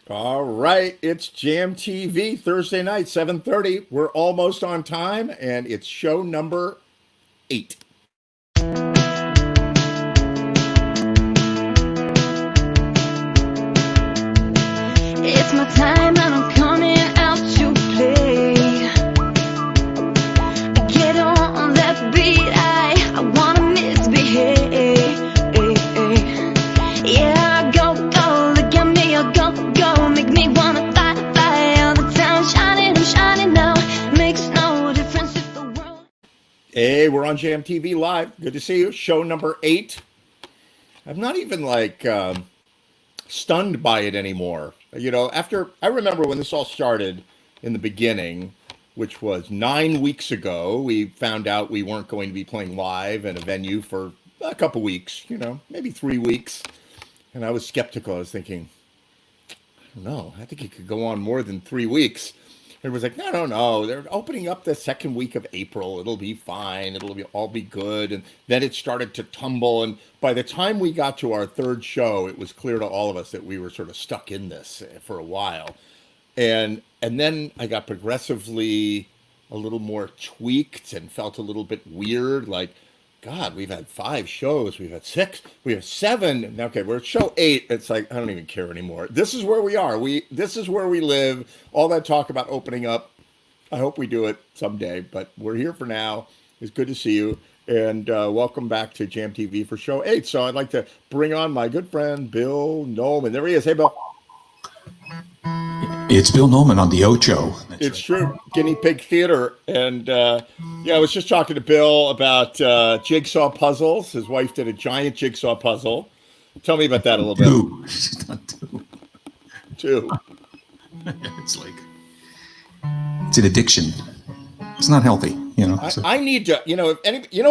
All right, it's Jam TV Thursday night, 7:30. We're almost on time, and it's show number 8. It's my time and I'm coming out to play. Get on that beat, I wanna misbehave. Yeah, go, go, look at me, go, go, make me wanna fly, fly all the time. Shining, I'm shining now, makes no difference if the world. Hey, we're on Jam TV Live. Good to see you. Show number 8. I'm not even stunned by it anymore. After I remember when this all started in the beginning, which was 9 weeks ago, we found out we weren't going to be playing live in a venue for a couple weeks, maybe 3 weeks. And I was skeptical. I was thinking, no, I think it could go on more than 3 weeks. It was like, no, no, no. They're opening up the second week of April. It'll be fine. It'll be all be good. And then it started to tumble. And by the time we got to our third show, it was clear to all of us that we were sort of stuck in this for a while. And then I got progressively a little more tweaked and felt a little bit weird. Like, God, we've had 5 shows, we've had 6, we have 7. Okay, we're at show 8. It's like I don't even care anymore. This is where we are. This is where we live. All that talk about opening up. I hope we do it someday, but we're here for now. It's good to see you, and welcome back to Jam TV for show 8. So I'd like to bring on my good friend Bill Nolan. There he is. Hey, Bill. It's Bill Nolan on the Ocho. It's true. Guinea Pig Theater. And I was just talking to Bill about jigsaw puzzles. His wife did a giant jigsaw puzzle. Tell me about that a little bit. She's not two. Two. It's like, it's an addiction. It's not healthy, I need to,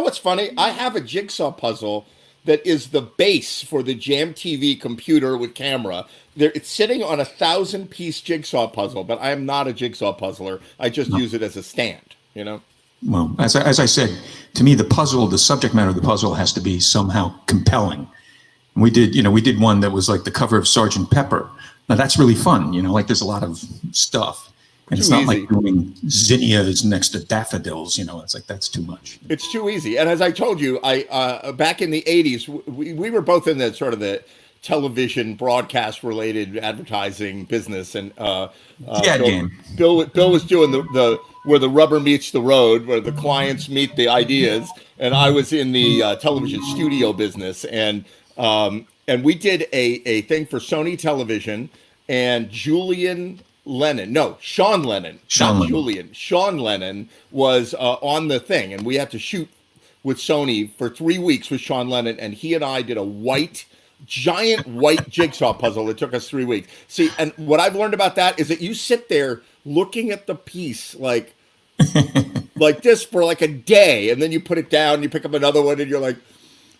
what's funny? I have a jigsaw puzzle that is the base for the Jam TV computer with camera. It's sitting on a 1,000-piece jigsaw puzzle, but I am not a jigsaw puzzler. I just use it as a stand, Well, as I said, to me, the subject matter of the puzzle has to be somehow compelling. And we did one that was like the cover of Sergeant Pepper. Now that's really fun, like there's a lot of stuff. And it's not like doing zinnias next to daffodils, it's like that's too much. It's too easy. And as I told you, I back in the 80s, we were both in the sort of the television broadcast related advertising business. And Bill was doing the where the rubber meets the road, where the clients meet the ideas. And I was in the television studio business. And we did a thing for Sony Television, and Sean Lennon, not Julian. Sean Lennon was on the thing, and we had to shoot with Sony for 3 weeks with Sean Lennon, and he and I did a giant white jigsaw puzzle. It took us 3 weeks. See, and what I've learned about that is that you sit there looking at the piece like this for like a day, and then you put it down, and you pick up another one, and you're like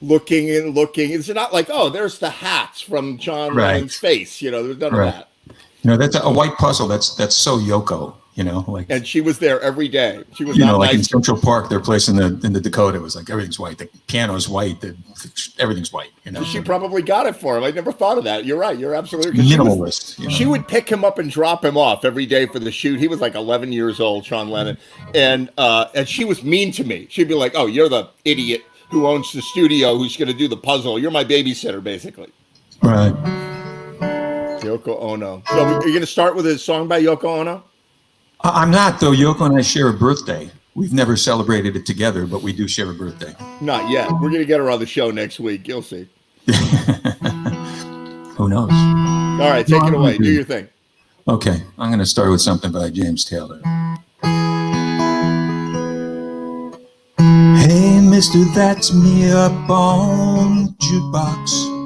looking and looking. It's not like, oh, there's the hats from John Lennon's face. There's none of that. That's a white puzzle. That's so Yoko, And she was there every day. She was like in Central Park, their place in the Dakota, it was like everything's white. The piano's white. Everything's white. She probably got it for him. I never thought of that. You're right. You're absolutely minimalist. She would pick him up and drop him off every day for the shoot. He was like 11 years old, Sean Lennon, and she was mean to me. She'd be like, "Oh, you're the idiot who owns the studio, who's going to do the puzzle. You're my babysitter, basically." Right. Yoko Ono. So you're going to start with a song by Yoko Ono? I'm not, though. Yoko and I share a birthday. We've never celebrated it together, but we do share a birthday. Not yet. We're going to get her on the show next week. You'll see. Who knows? All right, take it away. Do your thing. Okay. I'm going to start with something by James Taylor. Hey, mister, that's me up on jukebox.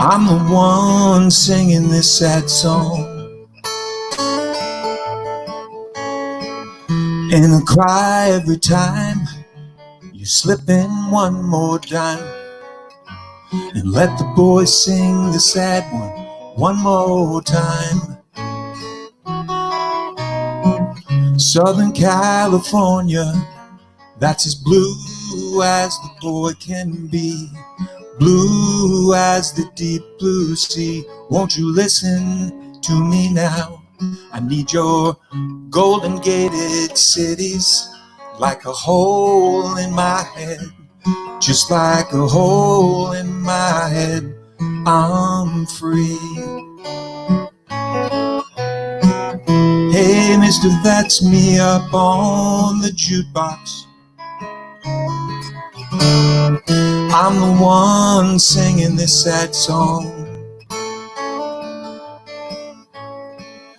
I'm the one singing this sad song, and I cry every time you slip in one more dime, and let the boys sing the sad one more time. Southern California, that's as blue as the boy can be. blue as the deep blue sea. Won't you listen to me now? I need your golden gated cities, like a hole in my head, just like a hole in my head. I'm free. Hey, mister, that's me up on the jukebox. I'm the one singing this sad song,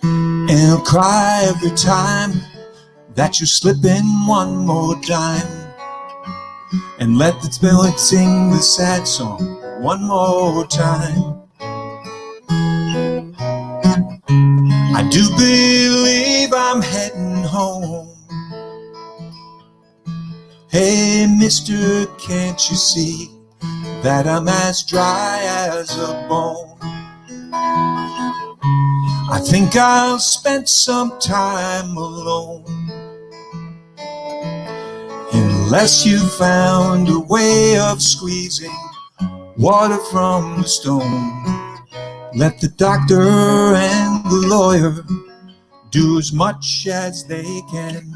and I'll cry every time that you slip in one more dime, and let the spirit sing the sad song one more time. I do believe I'm heading home. Hey, mister, can't you see that I'm as dry as a bone? I think I'll spend some time alone, unless you found a way of squeezing water from the stone. Let the doctor and the lawyer do as much as they can.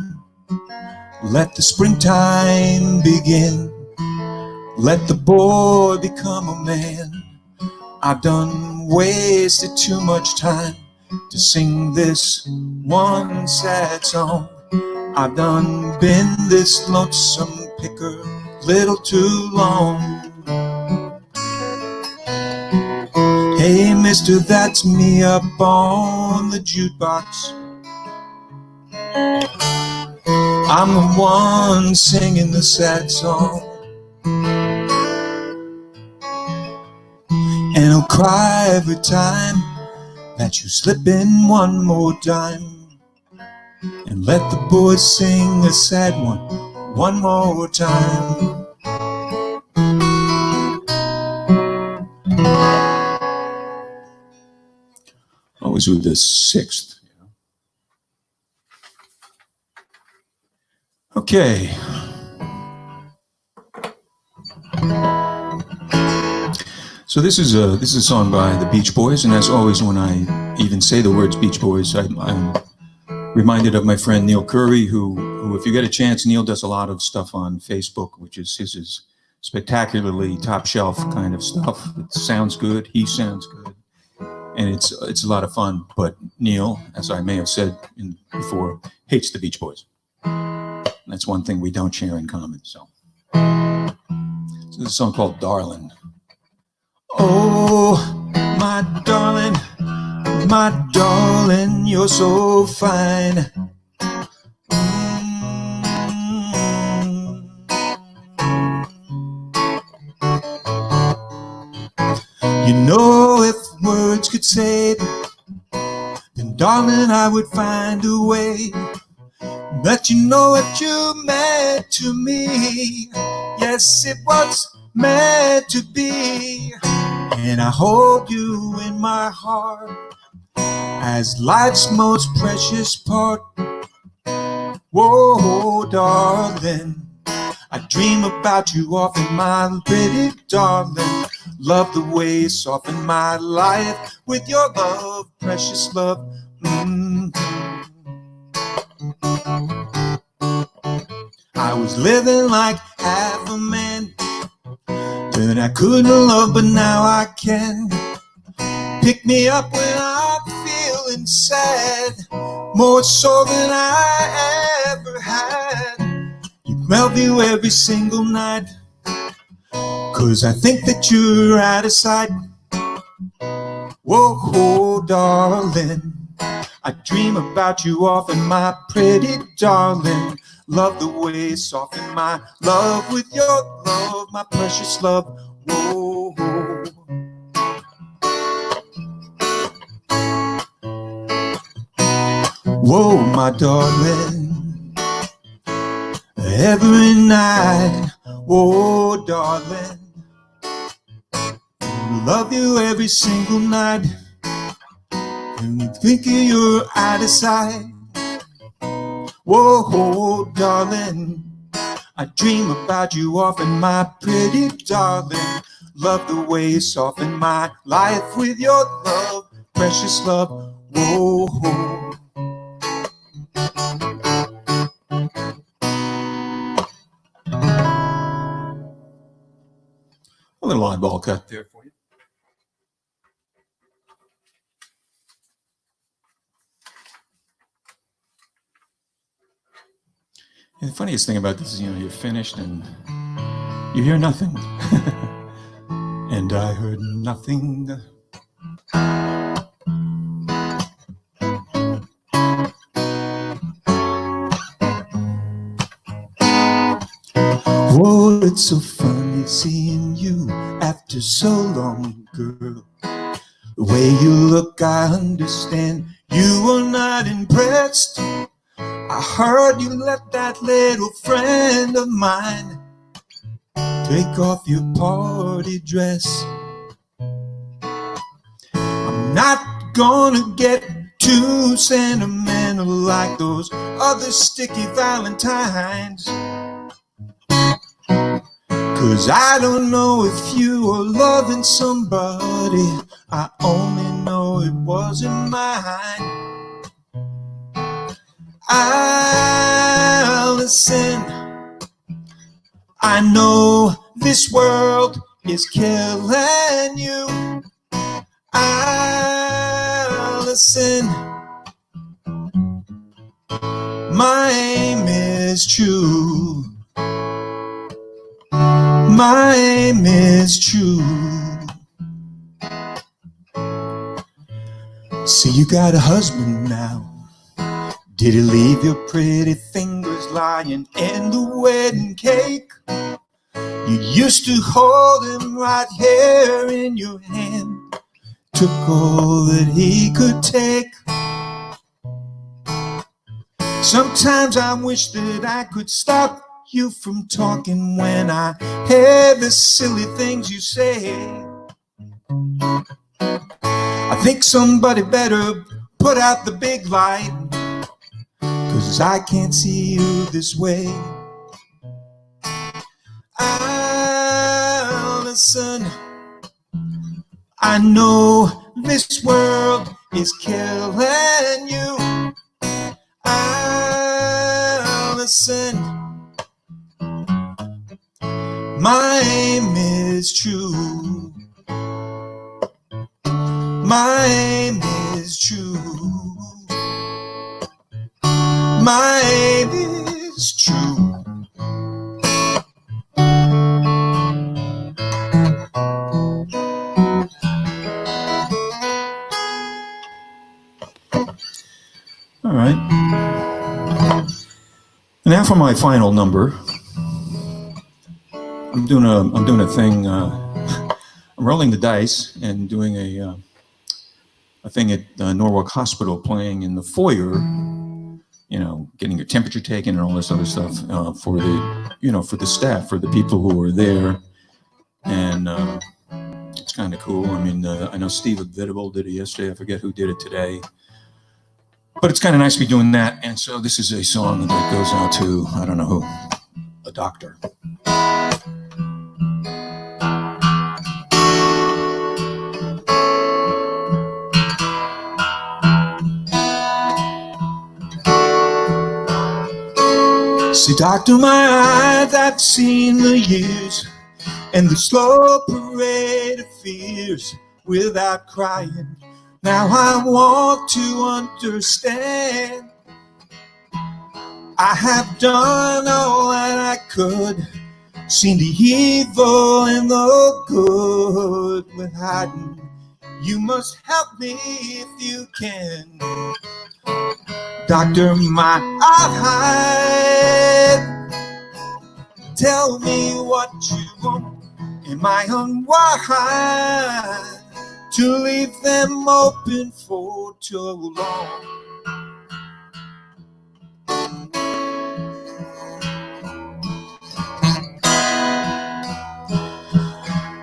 Let the springtime begin. Let the boy become a man. I've done wasted too much time to sing this one sad song. I've done been this lonesome picker little too long. Hey, mister, that's me up on the jukebox. I'm the one singing the sad song, and I'll cry every time that you slip in one more time, and let the boys sing a sad one more time. Always with the sixth. Okay. So this is a song by the Beach Boys, and as always, when I even say the words Beach Boys, I'm reminded of my friend Neil Curry, who, if you get a chance, Neil does a lot of stuff on Facebook, which is his spectacularly top shelf kind of stuff. It sounds good. He sounds good. And it's a lot of fun. But Neil, as I may have said before, hates the Beach Boys. That's one thing we don't share in common. So this is a song called Darling. Oh, my darling, you're so fine. You know, if words could say it, then darling, I would find a way. But you know what you meant to me. Yes, it was meant to be. And I hold you in my heart as life's most precious part. Whoa, darling, I dream about you often, my pretty darling. Love the way you soften my life with your love, precious love. I was living like half a man, and I couldn't love, but now I can. Pick me up when I'm feeling sad, more so than I ever had. You melt me every single night, 'cause I think that you're out of sight. Whoa, darling, I dream about you often, my pretty darling. Love the way you soften my love with your love, my precious love. Whoa. Whoa, my darling, every night. Whoa, darling, love you every single night. And thinking you're out of sight. Whoa, darling, I dream about you often, my pretty darling. Love the way you soften my life with your love, precious love. Whoa. A little oddball cut there for you. And the funniest thing about this is, you're finished and you hear nothing. And I heard nothing. Oh, it's so funny seeing you after so long, girl. The way you look, I understand you were not impressed. I heard you let that little friend of mine take off your party dress. I'm not gonna get too sentimental like those other sticky valentines, 'cause I don't know if you are loving somebody. I only know it wasn't mine. Allison, I know this world is killing you. Allison, my aim is true. My aim is true. See, you got a husband now. Did he leave your pretty fingers lying in the wedding cake? You used to hold him right here in your hand. Took all that he could take. Sometimes I wish that I could stop you from talking when I hear the silly things you say. I think somebody better put out the big light, 'cause I can't see you this way. Allison, I know this world is killing you. Allison, my aim is true. My aim is true. My aim is true. All right. Now for my final number. I'm doing a thing. I'm rolling the dice and doing a thing at Norwalk Hospital, playing in the foyer. Getting your temperature taken and all this other stuff for the staff, for the people who are there, and it's kind of cool. I mean, I know Steve Vidable did it yesterday. I forget who did it today, but it's kind of nice to be doing that. And so this is a song that goes out to, I don't know who, a doctor. See, doctor, my eyes, I've seen the years and the slow parade of fears without crying. Now I want to understand. I have done all that I could, seen the evil and the good with hiding. You must help me if you can. Doctor, my eyes, tell me what you want. Am I unwise to leave them open for too long?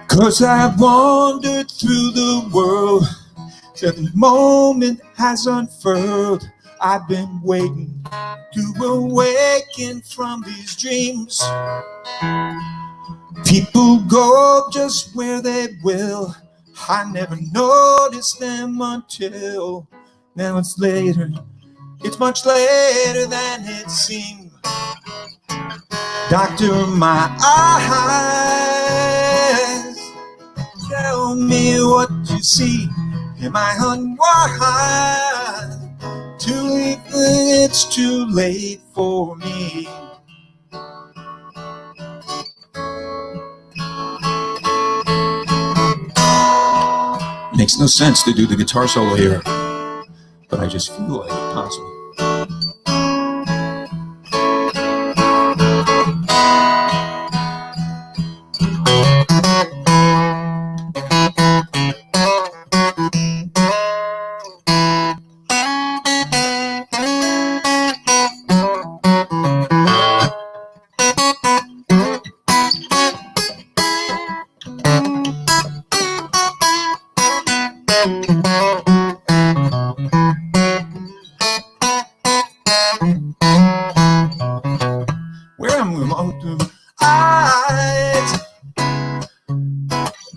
'Cause I've wandered through the world till the moment has unfurled. I've been waiting to awaken from these dreams. People go just goes where they will. I never noticed them until now. It's later. It's much later than it seemed. Doctor, my eyes, tell me what you see. Am I unwise to leave? It's too late for me. Makes no sense to do the guitar solo here, but I just feel like it's possible. Where am I? Eyes,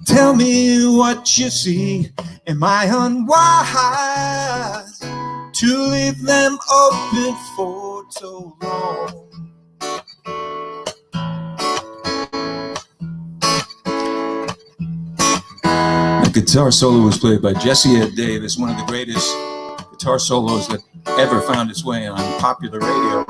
tell me what you see. Am I unwise to leave them open for so long? The guitar solo was played by Jesse Ed Davis, one of the greatest guitar solos that ever found its way on popular radio.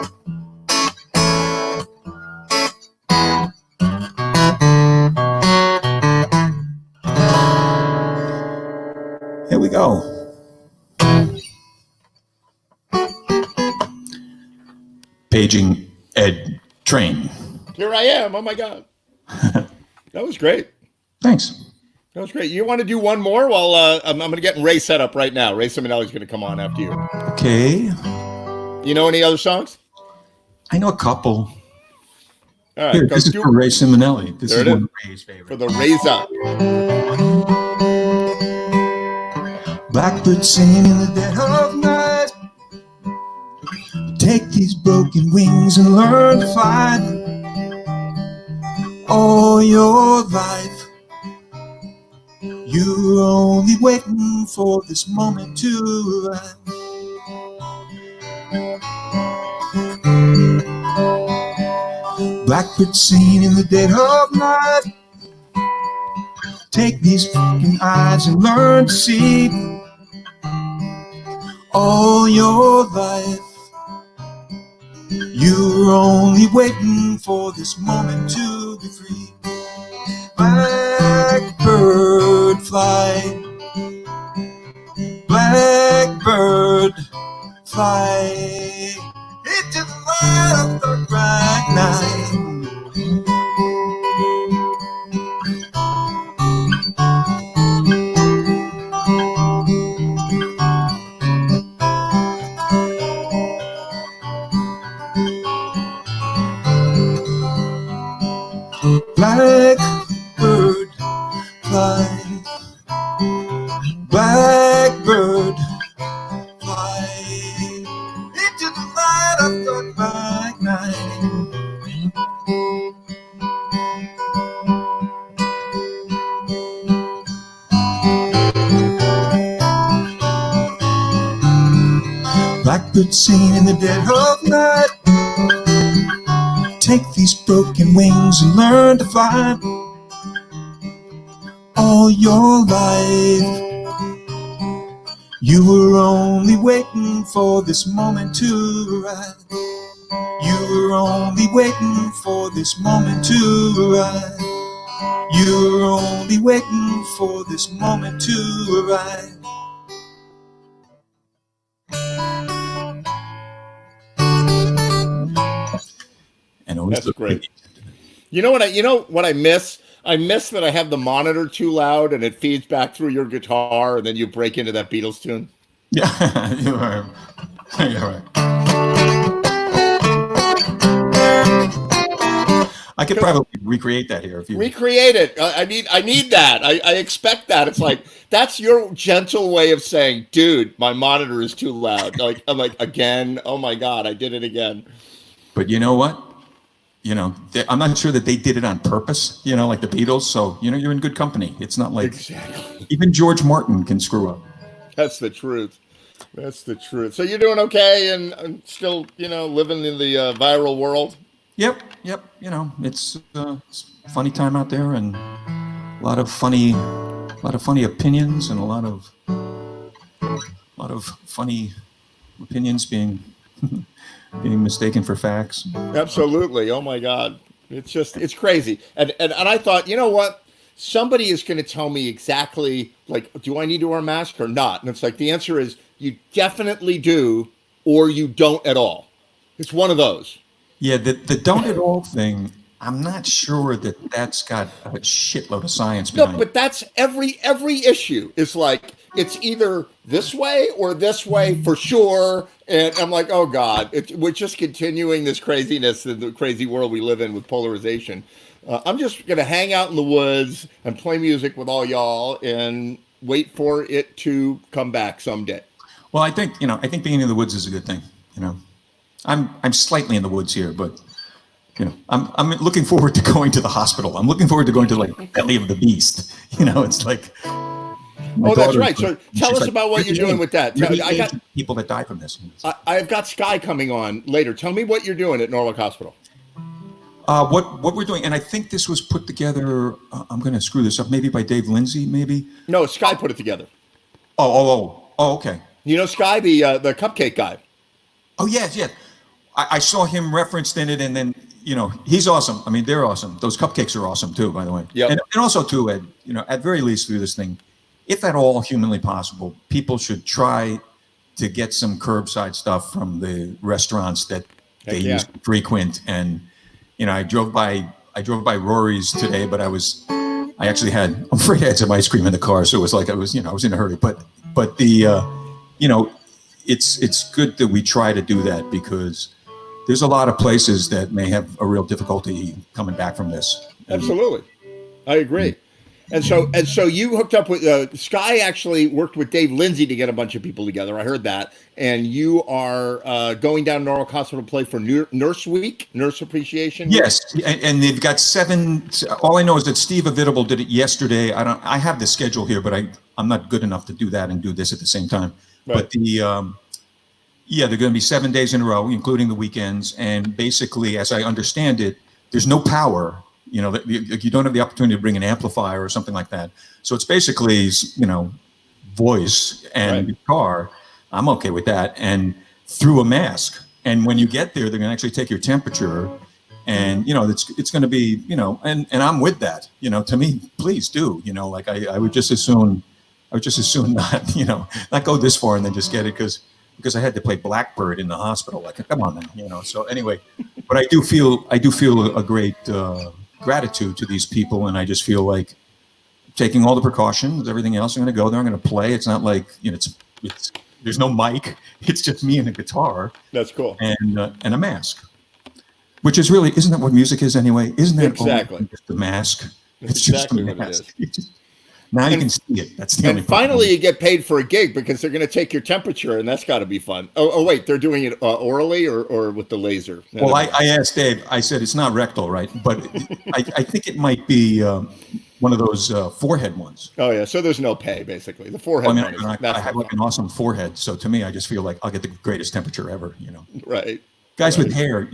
Here we go. Paging Ed Train. Here I am. Oh my God. That was great. Thanks. That was great. You want to do one more? Well, I'm going to get Ray set up right now. Ray Simonelli's going to come on after you. Okay. You know any other songs? I know a couple. All right. Here, this is for Ray Simonelli. This There is it one is. of Ray's favorites. For the Raise Up. Blackbird singing in the dead of night. Take these broken wings and learn to fly. All your life, you're only waiting for this moment to arrive. Blackbird singing in the dead of night. Take these fucking eyes and learn to see. All your life, you're only waiting for this moment to be free. Blackbird fly, blackbird fly into the light of the bright night. Blackbird fly, blackbird fly into the light of the bright night. Blackbird singing in the dead of night. Take these broken wings and learn to fly. All your life, you were only waiting for this moment to arrive. You were only waiting for this moment to arrive. You were only waiting for this moment to arrive. And always That's great. You know what I miss? I miss that I have the monitor too loud and it feeds back through your guitar and then you break into that Beatles tune. Yeah, you're right. You're right. I could probably recreate that here if you Recreate it. I need that. I expect that. It's like that's your gentle way of saying, dude, my monitor is too loud. I'm like, again, oh my God, I did it again. But you know what? I'm not sure that they did it on purpose, like the Beatles. So, you're in good company. It's not like Exactly. even George Martin can screw up. That's the truth. That's the truth. So you're doing okay and still, living in the viral world? Yep. It's a funny time out there, and a lot of funny opinions, and a lot of funny opinions being mistaken for facts. Absolutely. Oh my God. It's crazy. And I thought, you know what? Somebody is going to tell me exactly, like, do I need to wear a mask or not? And it's like, the answer is you definitely do, or you don't at all. It's one of those. Yeah, the don't at all thing, I'm not sure that that's got a shitload of science behind No, but that's every issue. It's like, it's either this way or this way for sure. And I'm like, oh God, we're just continuing this craziness in the crazy world we live in with polarization. I'm just going to hang out in the woods and play music with all y'all and wait for it to come back someday. Well, I think being in the woods is a good thing. I'm slightly in the woods here, but I'm looking forward to going to the hospital. I'm looking forward to going to like Belly of the Beast. It's like. Oh, that's right. So tell us about what you're doing with that. I got people that die from this. I've got Sky coming on later. Tell me what you're doing at Norwalk Hospital. What we're doing, and I think this was put together. I'm going to screw this up. Maybe by Dave Lindsay. Maybe. No, Sky put it together. Oh. Okay. Sky, the cupcake guy. Oh yes. I saw him referenced in it, and then he's awesome. I mean, they're awesome. Those cupcakes are awesome too, by the way. Yeah. And also too, Ed. At very least through this thing, if at all humanly possible, people should try to get some curbside stuff from the restaurants that they used to frequent. And I drove by Rory's today, but I'm afraid I had some ice cream in the car, so it was like I was in a hurry. But it's good that we try to do that, because there's a lot of places that may have a real difficulty coming back from this. Absolutely, I agree. And so you hooked up with Sky. Actually worked with Dave Lindsay to get a bunch of people together. I heard that. And you are going down to Norwalk Hospital to play for Nurse Week, Nurse Appreciation Week. Yes, and they've got 7. All I know is that Steve Avitable did it yesterday. I have the schedule here, but I'm not good enough to do that and do this at the same time. Right. But they're going to be 7 days in a row, including the weekends. And basically, as I understand it, there's no power. You don't have the opportunity to bring an amplifier or something like that. So it's basically, voice and guitar. I'm okay with that. And through a mask. And when you get there, they're going to actually take your temperature. And, it's going to be, and I'm with that. To me, please do. I would just as soon not, not go this far and then just get it because I had to play Blackbird in the hospital. Like, come on now, So anyway, but I do feel a great gratitude to these people, and I just feel like taking all the precautions, everything else. I'm going to go there. I'm going to play. It's not like it's there's no mic. It's just me and a guitar. That's cool. And a mask, which is really, isn't that what music is anyway? Isn't that exactly just the mask? It's exactly just what it is. Now you can see it. That's the only And finally, you get paid for a gig because they're going to take your temperature, and that's got to be fun. Oh, wait, they're doing it orally or with the laser? Well, I asked Dave. I said it's not rectal, right? But I think it might be one of those forehead ones. Oh yeah, so there's no pay basically. The forehead one. I have like an awesome forehead, so to me, I just feel like I'll get the greatest temperature ever. Right. Guys with hair,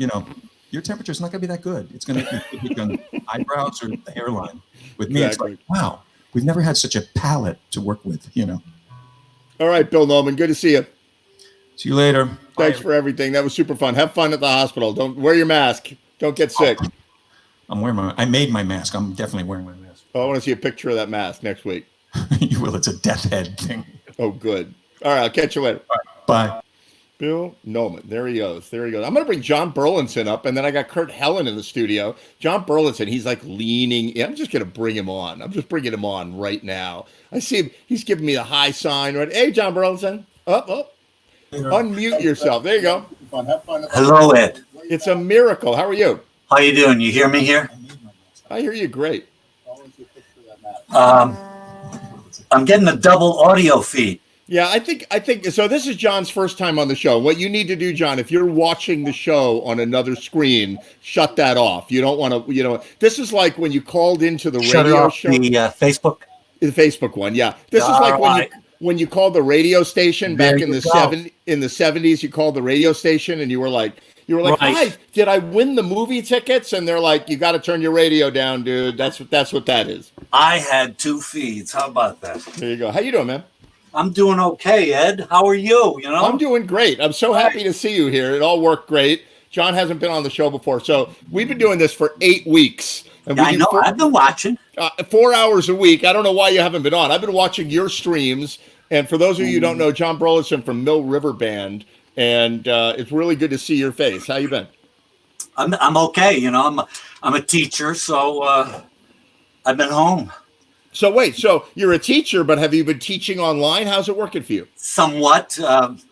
your temperature's not going to be that good. It's going to be on the eyebrows or the hairline. With me, exactly. It's like, wow. We've never had such a palette to work with, All right, Bill Noman, good to see you. See you later. Thanks for everything. That was super fun. Have fun at the hospital. Don't wear your mask. Don't get sick. I made my mask. I'm definitely wearing my mask. Oh, I want to see a picture of that mask next week. You will. It's a death head thing. Oh, good. All right, I'll catch you later. All right, bye. Bill Noman. There he goes. I'm going to bring John Burlinson up, and then I got Kurt Helen in the studio. John Burlinson, he's like leaning in. I'm just going to bring him on. I'm just bringing him on right now. I see him. He's giving me the high sign. Right? Hey, John Burlinson. Up. Unmute yourself. There you go. Have fun. Hello, Ed. It's a miracle. How are you? How you doing? You hear me here? I hear you great. I'm getting a double audio feed. Yeah, I think so. This is John's first time on the show. What you need to do, John, if you're watching the show on another screen, shut that off. You don't want to, this is like when you called into the Shut it radio off show, the Facebook. the Facebook one. Yeah. This is like when you called the radio station back There in you the go. in the 70s, you called the radio station and you were like, Right. "Hi, did I win the movie tickets?" And they're like, "You got to turn your radio down, dude. That's what that is." I had 2 feeds. How about that? There you go. How you doing, man? I'm doing okay, Ed. How are you? You know? I'm doing great. I'm so happy to see you here. It all worked great. John hasn't been on the show before, so we've been doing this for 8 weeks. And Yeah, I know. I've been watching. 4 hours a week. I don't know why you haven't been on. I've been watching your streams. And for those of you who don't know, John Burleson from Mill River Band, and it's really good to see your face. How you been? I'm okay. You know, I'm a teacher, so I've been home So wait, so you're a teacher, but have you been teaching online? How's it working for you? somewhat.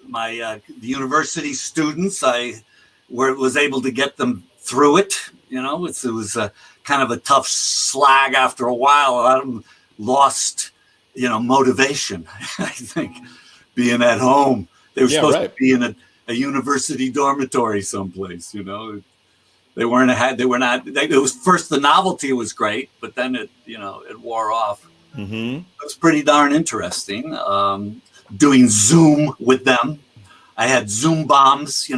My the university students, was able to get them through it. You know, it was kind of a tough slag after a while. A lot of them lost, motivation. I think being at home, they were supposed to be in a university dormitory someplace. They weren't. It was first the novelty was great, but then it wore off. Mm-hmm. It was pretty darn interesting. Doing Zoom with them. I had Zoom bombs.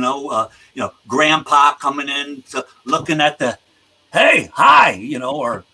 Grandpa coming in looking at the, hey, hi, or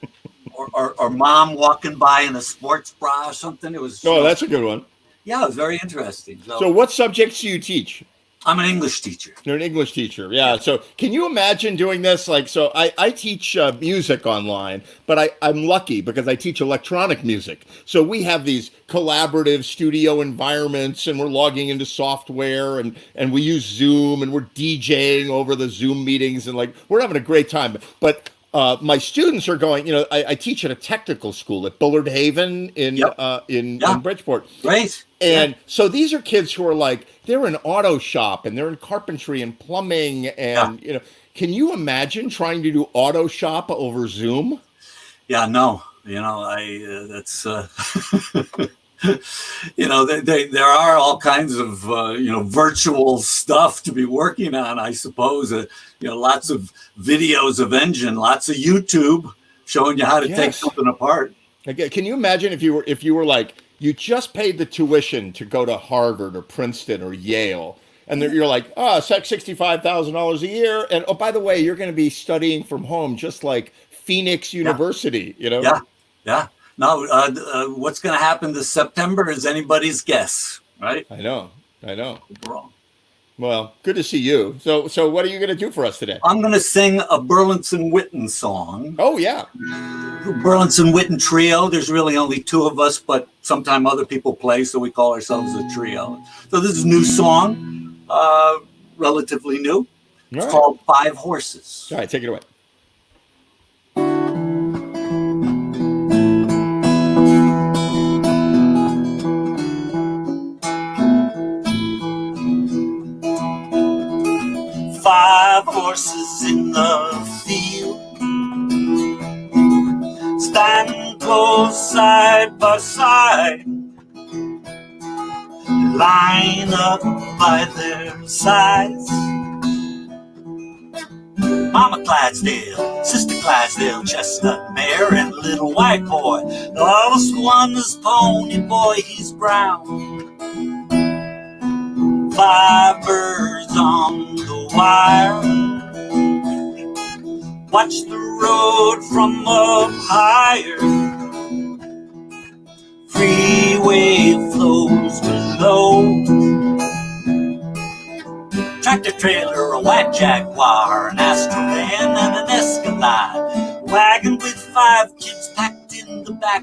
mom walking by in a sports bra or something. It was. Oh, that's a good one. Yeah, it was very interesting. So what subjects do you teach? I'm an English teacher. You're an English teacher. Yeah. So can you imagine doing this? I teach music online, but I'm lucky because I teach electronic music. So we have these collaborative studio environments and we're logging into software and we use Zoom and we're DJing over the Zoom meetings and we're having a great time. But my students are going, I teach at a technical school at Bullard Haven in Bridgeport. Great. And so these are kids who are they're in auto shop and they're in carpentry and plumbing. And, can you imagine trying to do auto shop over Zoom? Yeah, no, that's, there are all kinds of, virtual stuff to be working on, I suppose. Lots of videos of engine, lots of YouTube showing you how to take something apart. Okay. Can you imagine if you were you just paid the tuition to go to Harvard or Princeton or Yale, and you're like, it's like $65,000 a year, and oh, by the way, you're going to be studying from home, just like Phoenix University, Yeah. Now, what's going to happen this September is anybody's guess, right? I know. Wrong. Well, good to see you. So what are you going to do for us today? I'm going to sing a Burlinson Witten song. Oh, yeah. Burlinson Witten Trio. There's really only 2 of us, but sometime other people play, so we call ourselves a trio. So this is a new song, relatively new. It's called 5 Horses. All right, take it away. Five horses in the field, stand close side by side, line up by their sides. Mama Clydesdale, Sister Clydesdale, Chestnut Mare, and Little White Boy. The lowest one is Pony Boy, he's brown. 5 birds on the wire, watch the road from up higher. Freeway flows below. Tractor trailer, a white Jaguar, an Astrovan and an Escalade. Wagon with 5 kids packed in the back.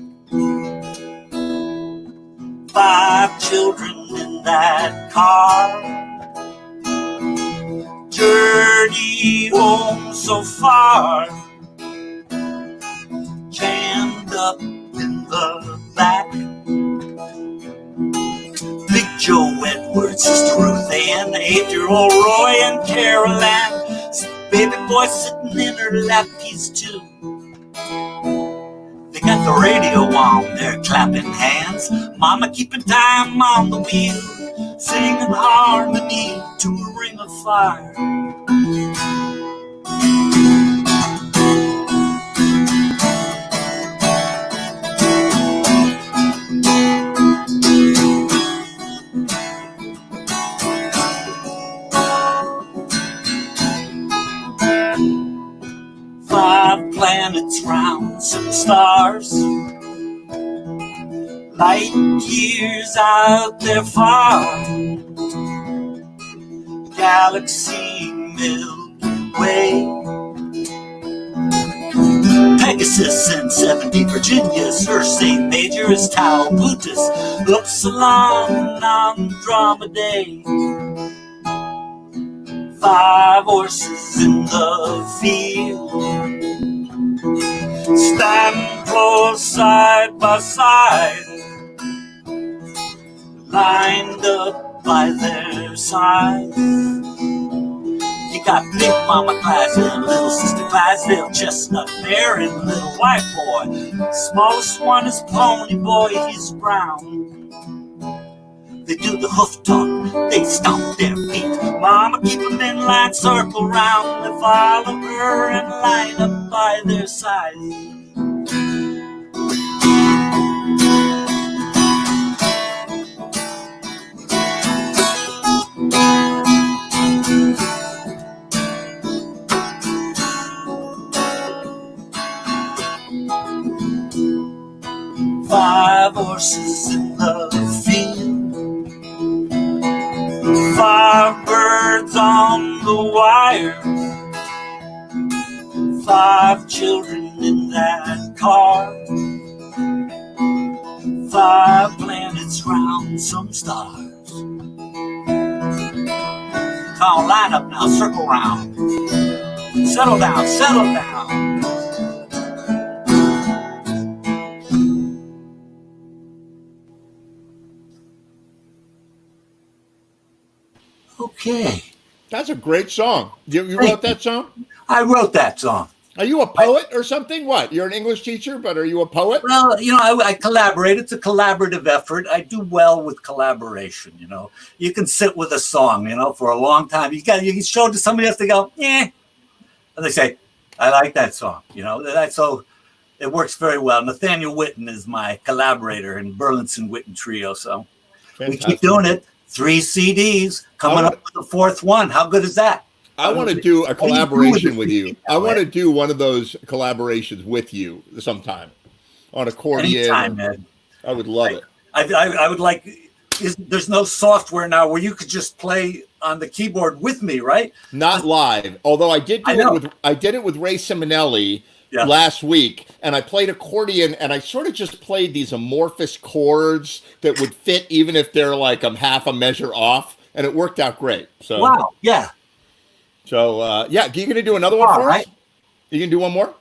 5 children in that car. Journey home so far, jammed up in the back. Big Joe Edwards, Sister Ruth Ann, 8-year-old Roy and Carol Ann. Baby boy sitting in her lap, he's 2. They got the radio on, they're clapping hands. Mama keeping time on the wheel, singing harmony to a ring of fire. Five planets round some stars, light years out there far. Galaxy Milky Way, Pegasus and 70 Virginias. Ursine Major is Tau Plutus, Upsilon Andromedae. Five horses in the field, stand close side by side, lined up by their sides. You got Big Mama Clydesdale, Little Sister Clydesdale, Chestnut Mary, and Little White Boy. Smallest one is Pony Boy, he's brown. They do the hoof talk, they stomp their feet. Mama keep them in line, circle round. They follow her and line up by their side. Five horses in the field, five birds on the wire, five children in that car, five planets round some stars. Come on, line up now, circle round. Settle down, settle down. Okay. That's a great song. You wrote that song? I wrote that song. Are you a poet or something? What? You're an English teacher, but are you a poet? Well, you know, I collaborate. It's a collaborative effort. I do well with collaboration, you know. You can sit with a song, you know, for a long time. You can show it to somebody else, they go, yeah. And they say, I like that song, you know. So it works very well. Nathaniel Witten is my collaborator in Burlinson Witten Trio. So we keep doing it. 3 CDs, coming up with the 4th one. How good is that? I want to do a collaboration with you. I want to do one of those collaborations with you sometime on accordion. Anytime, man. I would love it. I would like, there's no software now where you could just play on the keyboard with me, right? Not live. Although I did it with Ray Simonelli last week, and I played accordion, and I sort of just played these amorphous chords that would fit even if they're like half a measure off, and it worked out great. So wow, yeah. So you gonna do another one for us? You can do one more?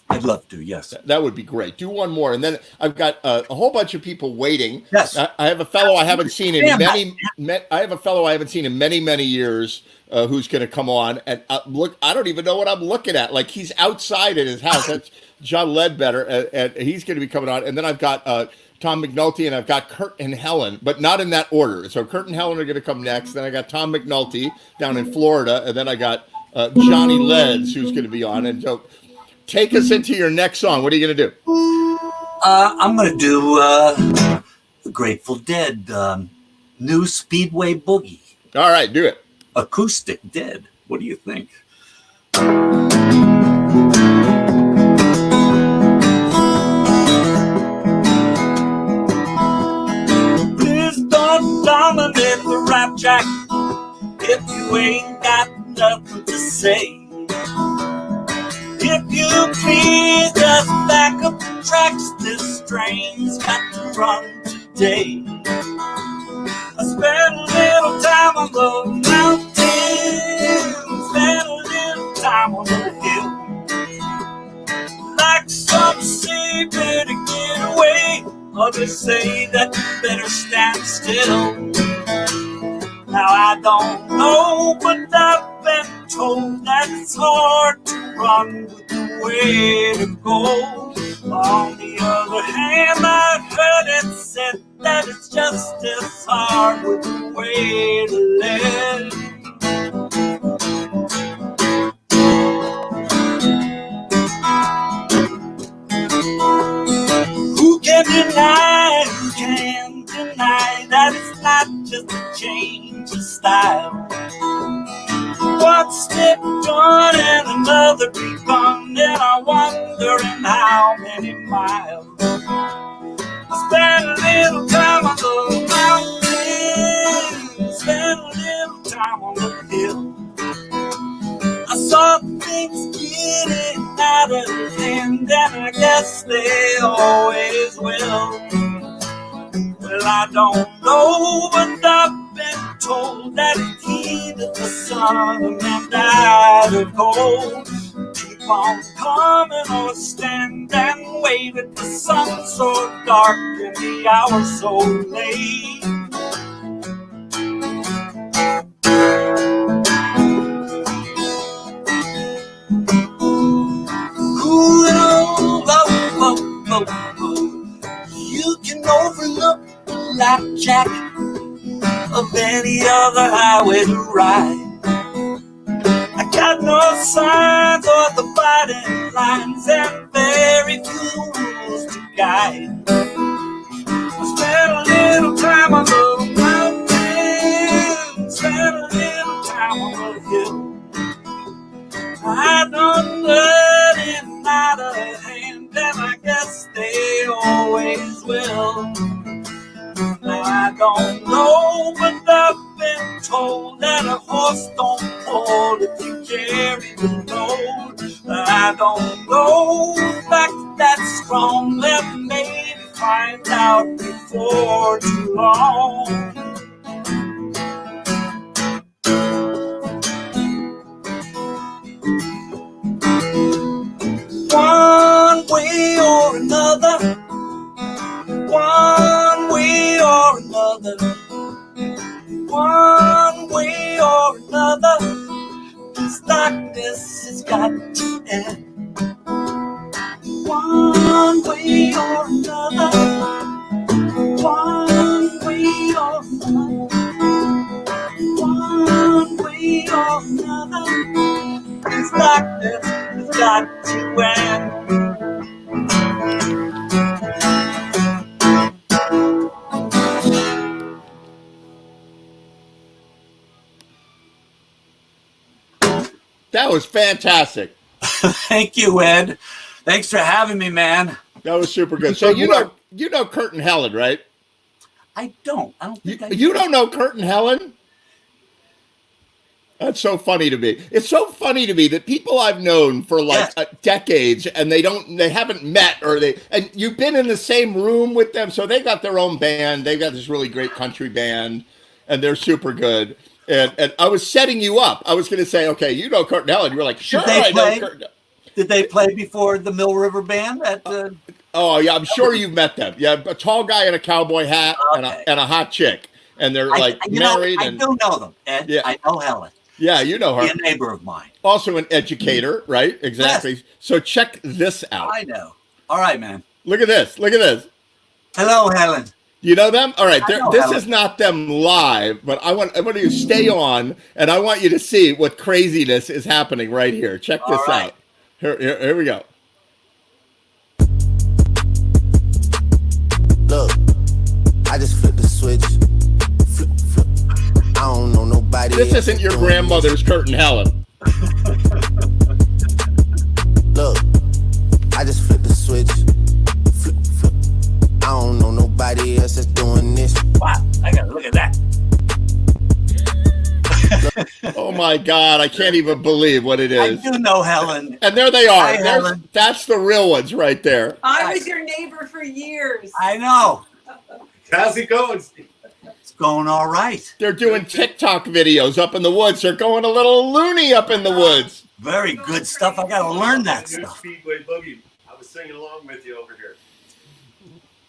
I'd love to, yes. That would be great. Do one more, and then I've got a whole bunch of people waiting. Yes, I have a fellow I haven't seen in many years who's going to come on and look. I don't even know what I'm looking at. Like, he's outside in his house. That's John Ledbetter, and he's going to be coming on. And then I've got Tom McNulty, and I've got Kurt and Helen, but not in that order. So Kurt and Helen are going to come next. Then I got Tom McNulty down in Florida, and then I got Johnny Leds, who's going to be on. And so, take us into your next song. What are you going to do? I'm going to do the Grateful Dead, New Speedway Boogie. All right, do it. Acoustic Dead. What do you think? Please don't dominate the rap jack if you ain't got nothing to say. If you please just back up the tracks, this train's got to run today. I spent a little time on the mountain, spent a little time on the hill. Like some say, better get away, others say that you better stand still. Now I don't know, but I've been told that it's hard to run with the way to go. On the other hand, I've heard it said that it's just as hard with the way to live. Who can deny that it's not just a change of style? One step done and another begun, and I'm wondering how many miles. I spent a little time on the mountain, spent a little time on the hill. I saw things getting out of hand, and I guess they always will. Well, I don't know, but I've been told that the heat of the sun and then died of cold. Keep on coming or stand and wait at the sun so dark and the hour so late. You can overlook the blackjack of any other highway to ride. I got no signs or the fighting lines and very few rules to guide. I spent a little time on the mountain, spent a little time on the hill. I done learning out of hand, and I guess they always will. Now I don't know, but I've been told that a horse don't pull if you carry the load. I don't know if that's strong, let me maybe find out before too long. One way or another, one way or another, one way or another, this darkness has got to end. One way or another, one way or another, one way or another, this darkness has got to end. That was fantastic. Thank you, Ed. Thanks for having me, man. That was super good. So you know Kurt and Helen, right? I don't think You don't know Kurt and Helen? That's so funny to me. It's so funny to me that people I've known for like decades and they haven't met and you've been in the same room with them. So they got their own band. They've got this really great country band and they're super good. And I was setting you up. I was going to say, okay, you know Kurt and Helen. You were like, sure, I know Kurt. Did they play before the Mill River Band at the? Oh yeah, I'm sure you've met them. Yeah, a tall guy in a cowboy hat and a hot chick, and they're married. I do know them, Ed. Yeah. I know Helen. Yeah, you know her. She's a neighbor of mine. Also an educator, right? Exactly. Yes. So check this out. I know. All right, man. Look at this. Look at this. Hello, Helen. You know them? All right. This is not them live, but I want you to stay on, and I want you to see what craziness is happening right here. Check this out. Here we go. Look, I just flipped the switch. Flip. I don't know nobody. This isn't your grandmother's Kurt and Helen. Look, I just flipped the switch. Flip. I don't know nobody else that's doing this. Wow, I gotta look at that. Oh my God, I can't even believe what it is. I do know Helen. And there they are. Hi, Helen. That's the real ones right there. I was your neighbor for years. I know. How's it going, Steve? It's going all right. They're doing TikTok videos up in the woods. They're going a little loony up in the woods. Very good stuff. I gotta learn that stuff. Speedway Boogie. I was singing along with you over here.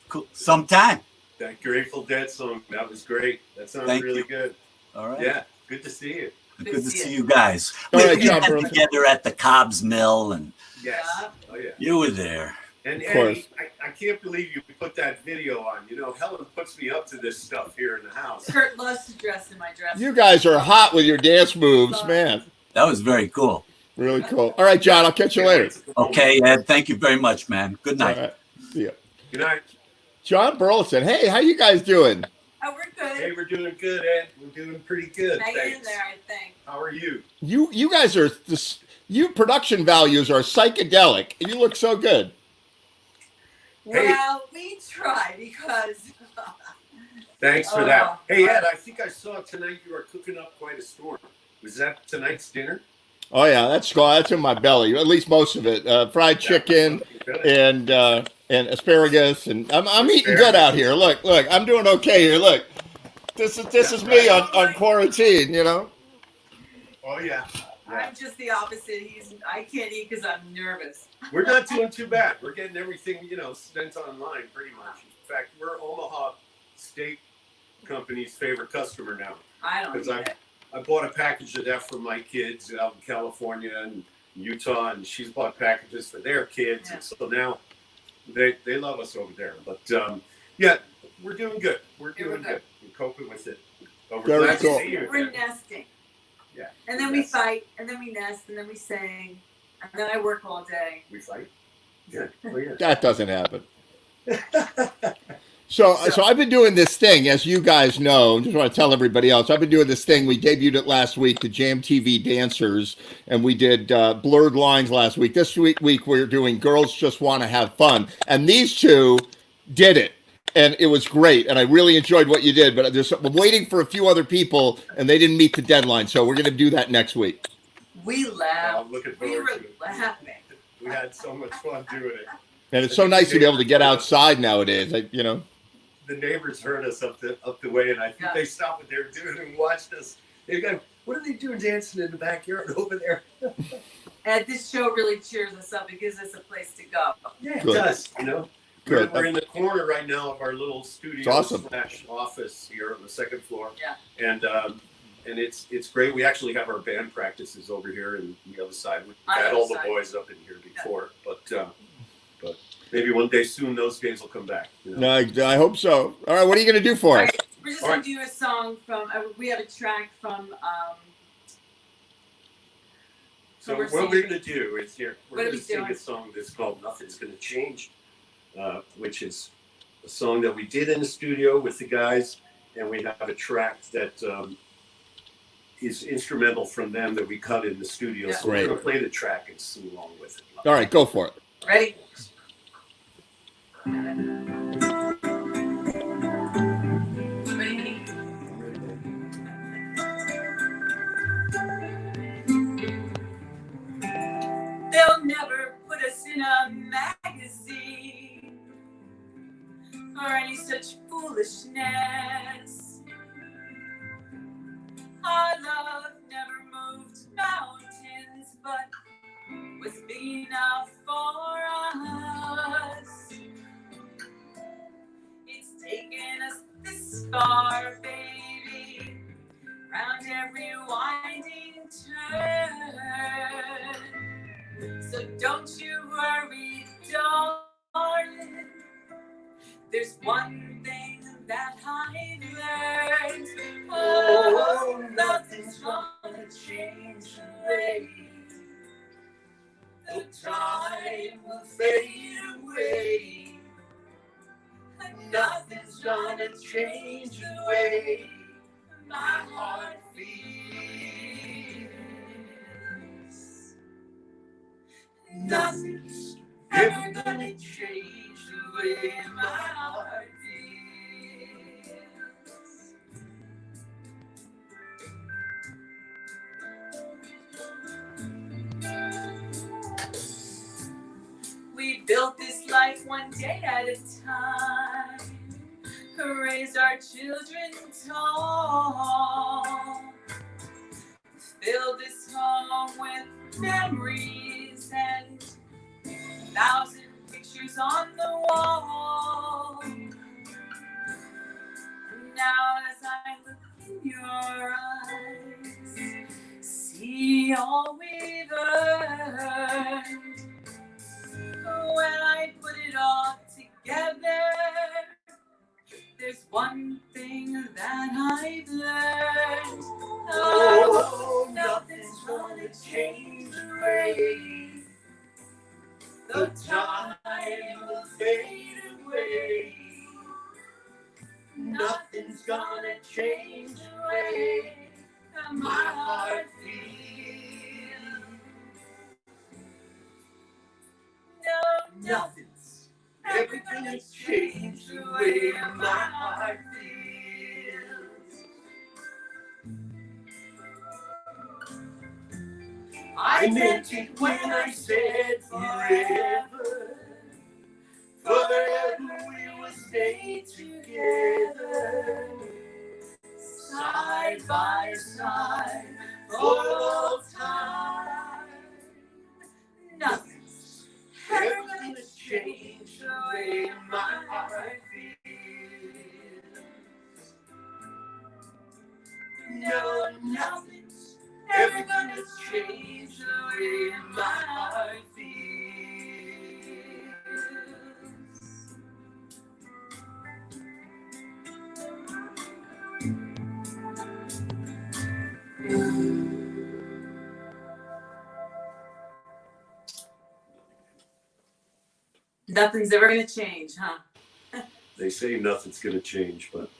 Cool. Sometime. That Grateful Dead song, that was great. That sounded really good. All right. Yeah, good to see you. Good to see you guys. All We right, got John, together at the Cobb's Mill, and Yes. Oh yeah. you were there. And Of course. Eddie, I can't believe you put that video on. You know, Helen puts me up to this stuff here in the house. Kurt loves to dress in my dress. You guys are hot with your dance moves, man. That was very cool. Really cool. All right, John, I'll catch you later. Okay, Ed, thank you very much, man. Good All night. right. See ya. Good night. John Burleson. Hey, how you guys doing? Oh, we're good. Hey, we're doing good, Ed. We're doing pretty good. Hang in Thanks. there, I think. How are you? You guys are this. You production values are psychedelic. You look so good. Hey. Well, we try because. Thanks for that. Hey, Ed, I think I saw tonight you are cooking up quite a storm. Was that tonight's dinner? Oh yeah, that's in my belly. At least most of it. Fried chicken and asparagus, and I'm eating good out here. Look, I'm doing okay here. Look, this is me on quarantine. You know. Oh yeah. I'm just the opposite. I can't eat because I'm nervous. We're not doing too bad. We're getting everything, sent online pretty much. In fact, we're Omaha State Company's favorite customer now. I don't Because eat it. I bought a package of that for my kids out in California and Utah, and she's bought packages for their kids. Yeah. And so now they love us over there. But yeah, we're doing good. We're doing good. We're coping with it. But we're Very glad cool. to see you We're again. nesting. Yeah. And then we fight, and then we nest, and then we sing, and then I work all day. We fight. Yeah. Oh, yeah. That doesn't happen. So I've been doing this thing, as you guys know. Just want to tell everybody else. I've been doing this thing. We debuted it last week, the Jam TV Dancers, and we did Blurred Lines last week. This week we're doing Girls Just Want to Have Fun, and these two did it, and it was great. And I really enjoyed what you did. But I'm waiting for a few other people, and they didn't meet the deadline, so we're going to do that next week. We laughed. I'm looking We forward were to it. laughing. We had so much fun doing it. And it's so nice to be able to get outside nowadays. The neighbors heard us up the way, and I think Yeah. they stopped what they were doing and watched us. They go, "What are they doing dancing in the backyard over there?" And this show really cheers us up. It gives us a place to go. Yeah, it Good. does. Good. We're in the corner right now of our little studio It's awesome. / office here on the second floor. Yeah. And it's great. We actually have our band practices over here and the other side. We On the had other all the side. boys up in here before, but maybe one day soon those days will come back. No, I hope so. All right, what are you going to do for All us? right, we're just All going right. to do a song from, we have a track from, So we're what singing. we're gonna do is here. What We're are gonna we sing doing? a song that's called "Nothing's Gonna Change," which is a song that we did in the studio with the guys, and we have a track that is instrumental from them that we cut in the studio. Yeah. So we're Great. gonna play the track and sing along with it. All right, go for it. ready? Ready? They'll never put us in a magazine or any such foolishness. Our love never moved mountains, but was big enough for us. It's taken us this far, baby, round every winding turn. So don't you worry, darling. There's one thing that I've learned. Oh, nothing's gonna change the way. The time will fade away. And nothing's gonna change the way my heart feels. Nothing's ever gonna change the way my heart feels. We built this life one day at a time, raised our children tall, filled this home with memories and 1,000 pictures on the wall. Now as I look in your eyes, see all we've earned. When I put it there's one thing that I've learned. Oh, nothing's gonna change the way. The time will fade away. Nothing's gonna change the way that my heart feels. No, nothing's ever gonna change the way my heart feels. I meant it when I said forever. Forever we will stay together, side by side, for all time. Nothing's ever gonna change the way my heart feels. No, nothing's ever gonna change the way my heart feels. Nothing's ever gonna change, huh? They say nothing's going to change, but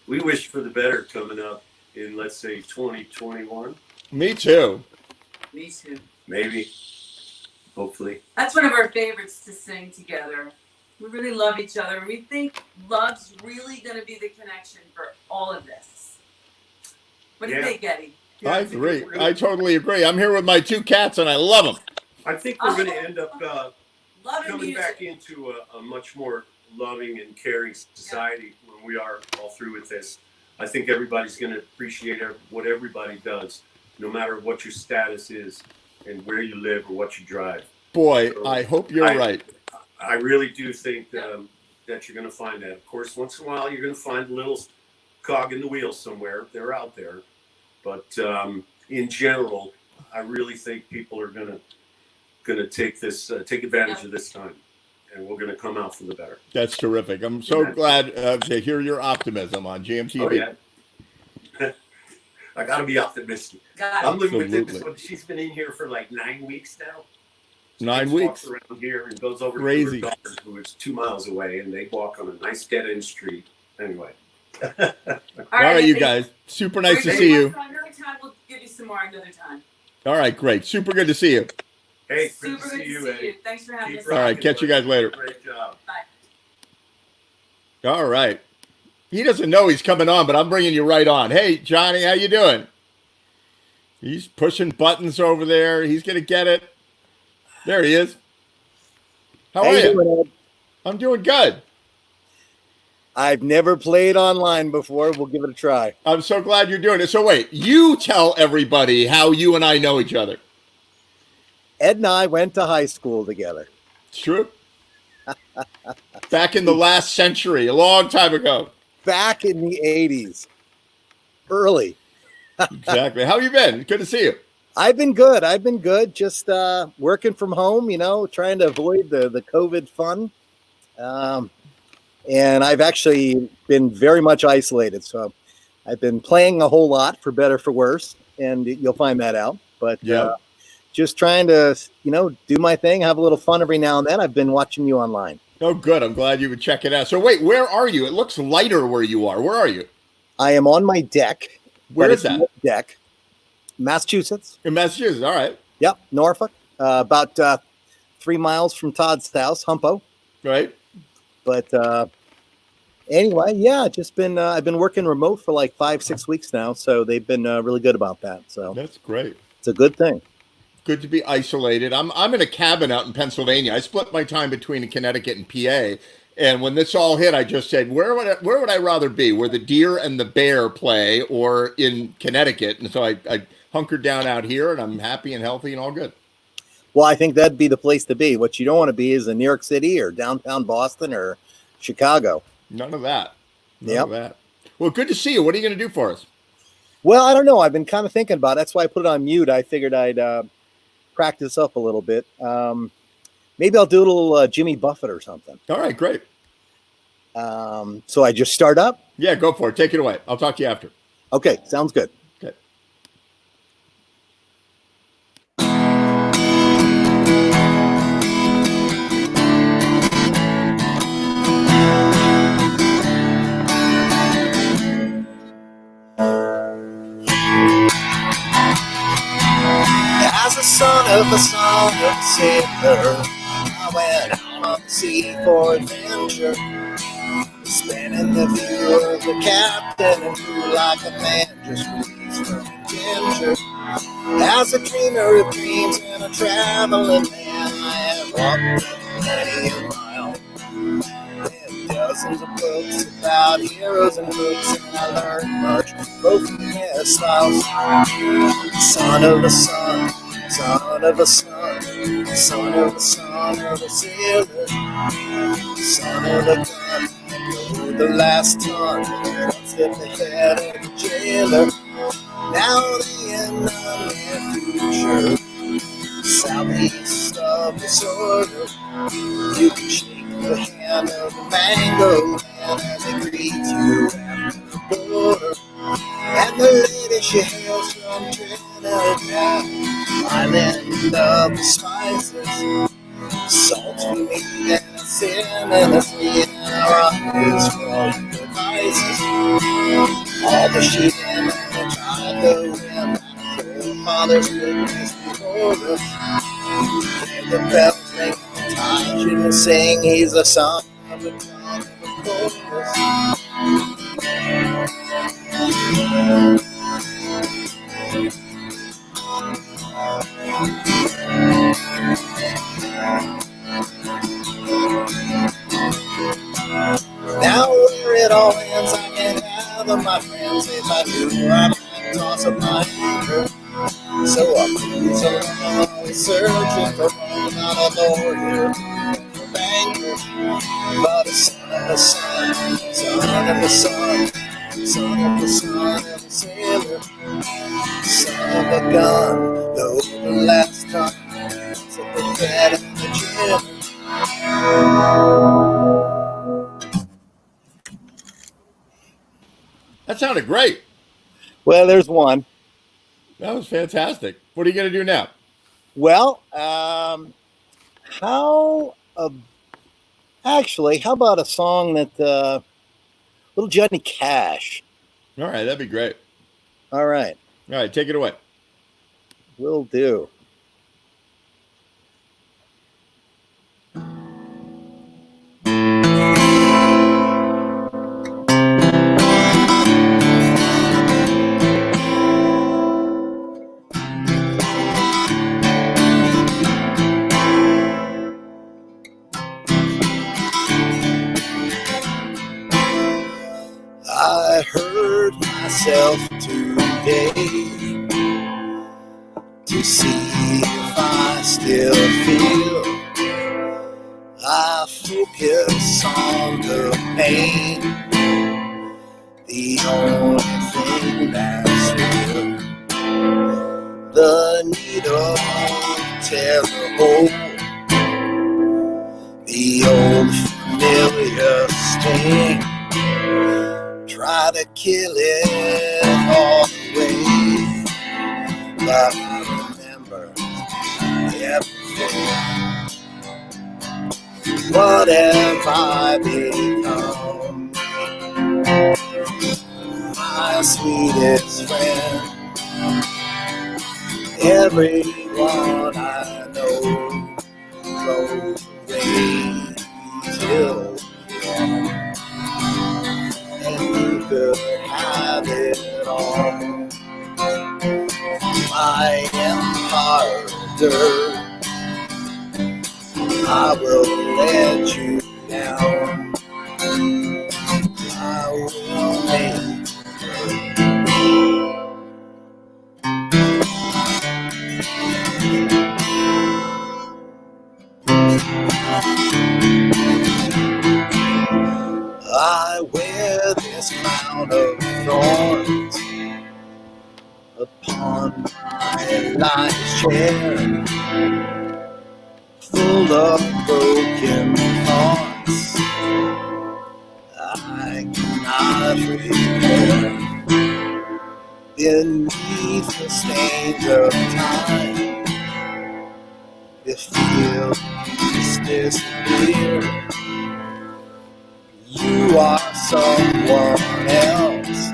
we wish for the better coming up in, let's say, 2021. Me too. Me too. Maybe. Hopefully. That's one of our favorites to sing together. We really love each other. We think love's really gonna be the connection for all of this. What do you Yeah. think, Eddie? I agree. I totally agree. I'm here with my two cats and I love them. I think we're going to end up Loving coming back music. into a much more loving and caring society when we are all through with this. I think everybody's going to appreciate what everybody does, no matter what your status is and where you live or what you drive. Boy, I hope you're right. I really do think that you're going to find that. Of course, once in a while, you're going to find a little cog in the wheel somewhere. They're out there. But in general, I really think people are going to take advantage of this time. And we're going to come out for the better. That's terrific. I'm so glad to hear your optimism on GMTV. Oh, yeah. I got to be optimistic. I'm living with this one. She's been in here for like 9 weeks now. 9 She weeks. walks around here and goes over Crazy. to her daughter, who is 2 miles away, and they walk on a nice dead-end street. Anyway. All right, you guys. Super nice to see you. Another time, we'll give you some more another time. All right, great. Super good to see you. Hey, Super good to see you, Eddie. Thanks for having us. All right, catch you guys later. Great job. Bye. All right. He doesn't know he's coming on, but I'm bringing you right on. Hey, Johnny, how you doing? He's pushing buttons over there. He's going to get it. There he is. How are you? I'm doing good. I've never played online before. We'll give it a try. I'm so glad you're doing it. So wait, you tell everybody how you and I know each other. Ed and I went to high school together. It's true. Back in the last century, a long time ago. Back in the 80s. Early. Exactly. How you been? Good to see you. I've been good. Just working from home, trying to avoid the COVID fun. And I've actually been very much isolated. So I've been playing a whole lot, for better, for worse. And you'll find that out. But just trying to, do my thing, have a little fun every now and then. I've been watching you online. Oh, good. I'm glad you would check it out. So wait, where are you? It looks lighter where you are. Where are you? I am on my deck. Where is that? Deck. Massachusetts. In Massachusetts. All right. Yep. Norfolk. About 3 miles from Todd's house, Humpo. Right. But anyway, yeah, just been I've been working remote for like 5-6 weeks now, so they've been really good about that. So that's great. It's a good thing. Good to be isolated. I'm in a cabin out in Pennsylvania. I split my time between Connecticut and PA. And when this all hit, I just said, where would I rather be? Where the deer and the bear play, or in Connecticut? And so I hunkered down out here, and I'm happy and healthy and all good. Well, I think that'd be the place to be. What you don't want to be is in New York City or downtown Boston or Chicago. None of that. None of that. Well, good to see you. What are you going to do for us? Well, I don't know. I've been kind of thinking about it. That's why I put it on mute. I figured I'd practice up a little bit. Maybe I'll do a little Jimmy Buffett or something. All right, great. So I just start up. Yeah, go for it. Take it away. I'll talk to you after. Okay, sounds good. Okay. As a son of a sailor, I went out on the sea for adventure, spanning the view of the captain and flew like a man just released from adventure. As a dreamer of dreams and a traveling man, I have walked many a mile, read dozens of books about heroes and books, and I learned much, both from their styles. Son of a son, son of a son, son of a son of a sailor, son of a gun, rode the last ton, once at the head of the jailer. Now they in the near future, southeast of the sorter, you can shake the hand of the mango man as they greet you at the border. And the lady she hails from Trinidad, island of the spices, salt for me and a cinnamon, a sweet and a rock is from the vices. All the sheep and the tribe the wind, my father's goodness before us. And the bells ring, the time she will sing, he's the son of a John of a chorus. Now where it all ends, I can't fathom, my friends. If I do, I might toss up my anchor. So I'm cruise along, searching for one, not a lawyer, for banker, but a son of a son, son of a son, son of a son of a sailor, son of a gun, the last time, so the head of the jailer. That sounded great. Well, there's one. That was fantastic. What are you going to do now? Well, how about a song that little Johnny Cash? All right, that'd be great. All right, All right, take it away. will do. I heard myself today to see if I still feel. I focus on the pain, the only thing that's real. The needle terrible, the old familiar sting. Try to kill it all away, but I remember everything. What have I become? My sweetest friend. Everyone I know goes away till you could have it all. My empire of dirt, I will let you down. I will make I wear this crown of thorns upon my life's chair, full of broken thoughts. everywhere. Beneath the stains of time, if feelings disappear, you are someone else,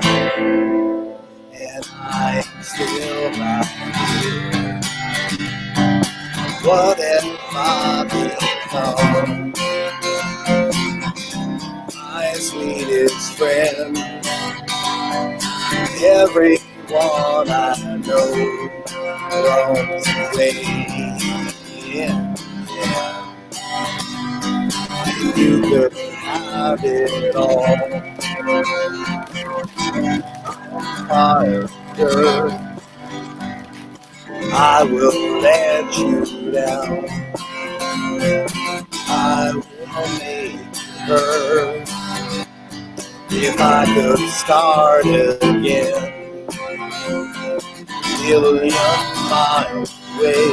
and I'm still not here. What if I become my sweetest friend? Everyone I know runs away. Yeah. You could have it all. Fire, I will let you down. I will make her. If I could start again, million miles away,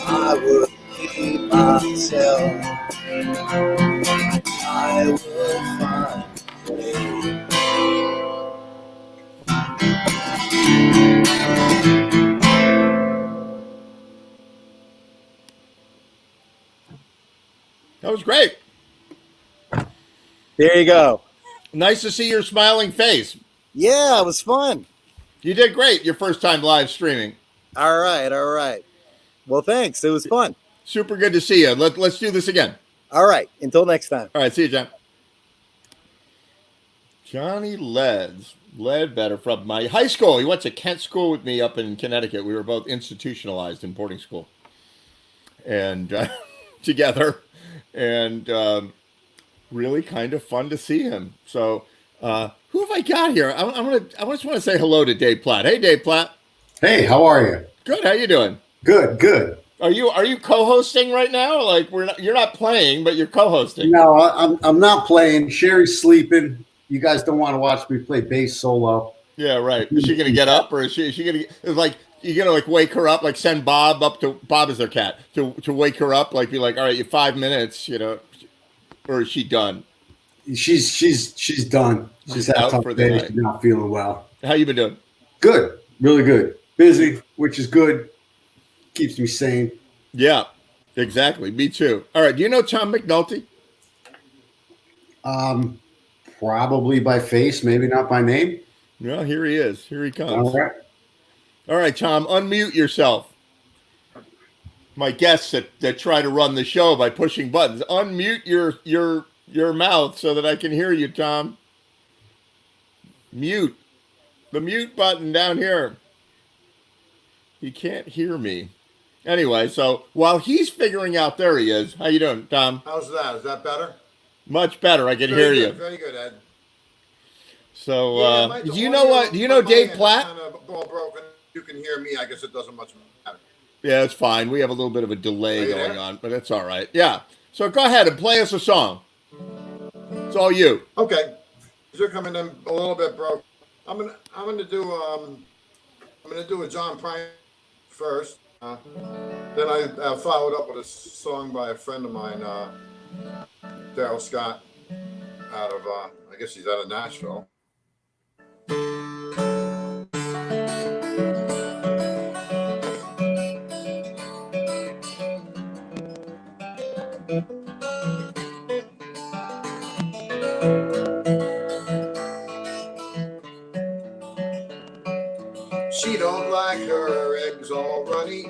I would keep myself. I will find a way. That was great. There you go. Nice to see your smiling face. Yeah, it was fun. You did great your first time live streaming. All right. Well, thanks. It was fun. Super good to see you. Let's do this again. All right. Until next time. All right. See you, John. Johnny Ledbetter from my high school. He went to Kent School with me up in Connecticut. We were both institutionalized in boarding school and together. And really kind of fun to see him. So who have I got here? I just want to say hello to Dave Platt. Hey, Dave Platt. Hey, how are you? Good. How you doing? Good. Are you co-hosting right now? Like you're not playing, but you're co-hosting. No, I'm not playing. Sherry's sleeping. You guys don't want to watch me play bass solo. Yeah, right. Is she gonna get up, or is she gonna? It's like you're gonna like wake her up, like send Bob up to Bob is their cat to wake her up, like be like, all right, you 5 minutes, or is she done? She's done. She's out had for tough the days. night. She's not feeling well. How you been doing? Good, really good. Busy, which is good. Keeps me sane. Yeah, exactly. Me too. All right. Do you know Tom McNulty? Probably by face, maybe not by name. Well, here he is. Here he comes. All All right, Tom, unmute yourself. My guests that try to run the show by pushing buttons, unmute your mouth so that I can hear you, Tom. Mute. The mute button down here. He can't hear me. Anyway, so while he's figuring out, there he is. How you doing, Tom? How's that? Is that better? Much better. I can hear you. Very good, Ed. So, do you know what? Do you know Dave Platt? Kind of all broken. You can hear me. I guess it doesn't much matter. Yeah, it's fine. We have a little bit of a delay Are you going there? on, but it's all right. Yeah. So go ahead and play us a song. It's all you. Okay. You're coming in a little bit broke. I'm gonna do a John Prine first. Then I followed up with a song by a friend of mine, Daryl Scott, out of I guess he's out of Nashville. She don't like her eggs all runny.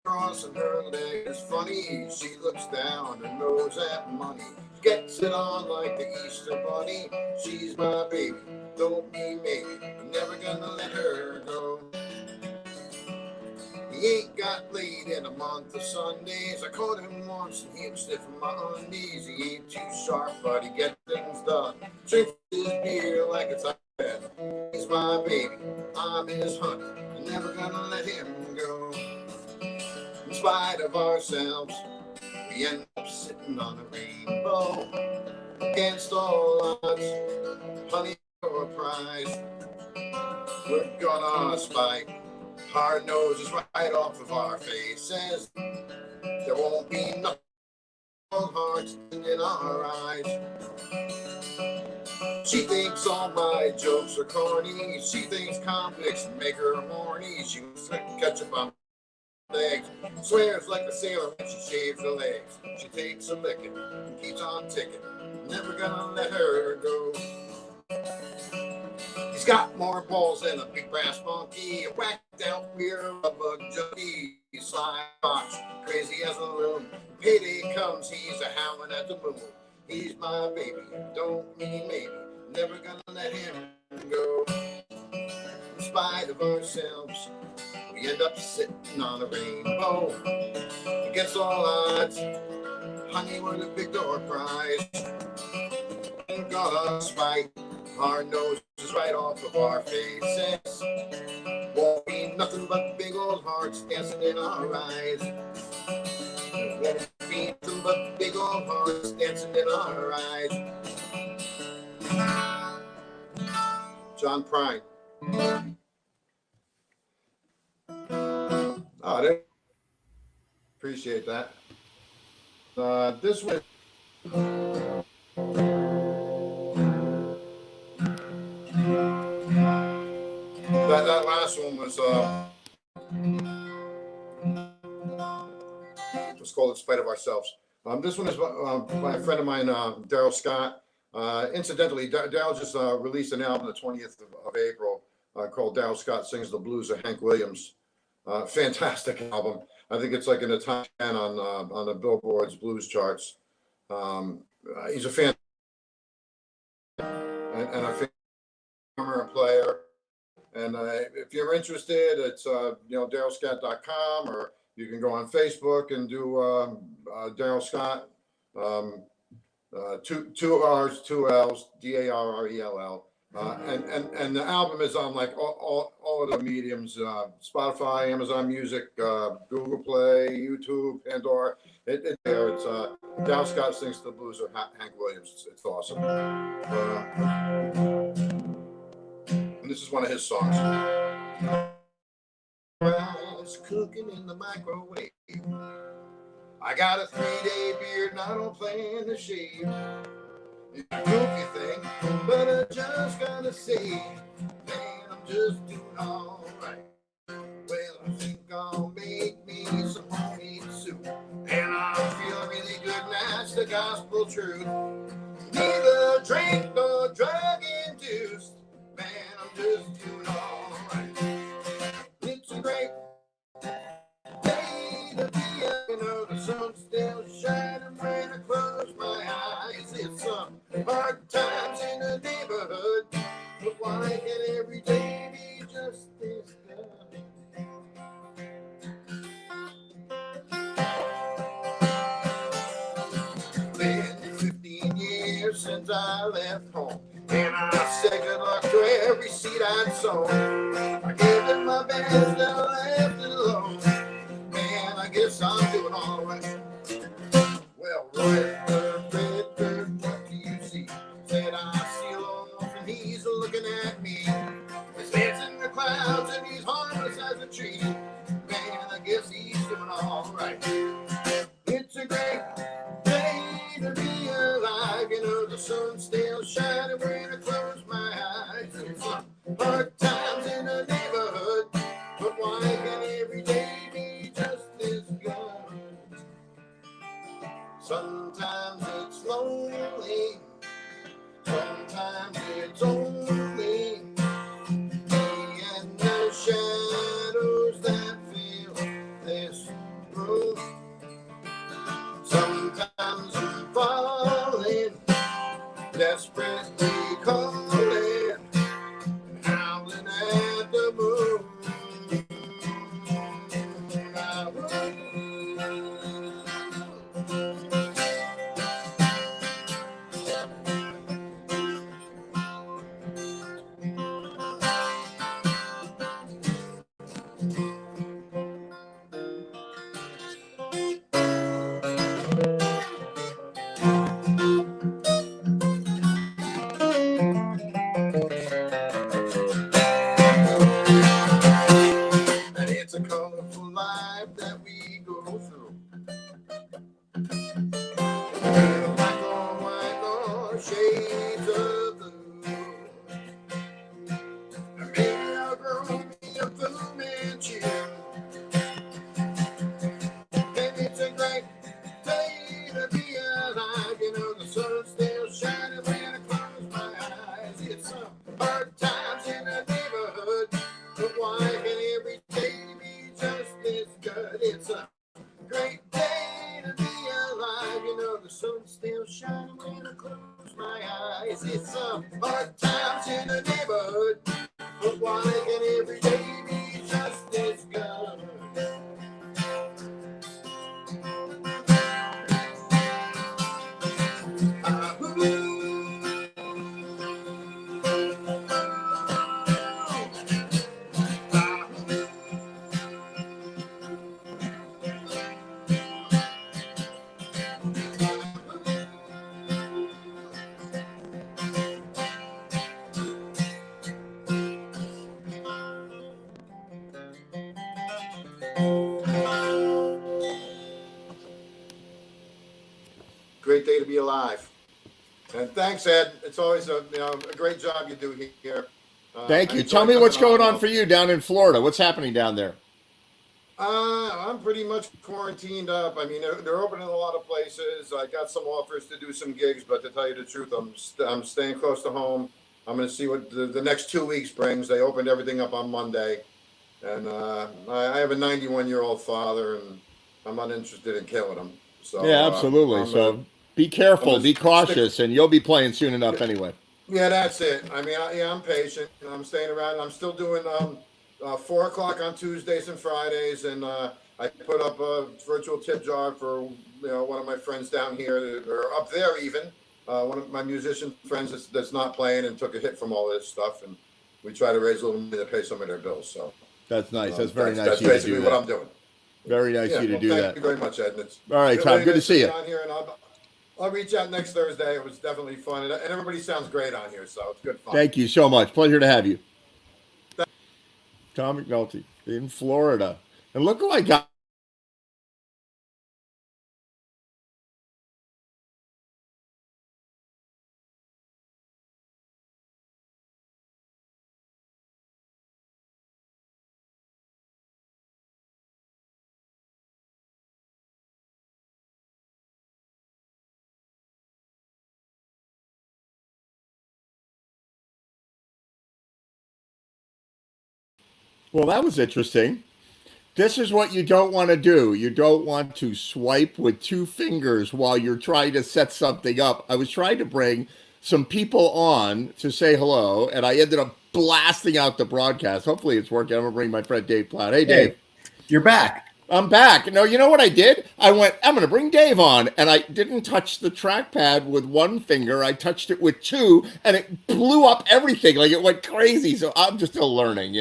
Crossing her leg is funny. She looks down her nose at money. Gets it on like the Easter bunny. She's my baby, don't mean maybe. I'm never gonna let her go. He ain't got laid in a month of Sundays. I caught him once and he was sniffing my undies. He ain't too sharp, but he gets things done. Drinks his beer like it's bad. He's my baby, I'm his honey. I'm never gonna let him go. In spite of ourselves, we end up sitting on a rainbow. Against all odds, honey, for a prize. We're gonna spike hard noses right off of our faces. There won't be no hearts in our eyes. She thinks all my jokes are corny. She thinks comics make her horny. She wants to catch up on legs. Swears like a sailor when she shaves her legs. She takes a licking and keeps on ticking. Never gonna let her go. He's got more balls than a big brass monkey. A whacked out weird bug junkie. He's sly fox, crazy as a loon. Payday comes, he's a howling at the moon. He's my baby, don't mean maybe. Never gonna let him go. In spite of ourselves, we end up sitting on a rainbow. Against all odds, honey, we're the big door prize. Ain't gonna spite our noses right off of our faces. Won't be nothing but big old hearts dancing in our eyes. Won't be nothing but big old hearts dancing in our eyes. John Prine. Oh, they appreciate that. This one. That last one was called "In Spite of Ourselves." This one is by a friend of mine, Daryl Scott. Incidentally, Daryl just released an album the 20th of April called "Daryl Scott Sings the Blues" of Hank Williams. Fantastic album. I think it's like in the top 10 on the Billboard's blues charts. He's a fan and a fan and player. And if you're interested, it's darylscott.com, or you can go on Facebook and do Daryl Scott. Two R's, two L's, DARRELL. And the album is on like all of the mediums: Spotify, Amazon Music, Google Play, YouTube, Pandora. It's Daryl Scott Sings the Blues of Hank Williams. It's awesome. And this is one of his songs. Rice cooking in the microwave. I got a 3-day beard and I don't plan to shave. It's a goofy thing, but I just gotta say, man, I'm just doing all right. Well, I think I'll make me some homemade soup, and I'll feel really good, and that's the gospel truth. Neither drink nor drug induced, man, I'm just doing all right. It's a great day to be, the sun's still shining when I close my eyes. It's some hard times in the neighborhood, but why can't every day be just this good? Been 15 years since I left home, and I said good luck to every seed I'd sown. I gave it my best, and I left it alone. Man, I guess I'm doing all right. Well, Redbird, what do you see? Said I see off, and he's looking at me. His head's in the clouds, and he's harmless as a tree. Man, I guess he's doing all right. It's a great day to be alive. The sun's still shining when I close my eyes. It's some hard times in the neighborhood, but why can't every day be just this good? Sometimes it's lonely, sometimes it's only me and the shadows that fill this room. Sometimes I'm falling, desperately calling, and howling at the moon. And it's a colorful life that we go through. Black or white or shades of blue. close my eyes. It's some hard times in the neighborhood, but why can every day be just as good? Great day to be alive. And thanks, Ed. It's always a great job you do here. Thank I you. enjoy Tell me coming what's going on for you down in Florida. What's happening down there? I'm pretty much quarantined up. I mean, they're opening a lot of places. I got some offers to do some gigs, but to tell you the truth, I'm staying close to home. I'm going to see what the next 2 weeks brings. They opened everything up on Monday, and I have a 91-year-old father, and I'm not interested in killing him. So Yeah, absolutely. So be careful, be cautious, and you'll be playing soon enough anyway. Yeah, that's it. I mean, I'm patient. I'm staying around. I'm still doing 4 o'clock on Tuesdays and Fridays, and I put up a virtual tip jar for one of my friends down here, or up there even. One of my musician friends that's not playing and took a hit from all this stuff, and we try to raise a little money to pay some of their bills. So that's nice. That's very nice. That's basically what I'm doing. Very nice of you to do that. Thank you very much, Ed. All right, Tom. Good to see you. On here, and I'll reach out next Thursday. It was definitely fun, and everybody sounds great on here, so it's good fun. Thank you so much. Pleasure to have you. Tom McNulty in Florida. And look who I got. Well, that was interesting. This is what you don't want to do. You don't want to swipe with 2 fingers while you're trying to set something up. I was trying to bring some people on to say hello, and I ended up blasting out the broadcast. Hopefully it's working. I'm going to bring my friend Dave Platt. Hey, Dave. You're back. I'm back. No, you know what I did? I went, I'm going to bring Dave on, and I didn't touch the trackpad with 1 finger. I touched it with 2, and it blew up everything. Like, it went crazy. So I'm just still learning,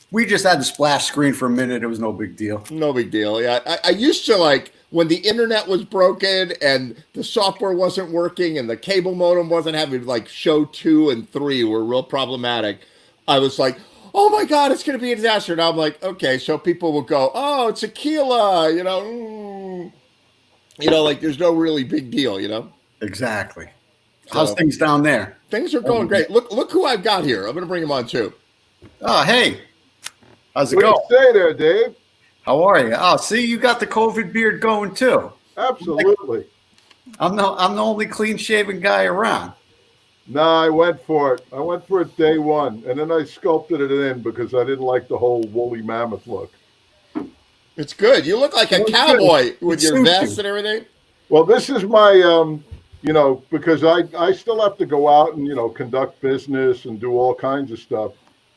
We just had the splash screen for a minute. It was no big deal. No big deal. Yeah, I used to, like, when the internet was broken and the software wasn't working and the cable modem wasn't having, like, show 2 and 3 were real problematic. I was like, oh my God, it's going to be a disaster. Now I'm like, okay, so people will go, oh, it's Aquila, like there's no really big deal, Exactly. So, how's things down there? Things are going great. Look who I've got here. I'm going to bring him on too. Oh, hey. How's it What do going? you say there, Dave? How are you? Oh, see, you got the COVID beard going too. Absolutely. I'm the only clean shaven guy around. No, I went for it. I went for it day one, and then I sculpted it in because I didn't like the whole woolly mammoth look. It's good. You look like a cowboy with your vest and everything. Well, this is my, because I still have to go out and, conduct business and do all kinds of stuff.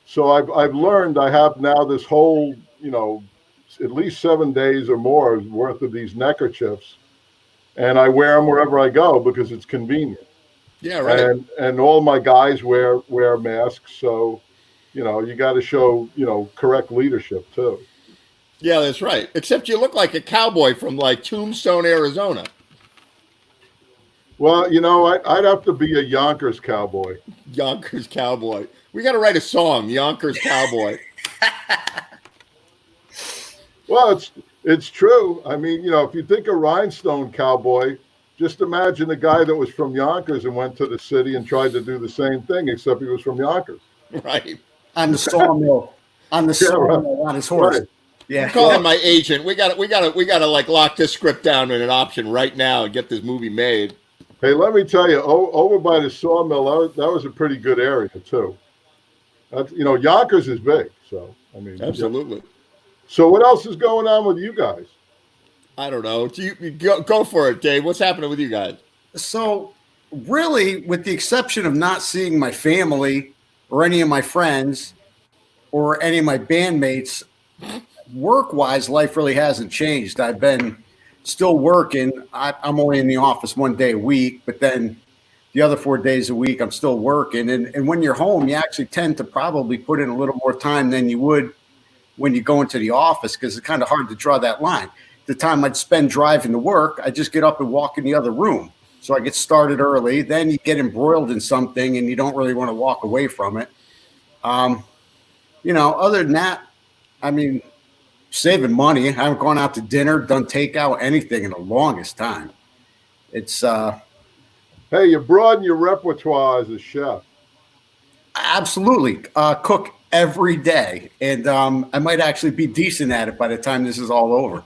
So I've learned I have now this whole, at least 7 days or more worth of these neckerchiefs, and I wear them wherever I go because it's convenient. Yeah, right. And all my guys wear masks, so you got to show correct leadership too. Yeah, that's right. Except you look like a cowboy from like Tombstone, Arizona. Well, I'd have to be a Yonkers cowboy. Yonkers cowboy. We got to write a song, Yonkers cowboy. Well, it's true. I mean, if you think of rhinestone cowboy, just imagine a guy that was from Yonkers and went to the city and tried to do the same thing, except he was from Yonkers. Right. On the sawmill. On his horse. Right. Yeah. I'm calling my agent. We got to like lock this script down in an option right now and get this movie made. Hey, let me tell you, over by the sawmill, that was a pretty good area too. That's, Yonkers is big, so I mean, absolutely. Yeah. So what else is going on with you guys? I don't know. You go for it, Dave. What's happening with you guys? So really, with the exception of not seeing my family or any of my friends or any of my bandmates, work-wise, life really hasn't changed. I've been still working. I'm only in the office 1 day a week, but then the other 4 days a week, I'm still working. And when you're home, you actually tend to probably put in a little more time than you would when you go into the office, because it's kind of hard to draw that line. The time I'd spend driving to work, I just get up and walk in the other room. So I get started early. Then you get embroiled in something and you don't really want to walk away from it. Other than that, I mean, saving money. I haven't gone out to dinner, done takeout, anything in the longest time. It's Hey, you broaden your repertoire as a chef. absolutely cook every day, and I might actually be decent at it by the time this is all over.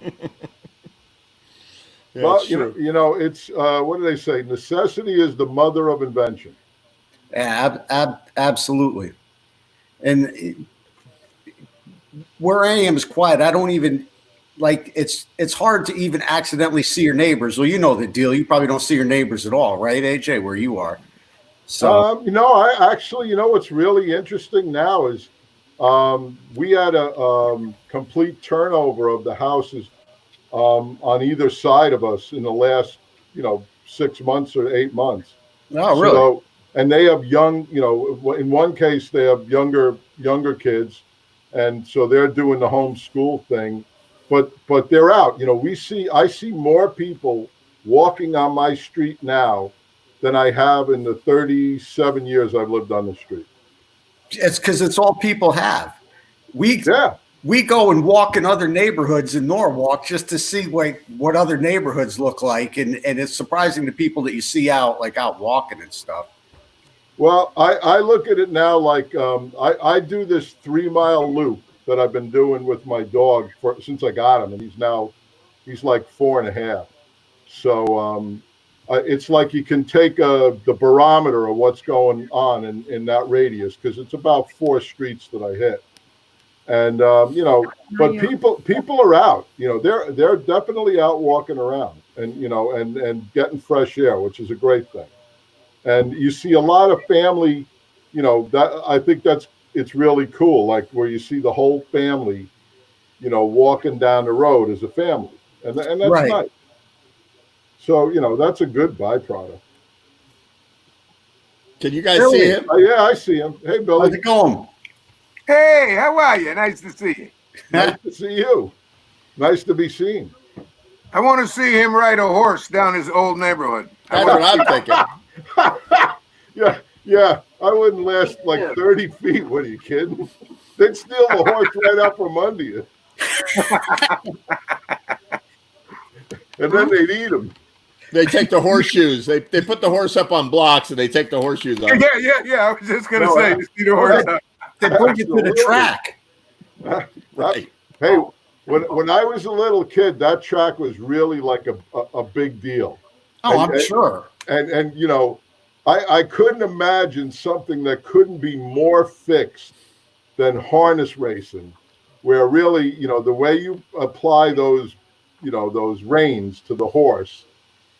Yeah, Well, it's you know, true. it's what do they say? Necessity is the mother of invention. Absolutely. And where I am is quiet. I don't even it's hard to even accidentally see your neighbors. Well, you know the deal. You probably don't see your neighbors at all, right, AJ, where you are? So I actually, what's really interesting now is we had a complete turnover of the houses on either side of us in the last, 6 months or 8 months. oh, really? So, and they have young, in one case they have younger kids, and so they're doing the homeschool thing, but they're out. I see more people walking on my street now than I have in the 37 years I've lived on the street. It's because it's all people have. Yeah. We go and walk in other neighborhoods in Norwalk just to see what other neighborhoods look like, and it's surprising to people that you see out walking and stuff. Well, I look at it now like I do this 3-mile loop that I've been doing with my dog since I got him, and he's like 4.5. So it's like you can take the barometer of what's going on in that radius, because it's about 4 streets that I hit. And but people are out. They're definitely out walking around, and and getting fresh air, which is a great thing. And you see a lot of family, that I think it's really cool, like where you see the whole family, walking down the road as a family, and that's Right. nice. So that's a good byproduct. Can you guys Really? see him? Yeah, I see him. Hey, How's Billy, it going? Hey, how are you? Nice to see you. nice to see you. Nice to be seen. I want to see him ride a horse down his old neighborhood. That's what I'm thinking. Yeah. I wouldn't last like 30 feet. What are you kidding? They'd steal the horse right out from under you. And then they'd eat him. They take the horseshoes. They put the horse up on blocks and they take the horseshoes off. Yeah. I was just gonna No, say, you see the horse. They bring you to the track. Right. Hey, when I was a little kid, that track was really like a big deal. Oh, I'm sure. And I couldn't imagine something that couldn't be more fixed than harness racing, where really, the way you apply those, those reins to the horse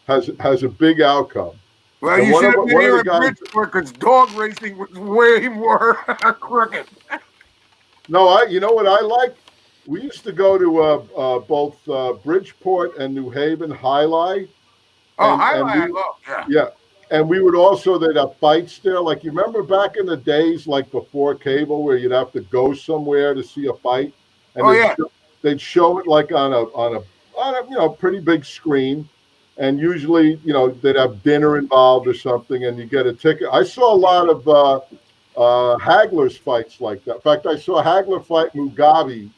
has a big outcome. Well, And you one should of have the- been one of here the at guys- Bridgeport, because dog racing was way more crooked. No, you know what I like? We used to go to both Bridgeport and New Haven Highlight. Oh, And highlight, I we- love. Yeah. Yeah. And we would also, they'd have fights there. Like, you remember back in the days, like before cable, where you'd have to go somewhere to see a fight? And Oh, they'd yeah. they'd show it like on a pretty big screen. And usually, they'd have dinner involved or something, and you get a ticket. I saw a lot of Hagler's fights like that. In fact, I saw Hagler fight Mugabe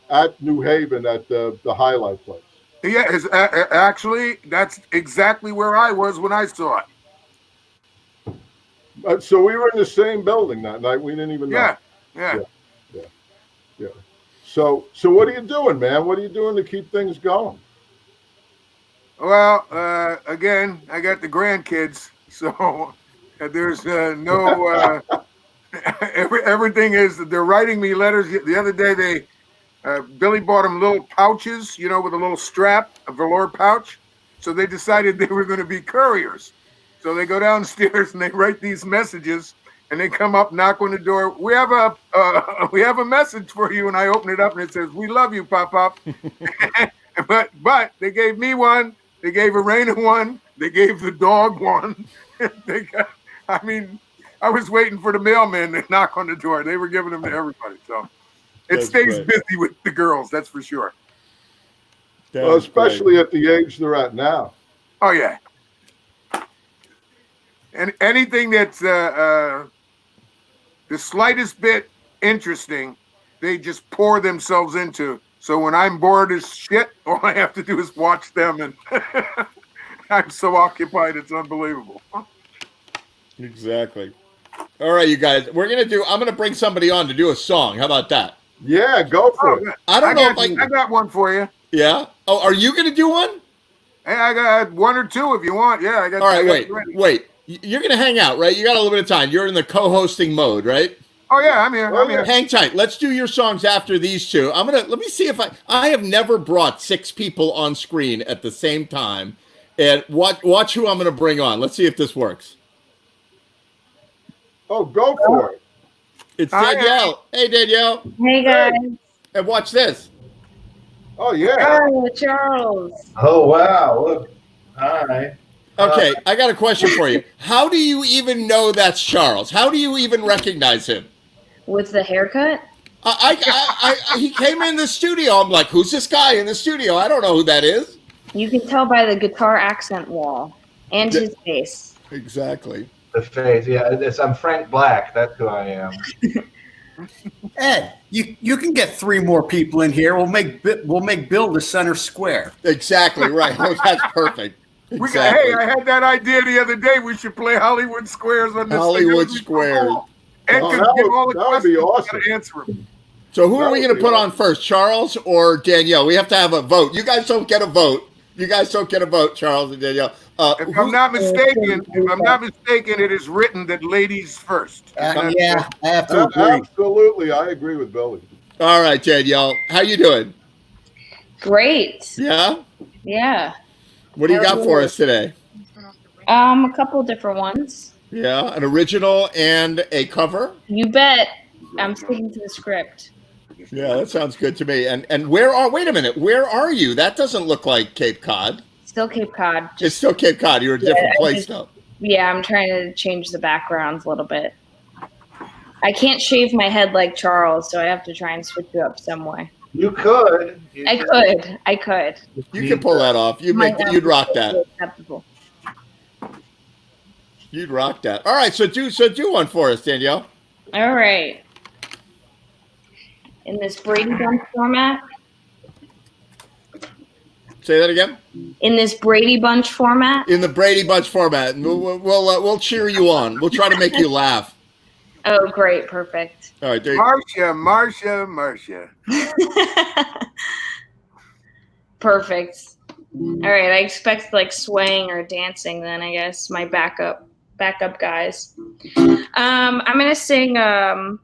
at New Haven at the highlight place. Yeah, actually, that's exactly where I was when I saw it. So we were in the same building that night. We didn't even know. Yeah. Yeah. So what are you doing, man? What are you doing to keep things going? Well, again, I got the grandkids, so there's no. Everything is. They're writing me letters. The other day, Billy bought them little pouches, with a little strap, a velour pouch. So they decided they were going to be couriers. So they go downstairs and they write these messages, and they come up, knock on the door. We have a message for you, and I open it up, and it says, "We love you, Pop." but they gave me one. They gave Arena one. They gave the dog one. I was waiting for the mailman to knock on the door. They were giving them to everybody. So it stays busy with the girls, that's for sure. Well, especially at the age they're at now. Oh yeah. And anything that's the slightest bit interesting, they just pour themselves into. So when I'm bored as shit, all I have to do is watch them, and I'm so occupied, it's unbelievable. Exactly. All right, you guys, I'm going to bring somebody on to do a song. How about that? Yeah, go for it. I got one for you. Yeah? Oh, are you going to do one? Hey, I got one or two if you want. Yeah, I got. All right, wait. You're going to hang out, right? You got a little bit of time. You're in the co-hosting mode, right? Oh yeah, I'm here. Hang tight. Let's do your songs after these two. Let me see if I have never brought 6 people on screen at the same time. And watch who I'm going to bring on. Let's see if this works. Oh, go for it. It's Danielle. Hey, Danielle. Hey, guys. And watch this. Oh, yeah. Oh, Charles. Oh, wow. Look. Hi. Okay, I got a question for you. How do you even know that's Charles? How do you even recognize him? With the haircut? He came in the studio. I'm like, who's this guy in the studio? I don't know who that is. You can tell by the guitar accent wall and his face. Exactly. The face, yeah. I'm Frank Black. That's who I am. Ed, you can get 3 more people in here. We'll make Bill the center square. Exactly right. That's perfect. Exactly. Hey, I had that idea the other day. We should play Hollywood Squares on this. Hollywood Squares. Ed can give all the questions. Be awesome. Answer them. So who are we going to put on first, Charles or Danielle? We have to have a vote. You guys don't get a vote. Charles and Danielle. If I'm not mistaken, it is written that ladies first. Yeah, I have to agree. Absolutely, I agree with Billy. All right, Danielle, how you doing? Great. Yeah? Yeah. What do you got for us today? A couple different ones. Yeah, an original and a cover? You bet. I'm sticking to the script. Yeah, that sounds good to me. And wait a minute, where are you? That doesn't look like Cape Cod. Still Cape Cod. It's still Cape Cod. You're a different place though. Yeah, I'm trying to change the backgrounds a little bit. I can't shave my head like Charles, so I have to try and switch it up some way. You could. I could. You can pull that off. You'd rock that. Acceptable. You'd rock that. All right, so do one for us, Danielle. All right. In this Brady Bunch format. Say that again. In this Brady Bunch format. In the Brady Bunch format, we'll cheer you on. We'll try to make you laugh. Oh, great! Perfect. All right, Marcia. Perfect. All right, I expect like swaying or dancing. Then I guess my backup guys. I'm gonna sing a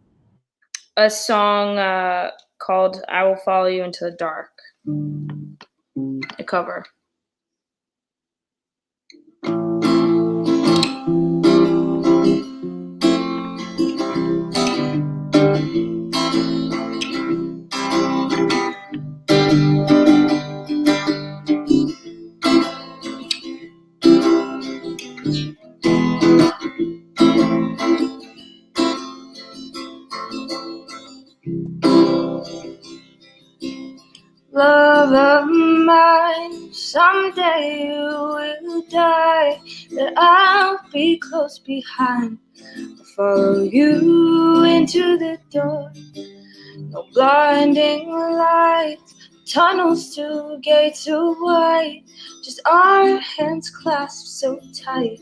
song called "I Will Follow You Into the Dark." A cover. Love of mine, someday you will die, but I'll be close behind. I'll follow you into the dark. No blinding lights, tunnels to gates of white, just our hands clasped so tight,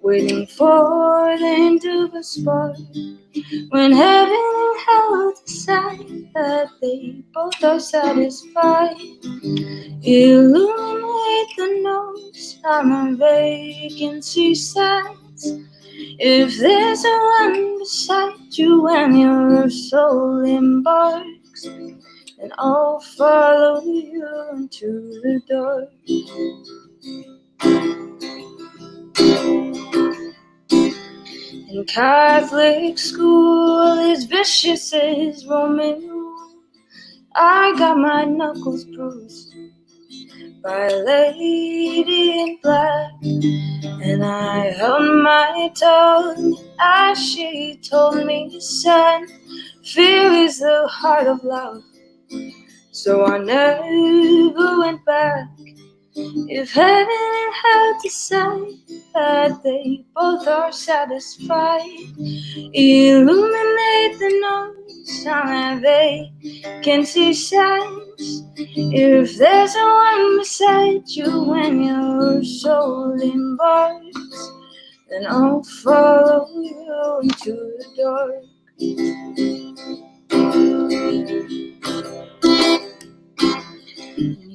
waiting for the end of a spark. When heaven and hell decide that they both are satisfied, illuminate the notes on the vacancy signs. If there's a one beside you when your soul embarks, then I'll follow you into the dark. in Catholic school, as vicious as Roman rule. I got my knuckles bruised by a lady in black, and I held my tongue as she told me, son, fear is the heart of love. So I never went back. If heaven and hell decide that they both are satisfied, illuminate the notes on they can see signs. If there's no one beside you when your soul embarks, then I'll follow you into the dark.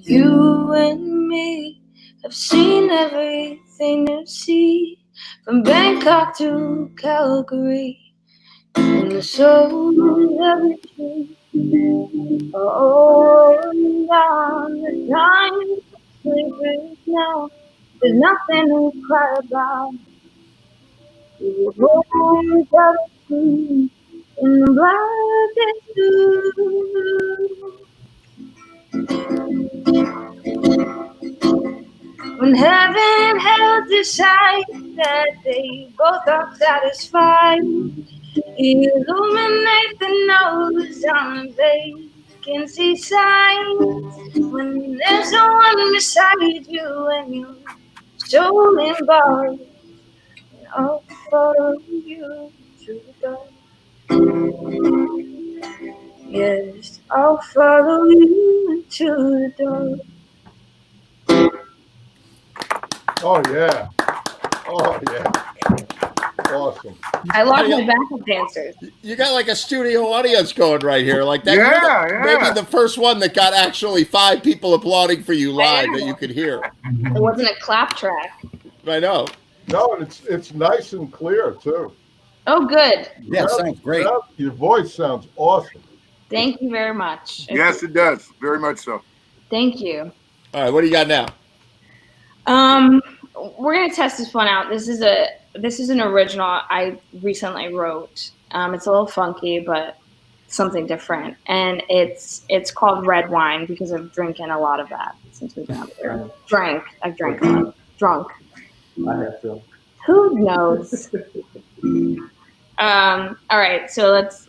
You and me have seen everything to see, from Bangkok to Calgary, and the souls of the tree are all down the time. Sleep now, there's nothing to cry about. The voice of the sea in the blackest blue. When heaven and hell decide that they both are satisfied, illuminate the nose on the vacancy signs. When there's no one beside you and your soul embarks, I'll follow you through the dark. Yes, I'll follow you into the dark. Oh yeah. Oh yeah. Awesome. I love my backup dancers. You got like a studio audience going right here, like that. Yeah, You're maybe the first one that got actually 5 people applauding for you live that you could hear. It wasn't a clap track. I know. No, and it's nice and clear too. Oh, good. Yeah, it sounds great. Your voice sounds awesome. Thank you very much. Yes, it does. Very much so. Thank you. All right, what do you got now? We're gonna test this one out. This is an original I recently wrote. It's a little funky, but something different, and it's called Red Wine because I'm drinking a lot of that since we've been up here. I've drank a lot. Drunk. I have to. Who knows? All right, so let's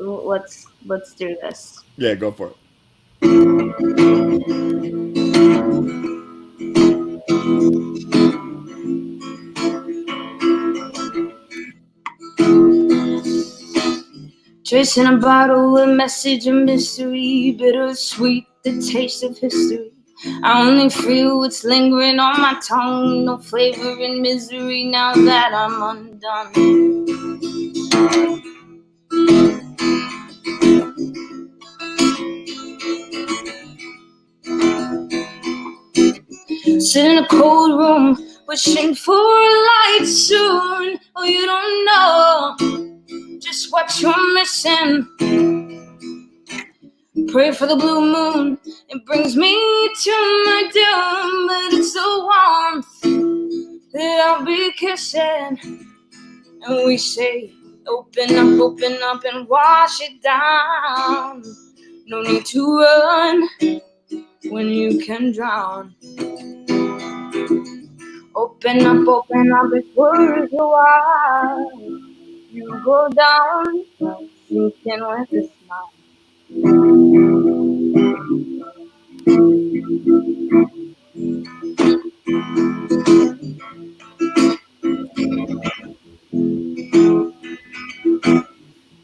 do this. Yeah, go for it. Chasing a bottle, a message, a mystery, bittersweet, the taste of history. I only feel what's lingering on my tongue, no flavor in misery now that I'm undone. Sit in a cold room, wishing for a light soon. Oh, you don't know just what you're missing. Pray for the blue moon, it brings me to my doom. But it's the warmth that I'll be kissing. And we say, open up and wash it down. No need to run when you can drown. Open up, it's worth a while. You go down, sinking with a smile.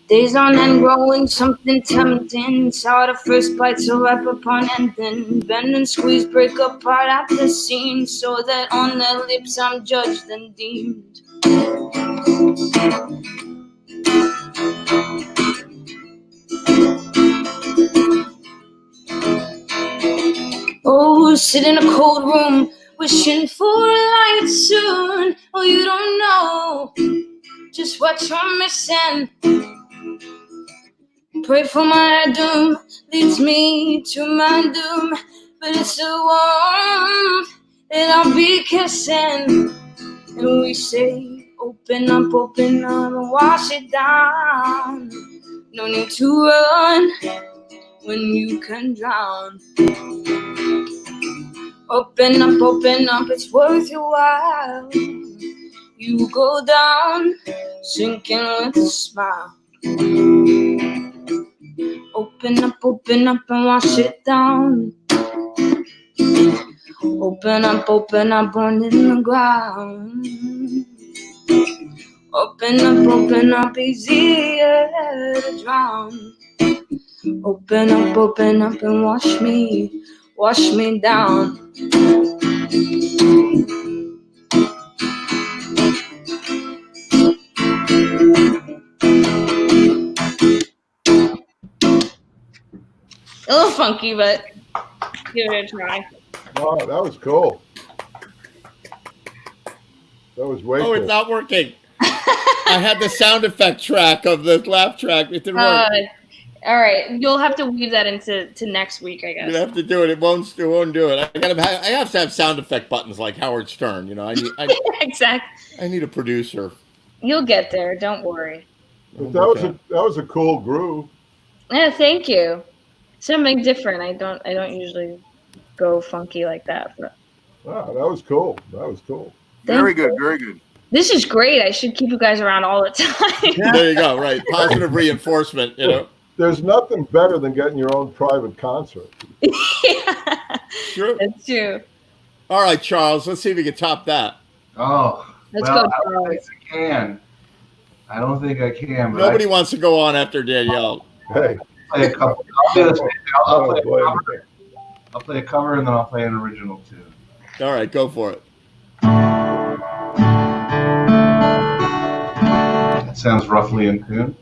Days on end, growing something tempting. Sour the first bite, so ripe upon ending. Bend and squeeze, break apart at the seams, so that on their lips I'm judged and deemed. Oh, sit in a cold room, wishing for a light soon. Oh, you don't know just what you're missing. Pray for my doom, leads me to my doom. But it's the warmth that I'll be kissing. And we say, Open up, and wash it down. No need to run when you can drown. Open up, it's worth your while. You go down, sinking with a smile. Open up, and wash it down. Open up, born in the ground. Open up, easier to drown. Open up, and wash me down. A little funky, but give it a try. Wow, that was cool. That was way cool. It's not working. I had the sound effect track of the laugh track. It didn't work. All right, you'll have to weave that into next week, I guess. You have to do it. It won't do it. I have to have sound effect buttons like Howard Stern. You know, Exactly. I need a producer. You'll get there. Don't worry. But that was a cool groove. Yeah, thank you. Something different. I don't usually go funky like that. But Wow, that was cool. Very good. this is great. I should keep you guys around all the time. There you go. Right, positive reinforcement. You know. There's nothing better than getting your own private concert. Yeah, True. that's true. All right, Charles. Let's see if we can top that. Oh, Let's well, go, I don't think I can. I don't think I can. But Nobody wants to go on after Danielle. Hey. Play a couple. I'll do this. I'll play a cover and then I'll play an original too. All right, go for it. That sounds roughly in tune.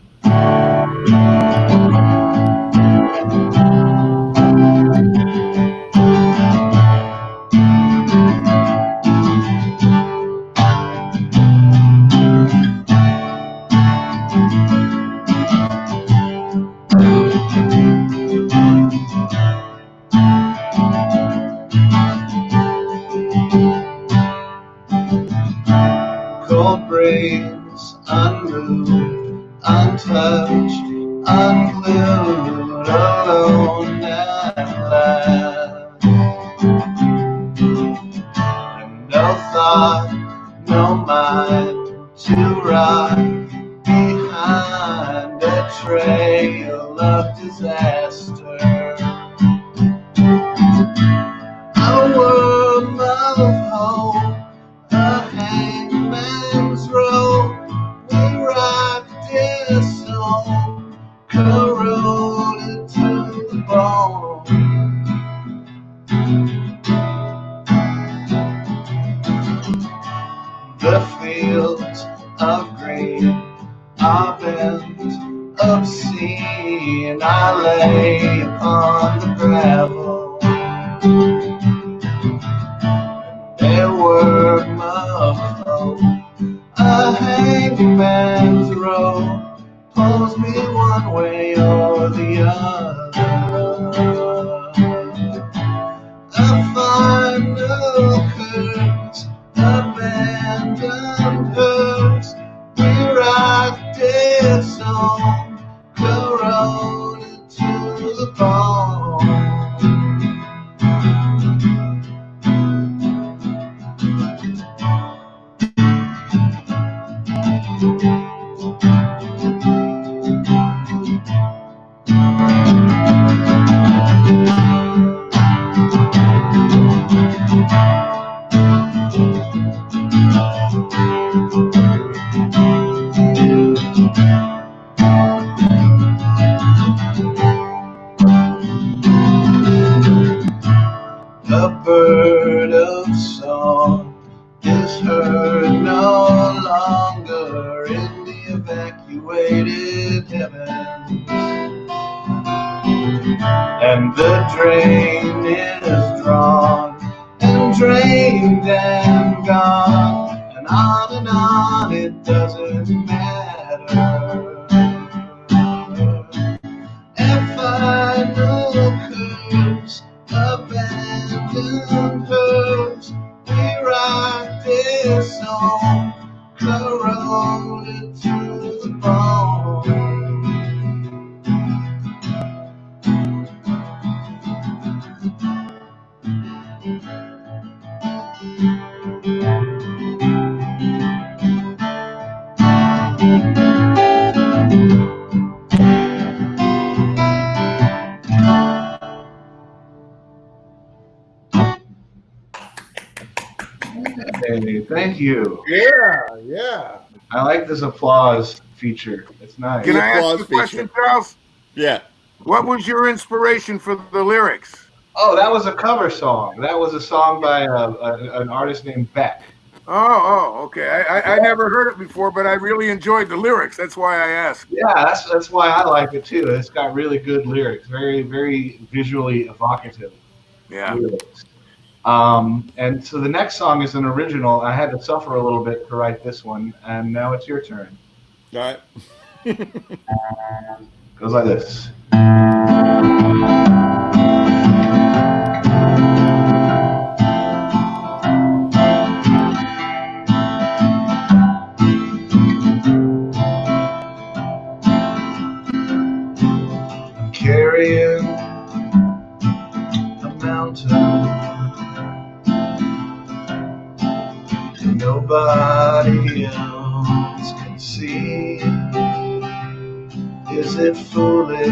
Cold breeze, unmoved, untouched, unglued, alone at last. And no thought, no mind to ride behind a trail of disaster. A world of hope, a hangman's rope. We rocked his soul, corroded to the bone. The fields of green are bent, obscene. I lay upon the gravel. A worm of hope, a hangman's rope, pulls me one way or the other. A final curse, abandoned hurts. We rocked it so, corroded to the bone. The bird of song is heard no longer in the evacuated heavens, and the drain is drawn and drained and gone, and on it doesn't matter. A final curse, abandoned hurts. We rocked this song, corroded loaded to the bone. Hey, thank you. Yeah. I like this applause feature. It's nice. Can I ask you a question, Charles? Yeah. What was your inspiration for the lyrics? Oh, that was a cover song. That was a song by an artist named Beck. Okay. I never heard it before, but I really enjoyed the lyrics. That's why I asked. Yeah, that's why I like it too. It's got really good lyrics, very, very visually evocative lyrics. And so the next song is an original. I had to suffer a little bit to write this one, and now it's your turn. All right. Goes like this. I'm carrying a mountain nobody else can see. Is it foolish?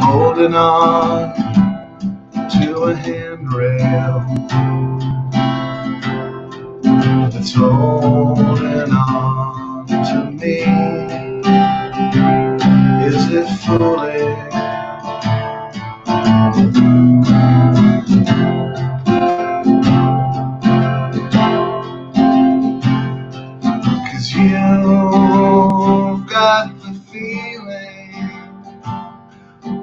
Holding on to a handrail that's holding on to me. Is it foolish? Cause you've got the feeling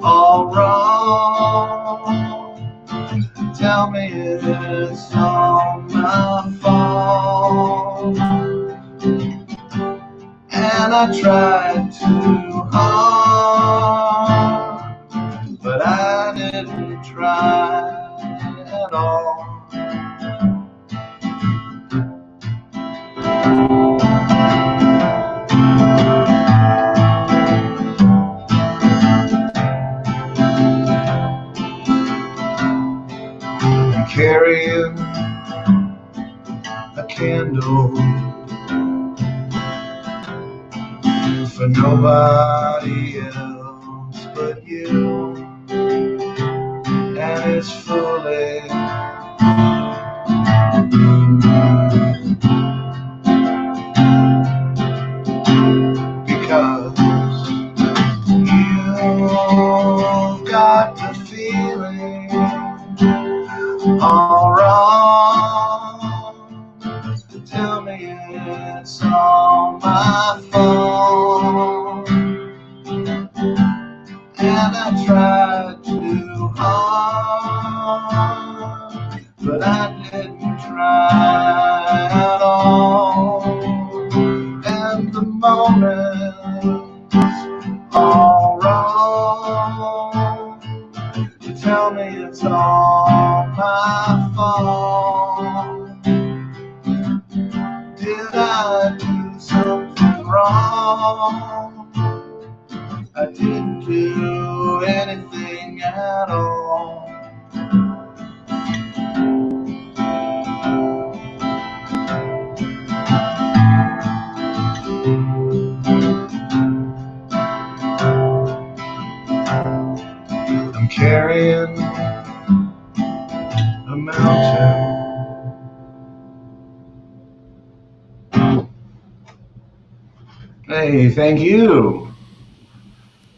all wrong. Tell me it's all my fault. And I tried too hard, but I didn't try at all. Carrying a candle for nobody else but you, and it's foolish. Because you've got the feeling all wrong. Tell me it's all my fault. And I tried too hard, but I didn't try at all. And the moment's all wrong. You tell me it's all my fault. Did I do something wrong? I didn't do anything at all. I'm carrying a mountain. Hey, thank you.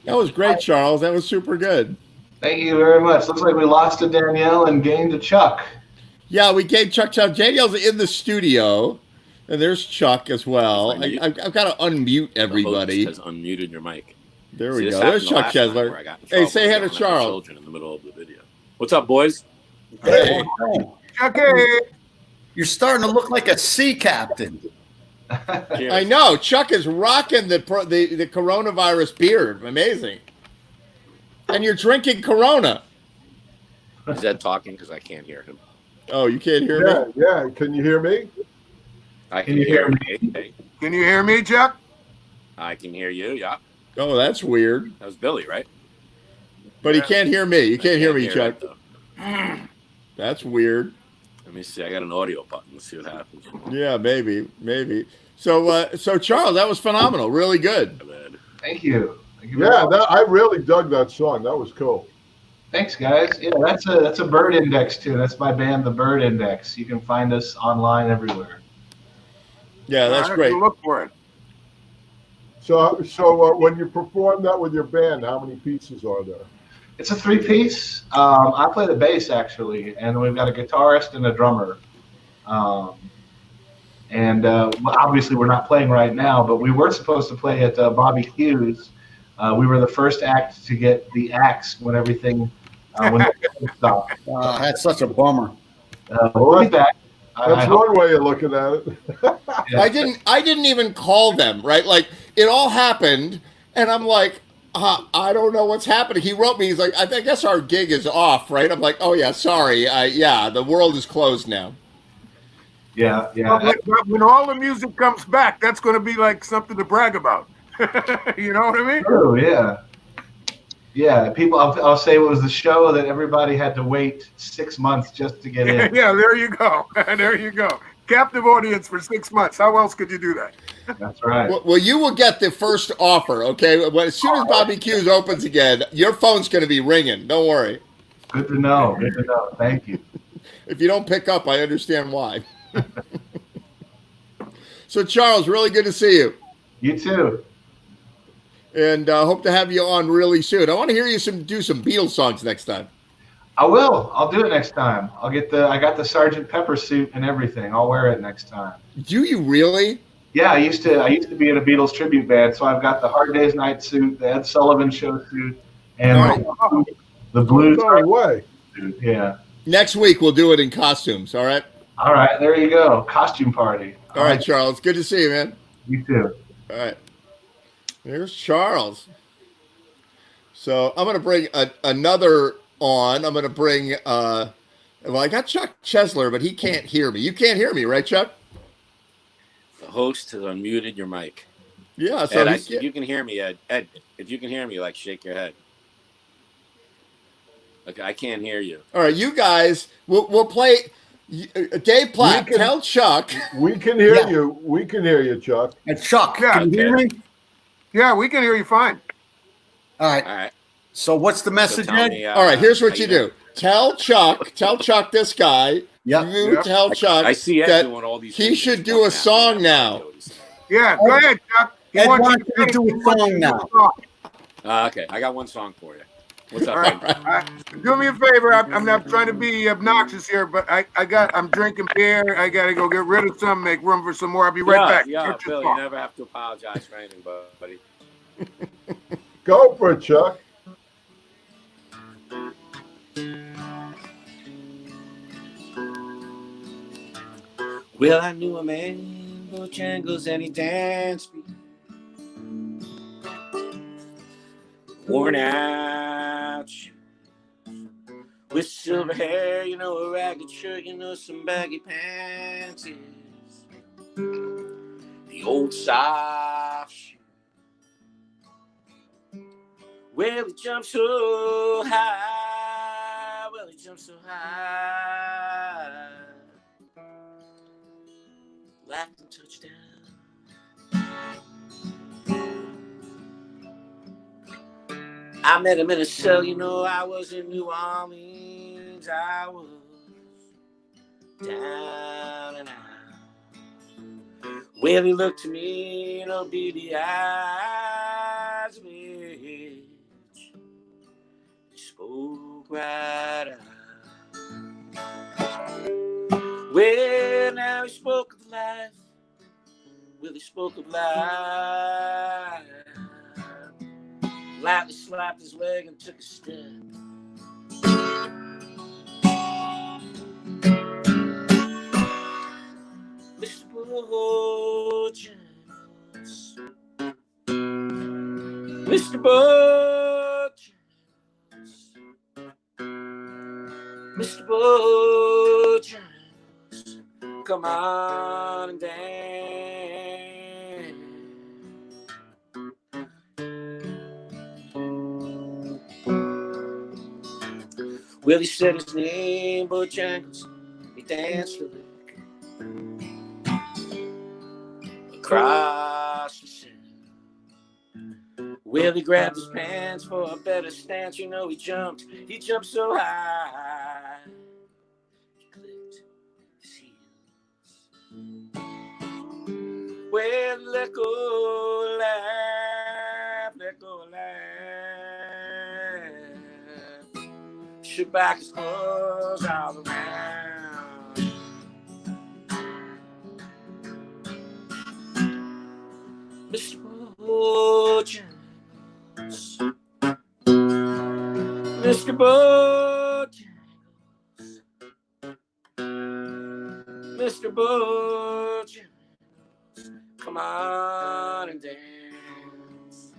That was great, Charles. That was super good. Thank you very much. Looks like we lost to Danielle and gained to Chuck. Yeah, we gave Chuck. Danielle's in the studio, and there's Chuck as well. I've got to unmute everybody. The host has unmuted your mic. There See, we this go. happened There's the Chuck last time Chesler. where I got in Hey, trouble say for hi to yelling at the Charles. children in the middle of the video. What's up, boys? Hey, Okay. you're starting to look like a sea captain. I know. Chuck is rocking the coronavirus beard. Amazing. And you're drinking Corona. Is Ed talking? Because I can't hear him. Oh, you can't hear me? Yeah. Can you hear me? I can hear you. Hey, Can you hear me, Chuck? I can hear you. Yeah. Oh, that's weird. That was Billy, right? But he can't hear me. You can't hear me, Chuck. Ed, though. That's weird. Let me see. I got an audio button. Let's see what happens. Yeah, maybe. So Charles, that was phenomenal. Really good. Thank you. Yeah, I really dug that song. That was cool. Thanks, guys. Yeah, that's a Bird Index too. That's my band, the Bird Index. You can find us online everywhere. Yeah, that's great. Look for it. So when you perform that with your band, how many pieces are there? It's a 3-piece. I play the bass actually, and we've got a guitarist and a drummer. Obviously we're not playing right now, but we were supposed to play at Bobby Q's. We were the first act to get the axe when everything when the stopped. That's such a bummer. We'll be back. That's one way of looking at it. I didn't even call them, right? Like it all happened, and I'm like, I don't know what's happening. He wrote me. He's like, I guess our gig is off, right? I'm like, oh yeah, sorry. The world is closed now. Yeah. When all the music comes back, that's going to be like something to brag about. You know what I mean? Oh yeah. Yeah, people. I'll say it was the show that everybody had to wait 6 months just to get in. Yeah, there you go. There you go. Captive audience for 6 months. How else could you do that? That's right. Well, you will get the first offer, okay? As soon as Bobby Q's opens again, your phone's going to be ringing. Don't worry. Good to know. Good to know. Thank you. If you don't pick up, I understand why. So, Charles, really good to see you. You too. And hope to have you on really soon. I want to hear you do some Beatles songs next time. I will. I'll do it next time. I got the Sgt. Pepper suit and everything. I'll wear it next time. Do you really? Yeah, I used to be in a Beatles tribute band, so I've got the Hard Day's Night suit, the Ed Sullivan Show suit, and the Blues suit. Yeah. Next week we'll do it in costumes. All right. All right. There you go. Costume party. All right, Charles. Good to see you, man. You too. All right. There's Charles. So I'm going to bring another on. I'm going to bring, I got Chuck Chesler, but he can't hear me. You can't hear me, right, Chuck? The host has unmuted your mic. Yeah. So Ed, if you can hear me, Ed, if you can hear me, shake your head. Okay, I can't hear you. All right, you guys, we'll play. Dave Platt, tell Chuck. We can hear you. We can hear you, Chuck. And Chuck, can you hear me? Yeah, we can hear you fine. All right. All right. So what's the message, Ed? All right, here's what you do. Tell Chuck this guy. You tell Chuck I see Ed that doing all these he things. should do a song now. Yeah, go ahead, Chuck. Ed wants you to do a song now. Okay, I got one song for you. What's up, All right. Do me a favor. I'm not trying to be obnoxious here, but I'm drinking beer. I got to go get rid of some, make room for some more. I'll be right back. Yeah, Bill, you never have to apologize for anything, buddy. Go for it, Chuck. Well, I knew a man, Bojangles, and he danced me. Worn out shoes, with silver hair, a ragged shirt, some baggy panties. The old soft shoe. Well, he jumped so high, laughed and touched down. I met him in a cell, I was in New Orleans. I was down and out. Well, he looked to me, beady eyes of age. He spoke right out. Well, now he spoke of life. Well, he spoke of life. lightly slapped his leg and took a step. Mr. Bojangles, Mr. Bojangles, Mr. Bojangles, come on and dance. Well, he said his name, Bojangles. He danced for lick across the center. Well, he grabbed his pants for a better stance. You know, he jumped so high. He clicked his heels. Well, let go, laugh, let go, laugh. Shook back his clothes all around. Mr. Bojangles, Mr. Bojangles, Mr. Bojangles, come on and dance.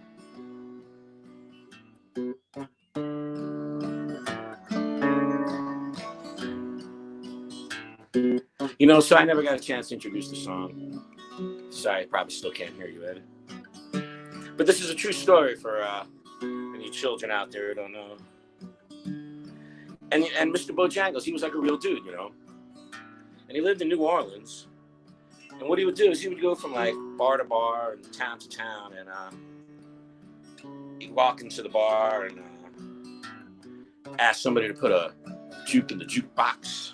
You know, so I never got a chance to introduce the song. Sorry, I probably still can't hear you, Ed. But this is a true story for any children out there who don't know. And Mr. Bojangles, he was like a real dude, you know. And he lived in New Orleans. And what he would do is he would go from like bar to bar and town to town, and he'd walk into the bar and ask somebody to put a juke in the jukebox.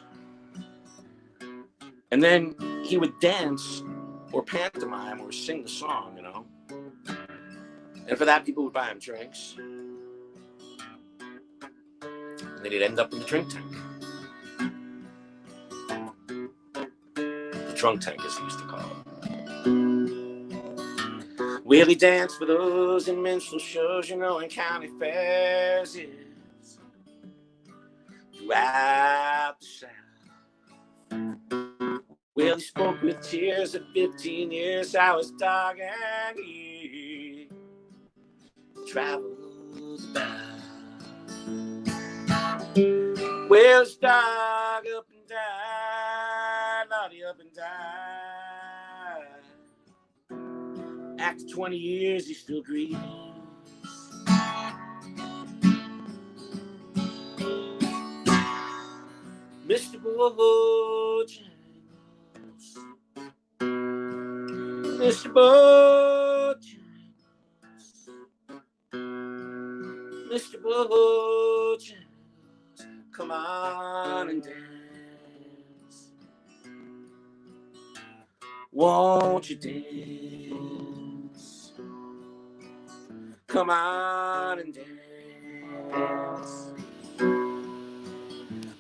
And then he would dance or pantomime or sing the song, you know. And for that, people would buy him drinks. And then he'd end up in the drink tank. The drunk tank, as he used to call it. Well, he danced for those in minstrel shows, you know, and county fairs, yes. Throughout the South. Well, he spoke with tears at 15 years. I was dog and he traveled about. Well, his dog up and died, Lottie up and died. After 20 years, he still grieves. Mr. Bojangles, Mr. Bojangles, Mr. Bojangles, come on and dance. Won't you dance? Come on and dance.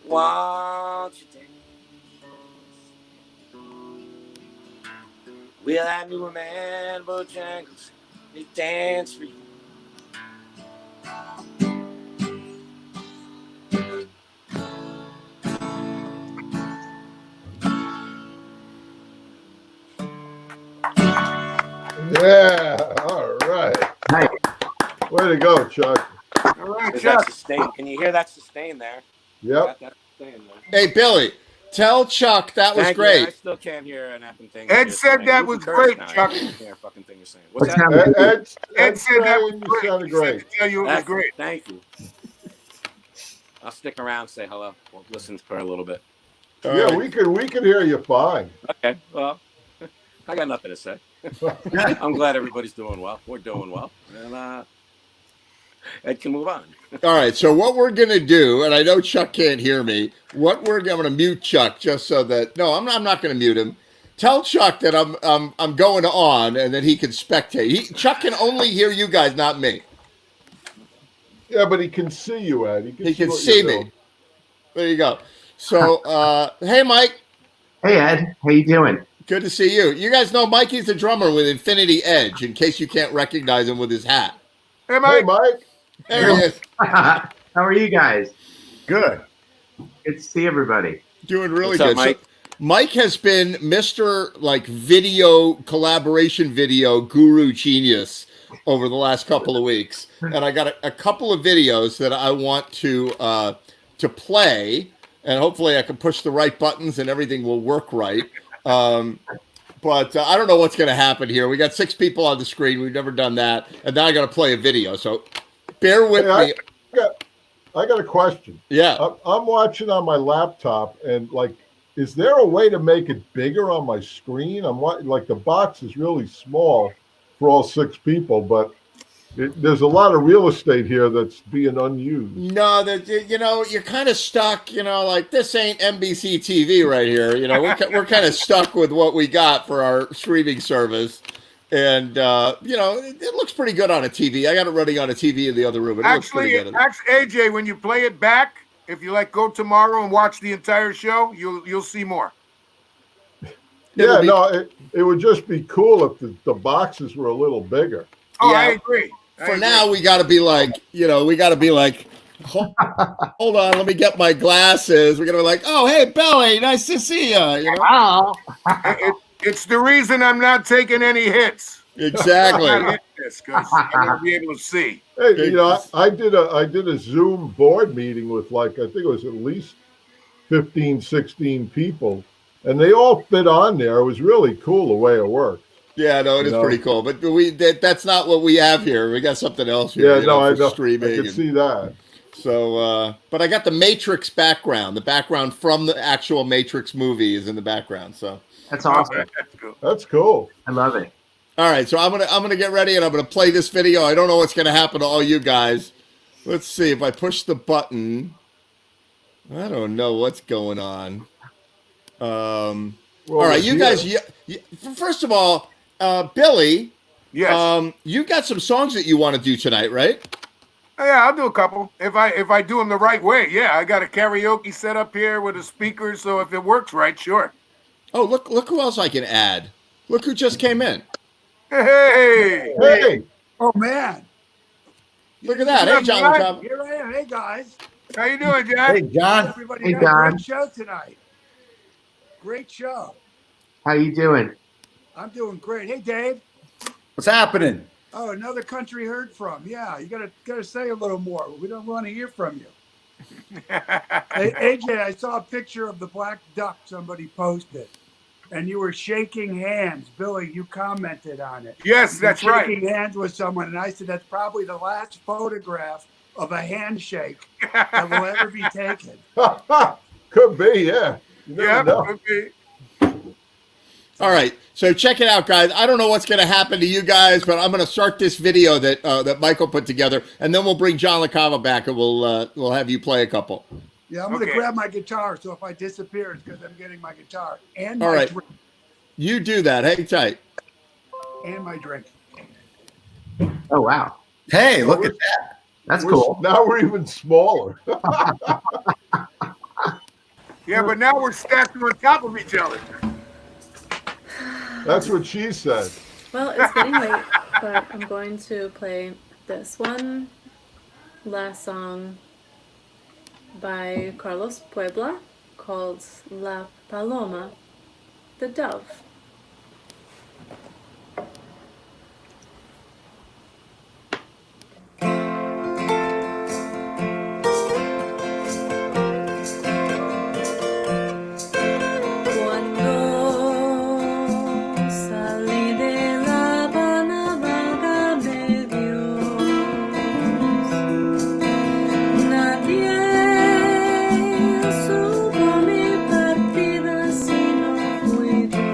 Won't you dance? Well, I knew a man, Bojangles, he danced for you. Yeah, all right. Nice. Way to go, Chuck. All right, There's Chuck. that sustain. Can you hear that sustain there? Yep. Got that sustain there. Hey, Billy, tell Chuck that was Thank you. great. I still can't hear an effing thing. Ed you're said saying. that Who's was encouraged great, now? Chuck. I can't hear a fucking thing you're saying. What's What that? time- Ed said that was you great. sounded He said great. to tell you it was That's- great. Thank you. I'll stick around, say hello. We'll listen for a little bit. Yeah, we could hear you fine. Okay, well, I got nothing to say. I'm glad everybody's doing well. We're doing well. And Ed can move on. All right, so what we're gonna do, and I know Chuck can't hear me. I'm gonna mute Chuck just so that I'm not gonna mute him. Tell Chuck that I'm going on, and that he can spectate. Chuck can only hear you guys, not me. Yeah, but he can see you, Ed. He can what see you're me. doing. There you go. So, hey, Mike. Hey, Ed. How you doing? Good to see you. You guys know Mikey's the drummer with Infinity Edge, in case you can't recognize him with his hat. Hey, Mike. Hey, Mike. There he is. How are you guys? Good. Good to see everybody. Doing really What's up, good. Mike? So Mike has been Mr. like video collaboration video guru genius over the last couple of weeks, and I got a couple of videos that I want to play, and hopefully I can push the right buttons and everything will work right. But I don't know what's going to happen here. We got 6 people on the screen. We've never done that, and now I got to play a video. So bear with me. I got a question. Yeah. I'm watching on my laptop, and like, is there a way to make it bigger on my screen? Like the box is really small for all 6 people, but there's a lot of real estate here that's being unused. No, you're kind of stuck. Like this ain't NBC TV right here. We're kind of stuck with what we got for our streaming service, and it looks pretty good on a TV. I got it running on a TV in the other room. It looks pretty good. AJ, when you play it back, if you go tomorrow and watch the entire show, you'll see more. Yeah, it would just be cool if the boxes were a little bigger. Oh, Yeah. I agree. For now, we got to be like, hold on, let me get my glasses. We're gonna be like, oh, hey, Billy, nice to see you. It's the reason I'm not taking any hits. Exactly. I'm not hitting this because I'm gonna be able to see. Hey, I did a Zoom board meeting with I think it was at least 15, 16 people, and they all fit on there. It was really cool the way it worked. Yeah, no, it is pretty cool. But that's not what we have here. We got something else here. Yeah, I know. Streaming. I can see that. So, but I got the Matrix background. The background from the actual Matrix movie is in the background. So That's awesome. That's cool. I love it. all right, so I'm gonna get ready and I'm gonna play this video. I don't know what's gonna happen to all you guys. Let's see if I push the button. I don't know what's going on. All right, you guys. First of all, Billy. Yes. You got some songs that you want to do tonight, right? Yeah, I'll do a couple if I do them the right way. Yeah, I got a karaoke set up here with a speaker, so if it works right, sure. Oh, look who else I can add. Look who just came in. Hey. Oh man. Look at that. Hey, John LaCava. Here I am. Hey guys. How you doing, John? Hey, John. Everybody Hey, got a John. great show tonight. Great show. How you doing? I'm doing great. Hey Dave. What's happening? Oh, another country heard from. Yeah, you gotta say a little more. We don't want to hear from you. Hey, AJ, I saw a picture of the black duck somebody posted, and you were shaking hands. Billy, you commented on it. Yes, that's You were right. Shaking hands with someone, and I said that's probably the last photograph of a handshake that will ever be taken. Could be, yeah. You never know. Could be. All right, so check it out, guys. I don't know what's going to happen to you guys, but I'm going to start this video that Michael put together, and then we'll bring John LaCava back, and we'll have you play a couple. Yeah, I'm gonna grab my guitar. So if I disappear, it's because I'm getting my guitar and All my right, drink. you do that. Hang tight. And my drink. Oh wow. Hey, look at that. That's cool. Now we're even smaller. Yeah, but now we're stacked on top of each other. That's what she said. Well, it's getting late, but I'm going to play this one last song by Carlos Puebla called La Paloma, the Dove. Salí de La Habana, válgame Dios. Nadie supo mi partida si no fui yo.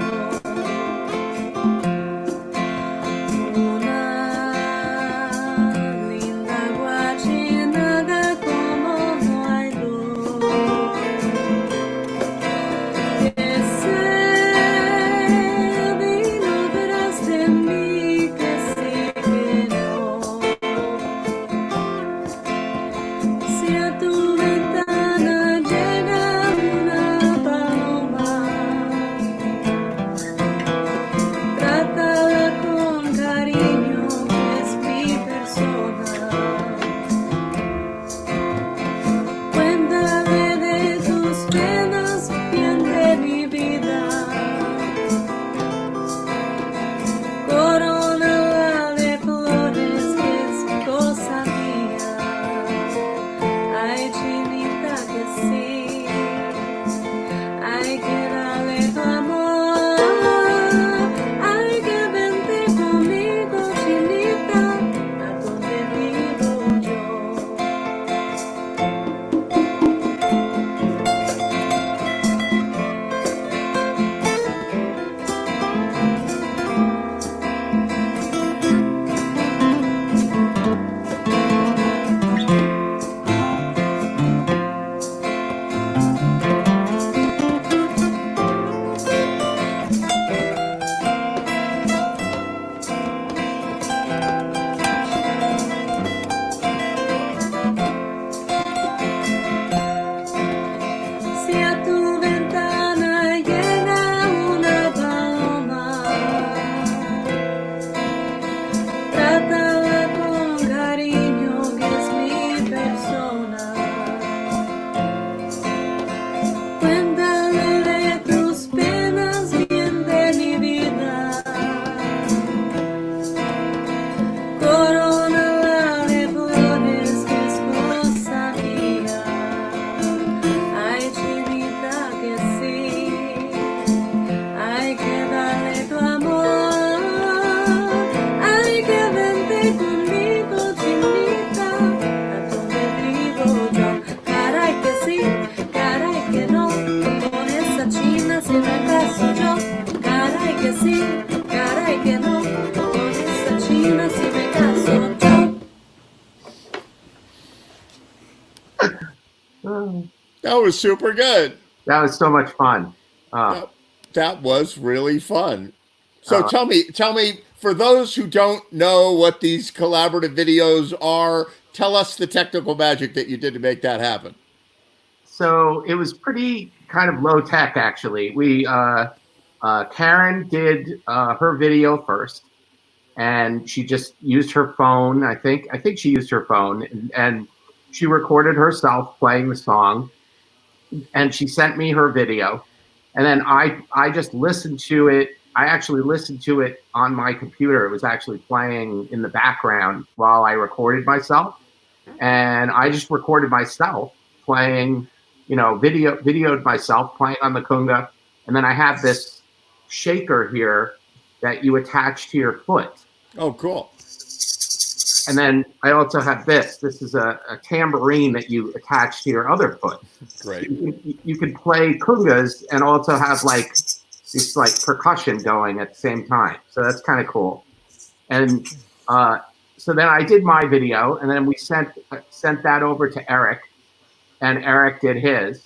That was super good. That was so much fun. That was really fun. So tell me, for those who don't know what these collaborative videos are, tell us the technical magic that you did to make that happen. So it was pretty kind of low tech, actually. Karen did her video first, and she just used her phone. I think she used her phone, and she recorded herself playing the song, and she sent me her video, and then I just listened to it. I actually listened to it on my computer. It was actually playing in the background while I recorded myself, and I just recorded myself playing, videoed myself playing on the conga, and then I have this shaker here that you attach to your foot. Oh, cool. And then I also have this. This is a tambourine that you attach to your other foot. Great. You can play congas and also have this percussion going at the same time. So that's kind of cool. And so then I did my video, and then we sent that over to Eric, and Eric did his.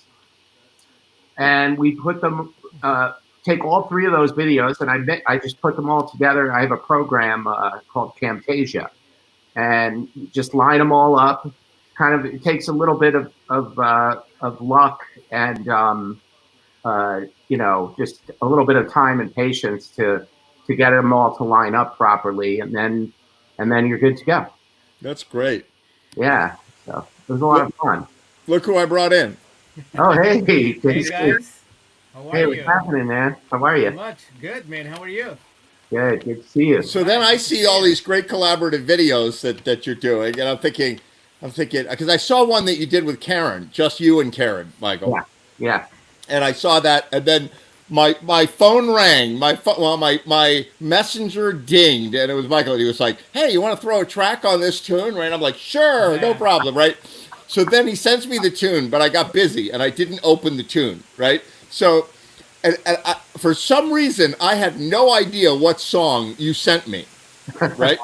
And we put them, take all three of those videos, and I just put them all together. I have a program called Camtasia, and just line them all up. It takes a little bit of luck and just a little bit of time and patience to get them all to line up properly, and then you're good to go. That's great. Yeah, so it was a lot of fun. Look who I brought in. Oh, hey. Hey, guys. How are Hey, you? what's happening, man? How are you? Not much. Good, man. How are you? Good to see you. So then I see all these great collaborative videos that you're doing, and I'm thinking, because I saw one that you did with Karen, just you and Karen, Michael. Yeah. And I saw that, and then my phone rang, my messenger dinged, and it was Michael, and he was like, "Hey, you want to throw a track on this tune?" Right? I'm like, "Sure, no problem." Right? So then he sends me the tune, but I got busy and I didn't open the tune. Right? So, and for some reason, I had no idea what song you sent me. Right?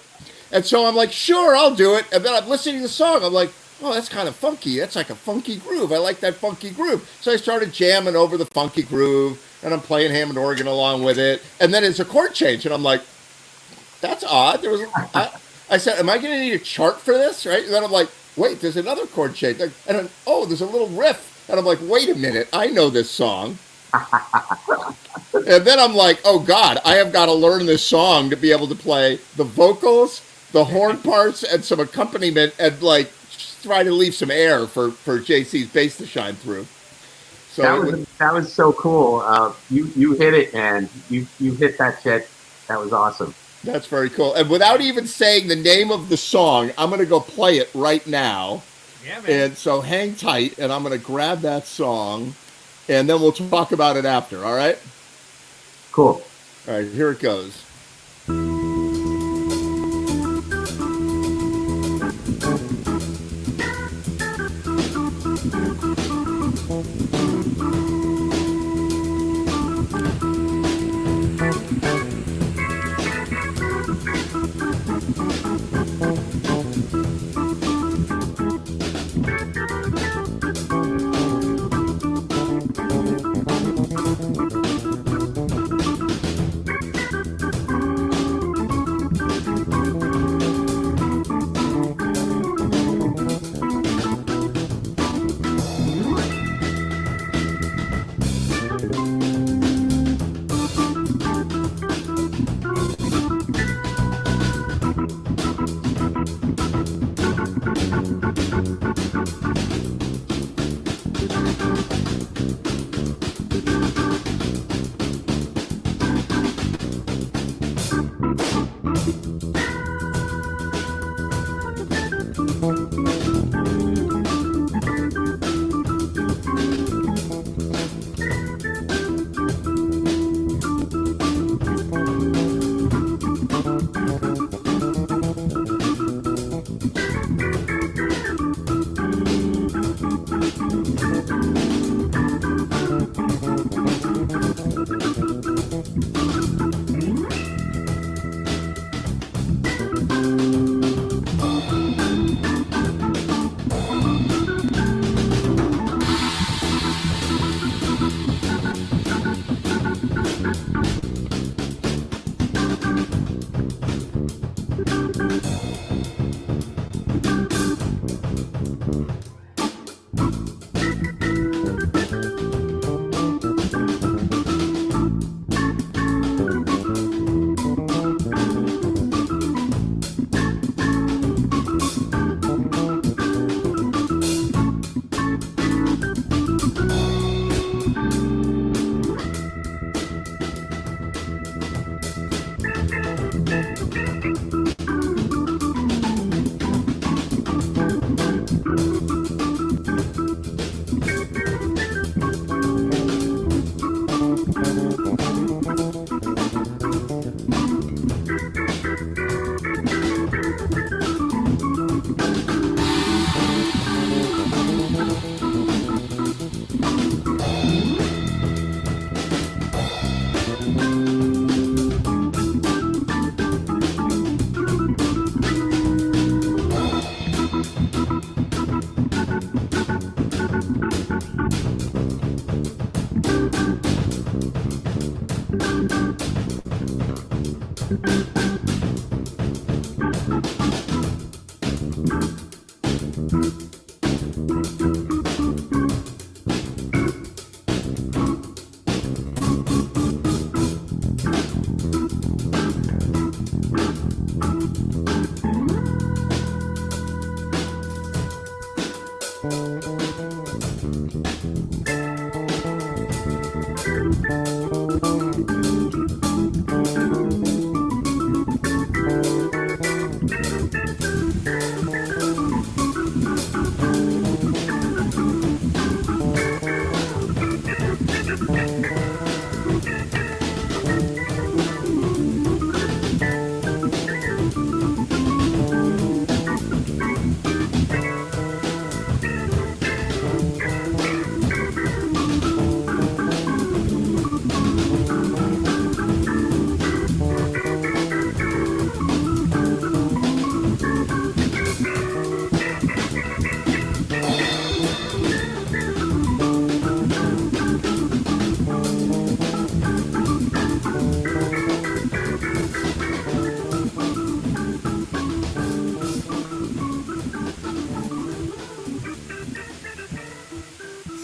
And so I'm like, "Sure, I'll do it." And then I'm listening to the song. I'm like, "Oh, that's kind of funky. That's like a funky groove. I like that funky groove." So I started jamming over the funky groove, and I'm playing Hammond organ along with it. And then it's a chord change, and I'm like, "That's odd." I said, "Am I going to need a chart for this?" Right? And then I'm like, "Wait, there's another chord change." And then, there's a little riff. And I'm like, "Wait a minute, I know this song." And then I'm like, "Oh God, I have got to learn this song to be able to play the vocals, the horn parts, and some accompaniment, and try to leave some air for JC's bass to shine through." So that was so cool. You hit it, man. You hit that shit. That was awesome. That's very cool. And without even saying the name of the song, I'm going to go play it right now. Yeah, man. And so hang tight, and I'm going to grab that song, and then we'll talk about it after. All right? Cool. All right, here it goes.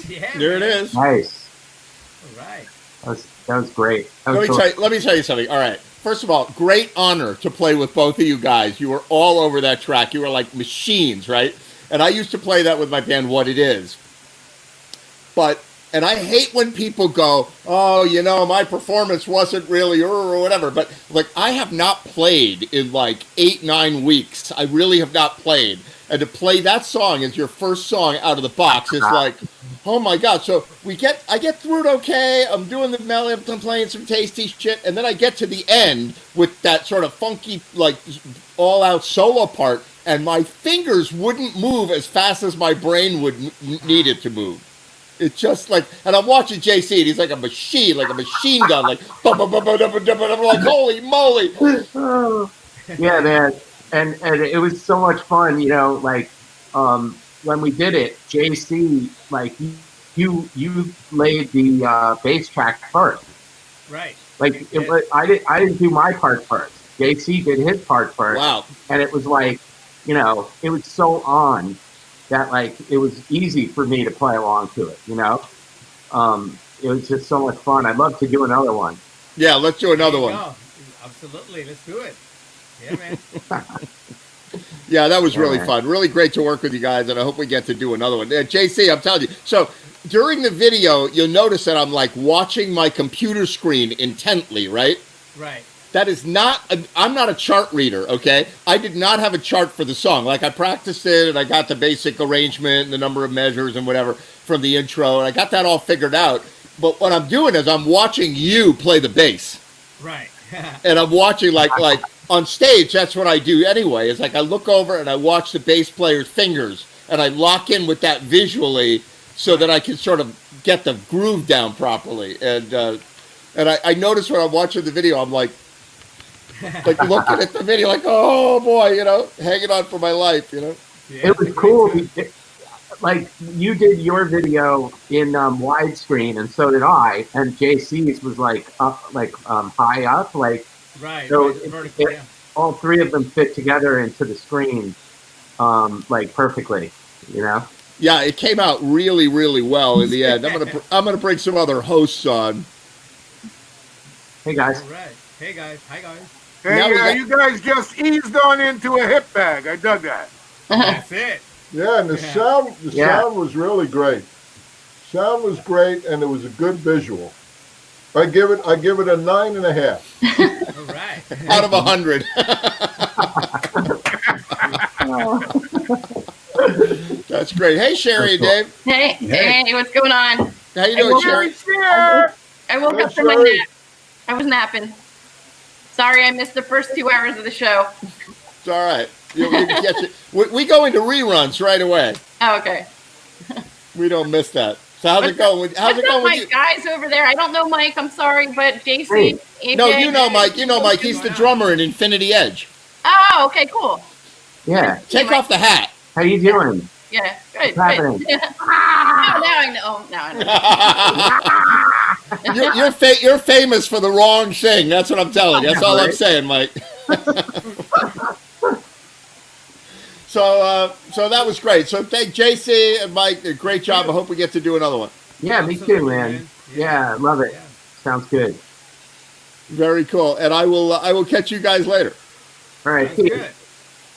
Yeah, There it man. is. Nice. All right. That was great. That Let was me tell you something. All right. First of all, great honor to play with both of you guys. You were all over that track. You were like machines, right? And I used to play that with my band, What It Is. And I hate when people go, oh, you know, my performance wasn't really or whatever. But like, I have not played in like 8-9 weeks. I really have not played. And to play that song as your first song out of the box is like, oh my God. So I get through it okay. I'm doing the melody, I'm playing some tasty shit. And then I get to the end with that sort of funky, like all out solo part. And my fingers wouldn't move as fast as my brain would need it to move. It's just like, and I'm watching JC, and he's like a machine gun, like, I'm like, holy moly. Yeah, man. And it was so much fun, you know, like, when we did it, JC, like, you laid the bass track first. Right. Like, I didn't do my part first. JC did his part first. Wow. And it was like, you know, it was so on that, like, it was easy for me to play along to it, you know? It was just so much fun. I'd love to do another one. Yeah, let's do another one. Go. Absolutely. Let's do it. Yeah, man. Yeah, that was really fun. Really great to work with you guys, and I hope we get to do another one. JC, I'm telling you. So during the video, you'll notice that I'm like watching my computer screen intently, right? Right. That is not, I'm not a chart reader, okay? I did not have a chart for the song. Like, I practiced it, and I got the basic arrangement and the number of measures and whatever from the intro, and I got that all figured out. But what I'm doing is I'm watching you play the bass. Right. And I'm watching, like on stage, that's what I do anyway. It's like I look over and I watch the bass player's fingers, and I lock in with that visually so that I can sort of get the groove down properly. And I notice when I'm watching the video, I'm like looking at the video, like, oh boy, you know, hanging on for my life, you know. Yeah, it was cool. Like, you did your video in widescreen, and so did I. And JC's was like up, like high up, like right. So Right. Vertical, yeah. all three of them fit together into the screen, like perfectly, you know. Yeah, it came out really, really well in the end. I'm gonna bring some other hosts on. Hey guys. All right. Hey guys. Hi guys. Hey, you guys just eased on into a hip bag. I dug that. That's it. Yeah, and the sound was really great. Sound was great, and it was a good visual. I give it a 9.5. All right. Out of 100. That's great. Hey, Sherry and Dave. Hey, what's going on? How you doing, Sherry? I woke up from my nap. I was napping. Sorry, I missed the first 2 hours of the show. It's all right. You can catch it. We go into reruns right away. Oh, okay. We don't miss that. So how's it going? How's it going with you? Guys over there. I don't know Mike. I'm sorry, but JC, AJ. No, you know Mike. You know Mike. He's the drummer in Infinity Edge. Oh, okay, cool. Yeah. Take off the hat. How you doing? Yeah, good. What's happening? Good. Now I know. Now I know. You're famous for the wrong thing. That's what I'm telling you. That's all I'm saying, Mike. So that was great. So thank JC and Mike. Great job. I hope we get to do another one. Yeah, me too, man. Yeah, love it. Sounds good. Very cool. And I will catch you guys later. All right.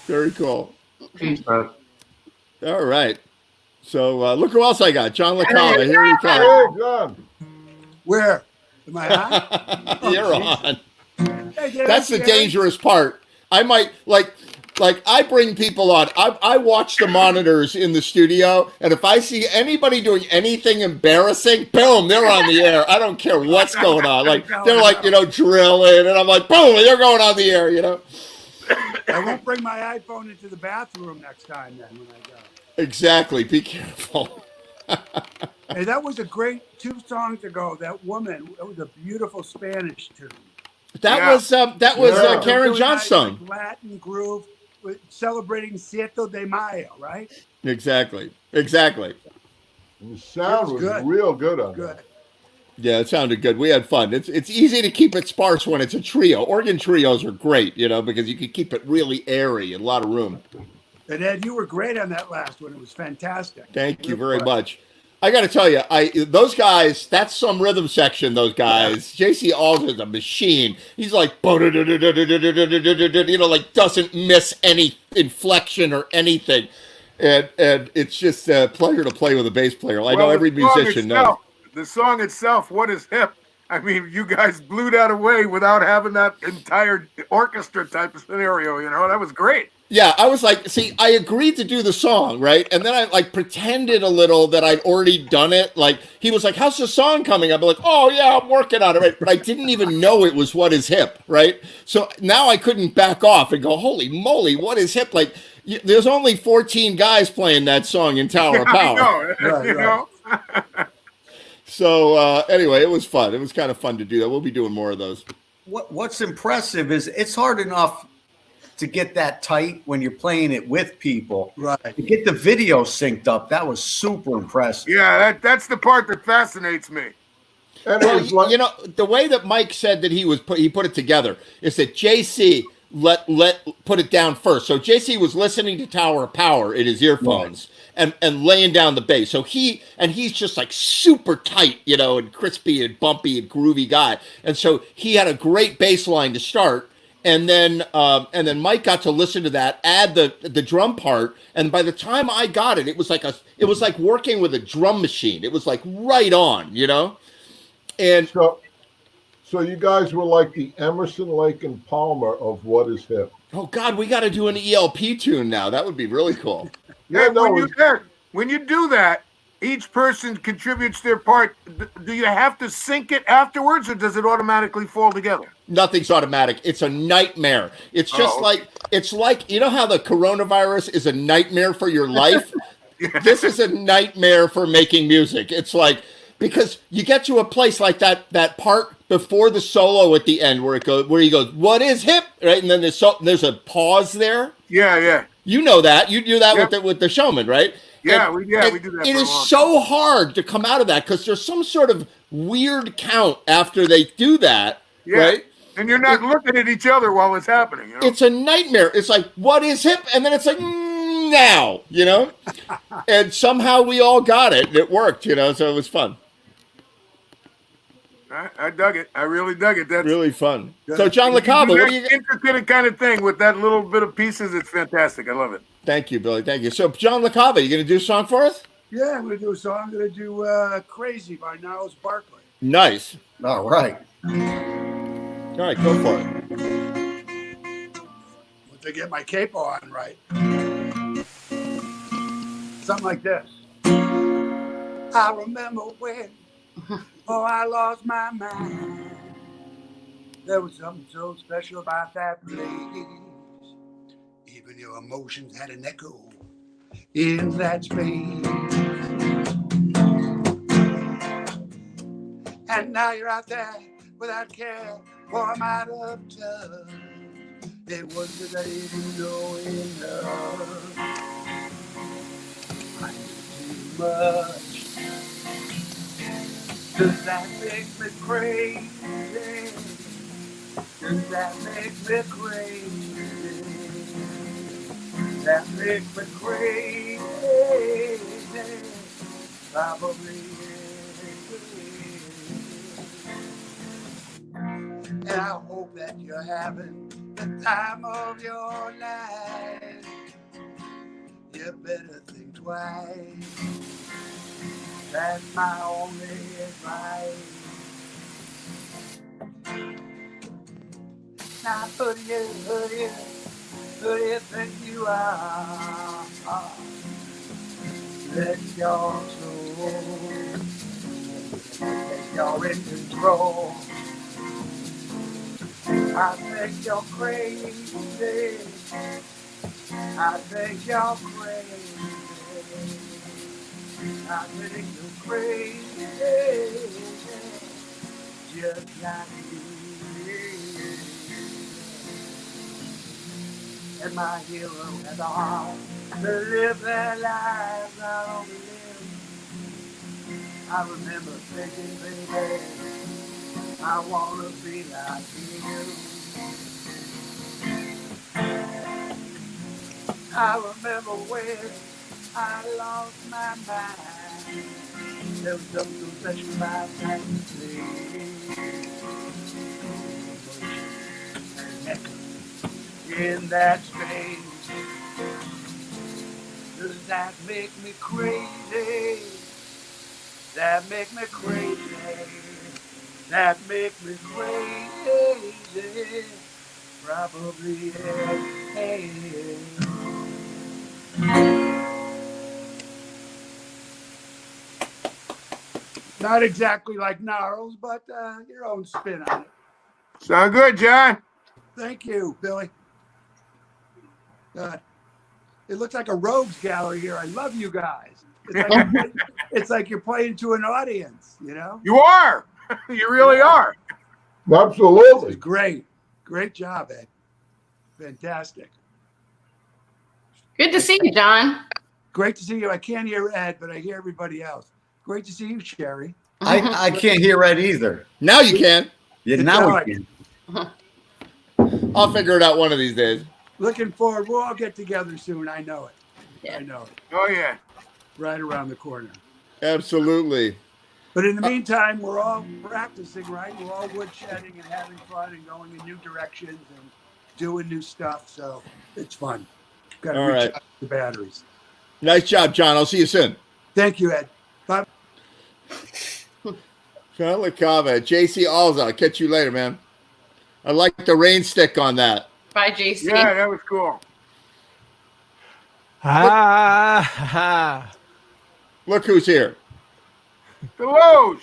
Very cool. Peace, bro. All right. So look who else I got. John LaCava. Here he comes. Hey, John. Where? Am I on? You're on. Hey, Dad, That's the Dad. dangerous part. I might like I bring people on. I watch the monitors in the studio, and if I see anybody doing anything embarrassing, boom, they're on the air. I don't care what's going on. Like they're like, drilling, and I'm like, boom, they're going on the air, I won't bring my iPhone into the bathroom next time then when I go. Exactly. Be careful. Hey, that was a great 2 songs ago. That woman, it was a beautiful Spanish tune. That was Karen Really John's nice, song. like Latin groove, celebrating 7 de Mayo, right? Exactly. The sound was good. real good on that. Yeah, it sounded good. We had fun. It's easy to keep it sparse when it's a trio. Organ trios are great, because you can keep it really airy and a lot of room. And Ed, you were great on that last one. It was fantastic. Thank you very much. I got to tell you, those guys, that's some rhythm section, those guys. JC Alder's a machine. He's like, like doesn't miss any inflection or anything. And it's just a pleasure to play with a bass player. I know every musician knows. The song itself, What Is Hip? I mean, you guys blew that away without having that entire orchestra type of scenario, that was great. Yeah, I was like, see, I agreed to do the song, right? And then I pretended a little that I'd already done it. Like, he was like, how's the song coming? I'd be like, oh, yeah, I'm working on it, right? But I didn't even know it was What Is Hip, right? So now I couldn't back off and go, holy moly, What Is Hip? Like, there's only 14 guys playing that song in Tower of Power. Right. So anyway, it was fun. It was kind of fun to do that. We'll be doing more of those. What's impressive is it's hard enough to get that tight when you're playing it with people. Right. To get the video synced up, that was super impressive. Yeah, that's the part that fascinates me. And Well, the way that Mike said that he put it together is that JC let put it down first. So JC was listening to Tower of Power in his earphones and laying down the bass. So he's just like super tight, and crispy and bumpy and groovy guy. And so he had a great bass line to start. And then Mike got to listen to that, add the drum part, and by the time I got it, it was like working with a drum machine. It was like right on, And so you guys were like the Emerson, Lake and Palmer of What Is Hip. Oh God, we got to do an ELP tune now. That would be really cool. Yeah, when you do that, each person contributes their part. Do you have to sync it afterwards, or does it automatically fall together? Nothing's automatic. It's a nightmare. It's just it's like how the coronavirus is a nightmare for your life. This is a nightmare for making music. It's like, because you get to a place like that part before the solo at the end where he goes, what is hip? Right? And then there's a pause there. Yeah. You know that. You do that with the Showman, right? Yeah, we do that. It is so hard to come out of that because there's some sort of weird count after they do that, right? And you're not looking at each other while it's happening. It's a nightmare. It's like, what is hip? And then it's like, now, and somehow we all got it. It worked, so it was fun. I dug it. I really dug it. That's really fun. So, John LaCava, what do you intricate kind of thing with that little bit of pieces? It's fantastic. I love it. Thank you, Billy. Thank you. So, John LaCava, you going to do a song for us? Yeah, I'm going to do a song. I'm going to do Crazy by Niles Barkley. Nice. All right. All right, go for it. Once I get my capo on right. Something like this. I remember when I lost my mind. There was something so special about that place. Even your emotions had an echo in that space. And now you're out there without care, for I'm out of touch. It was the day you know enough. too much. Does that make me crazy? Does that make me crazy? That make me crazy? Probably is. And I hope that you're having the time of your life. You better think twice. That's my only advice. Now who do you think you are? Let your soul think you're in control. I think you're crazy. I think you're crazy. I think you're crazy. Just like me. And my hero has a heart to live their lives I don't live. I remember thinking, baby, I wanna be like you. I remember when I lost my mind. There was something so special about fantasy. In that space, does that make me crazy? That make me crazy. That make me crazy. Probably is. Not exactly like Gnarls, but your own spin on it. Sound good, John. Thank you, Billy. It looks like a rogues gallery here. I love you guys. It's like you're playing to an audience, you know? You are. You really are. Absolutely. Great. Great job, Ed. Fantastic. Good to see you, John. Great to see you. I can't hear Ed, but I hear everybody else. Great to see you, Sherry. I can't hear Ed either. Now you can. Yeah, now we can. I'll figure it out one of these days. Looking forward. We'll all get together soon. I know it. Yeah. I know it. Oh, yeah. Right around the corner. Absolutely. But in the meantime, we're all practicing, right? We're all woodshedding and having fun and going in new directions and doing new stuff. So it's fun. Got to All right. recharge the batteries. Nice job, John. I'll see you soon. Thank you, Ed. Bye. John LaCava, JC Alza. I'll catch you later, man. I like the rain stick on that. Bye, JC. Yeah, that was cool. Look who's here. Deloge.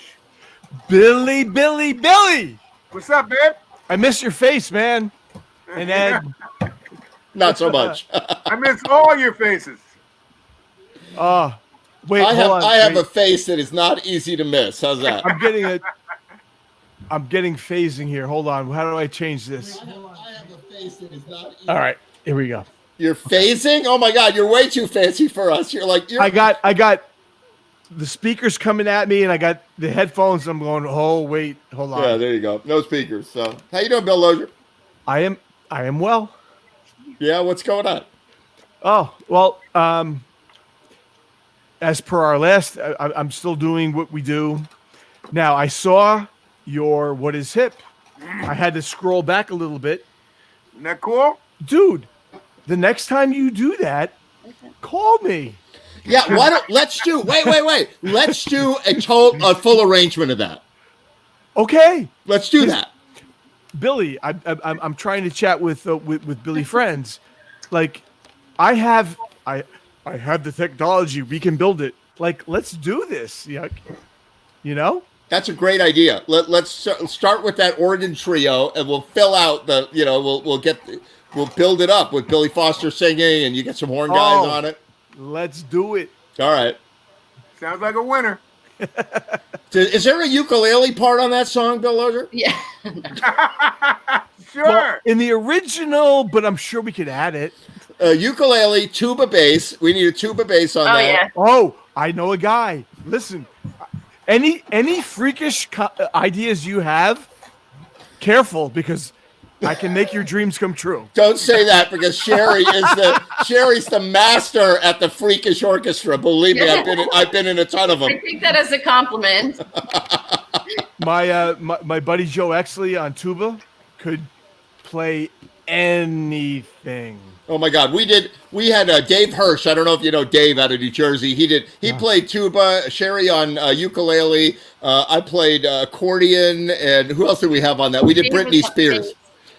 Billy. What's up, man? I miss your face, man. And Ed. Not so much. I miss all your faces. Wait, I hold on. I have wait. a face that is not easy to miss. How's that? I'm getting phasing here. Hold on. How do I change this? I have a face that is not easy. All right, here we go. You're phasing? Oh my God, you're way too fancy for us. You're like I got the speakers coming at me, and I got the headphones. I'm going. Oh wait, hold on. Yeah, there you go. No speakers. So, how you doing, Bill Lozier? I am well. Yeah, what's going on? Oh well. As per our last, I'm still doing what we do. Now I saw your What Is Hip. I had to scroll back a little bit. Isn't that cool? Dude, the next time you do that, call me. Yeah, why don't let's do wait. Let's do a full arrangement of that. Okay. Let's do that. Billy, I'm trying to chat with Billy Friends. Like, I have the technology. We can build it. Like, let's do this. You know? That's a great idea. Let's start with that organ trio, and we'll fill out the. We'll build it up with Billy Foster singing, and you get some horn guys on it. Let's do it. All right. Sounds like a winner. Is there a ukulele part on that song, Bill Lozier? Yeah. Sure. Well, in the original, but I'm sure we could add it. Ukulele, tuba bass. We need a tuba bass on that. Yeah. Oh, I know a guy. Listen, any freakish ideas you have, careful, because I can make your dreams come true. Don't say that, because Sherry's the master at the freakish orchestra. Believe me, I've been in a ton of them. I take that as a compliment. My buddy Joe Exley on tuba could play anything. Oh my God, we had Dave Hirsch. I don't know if you know Dave out of New Jersey. He played tuba. Sherry on ukulele. I played accordion, and who else did we have on that? We did Britney Spears.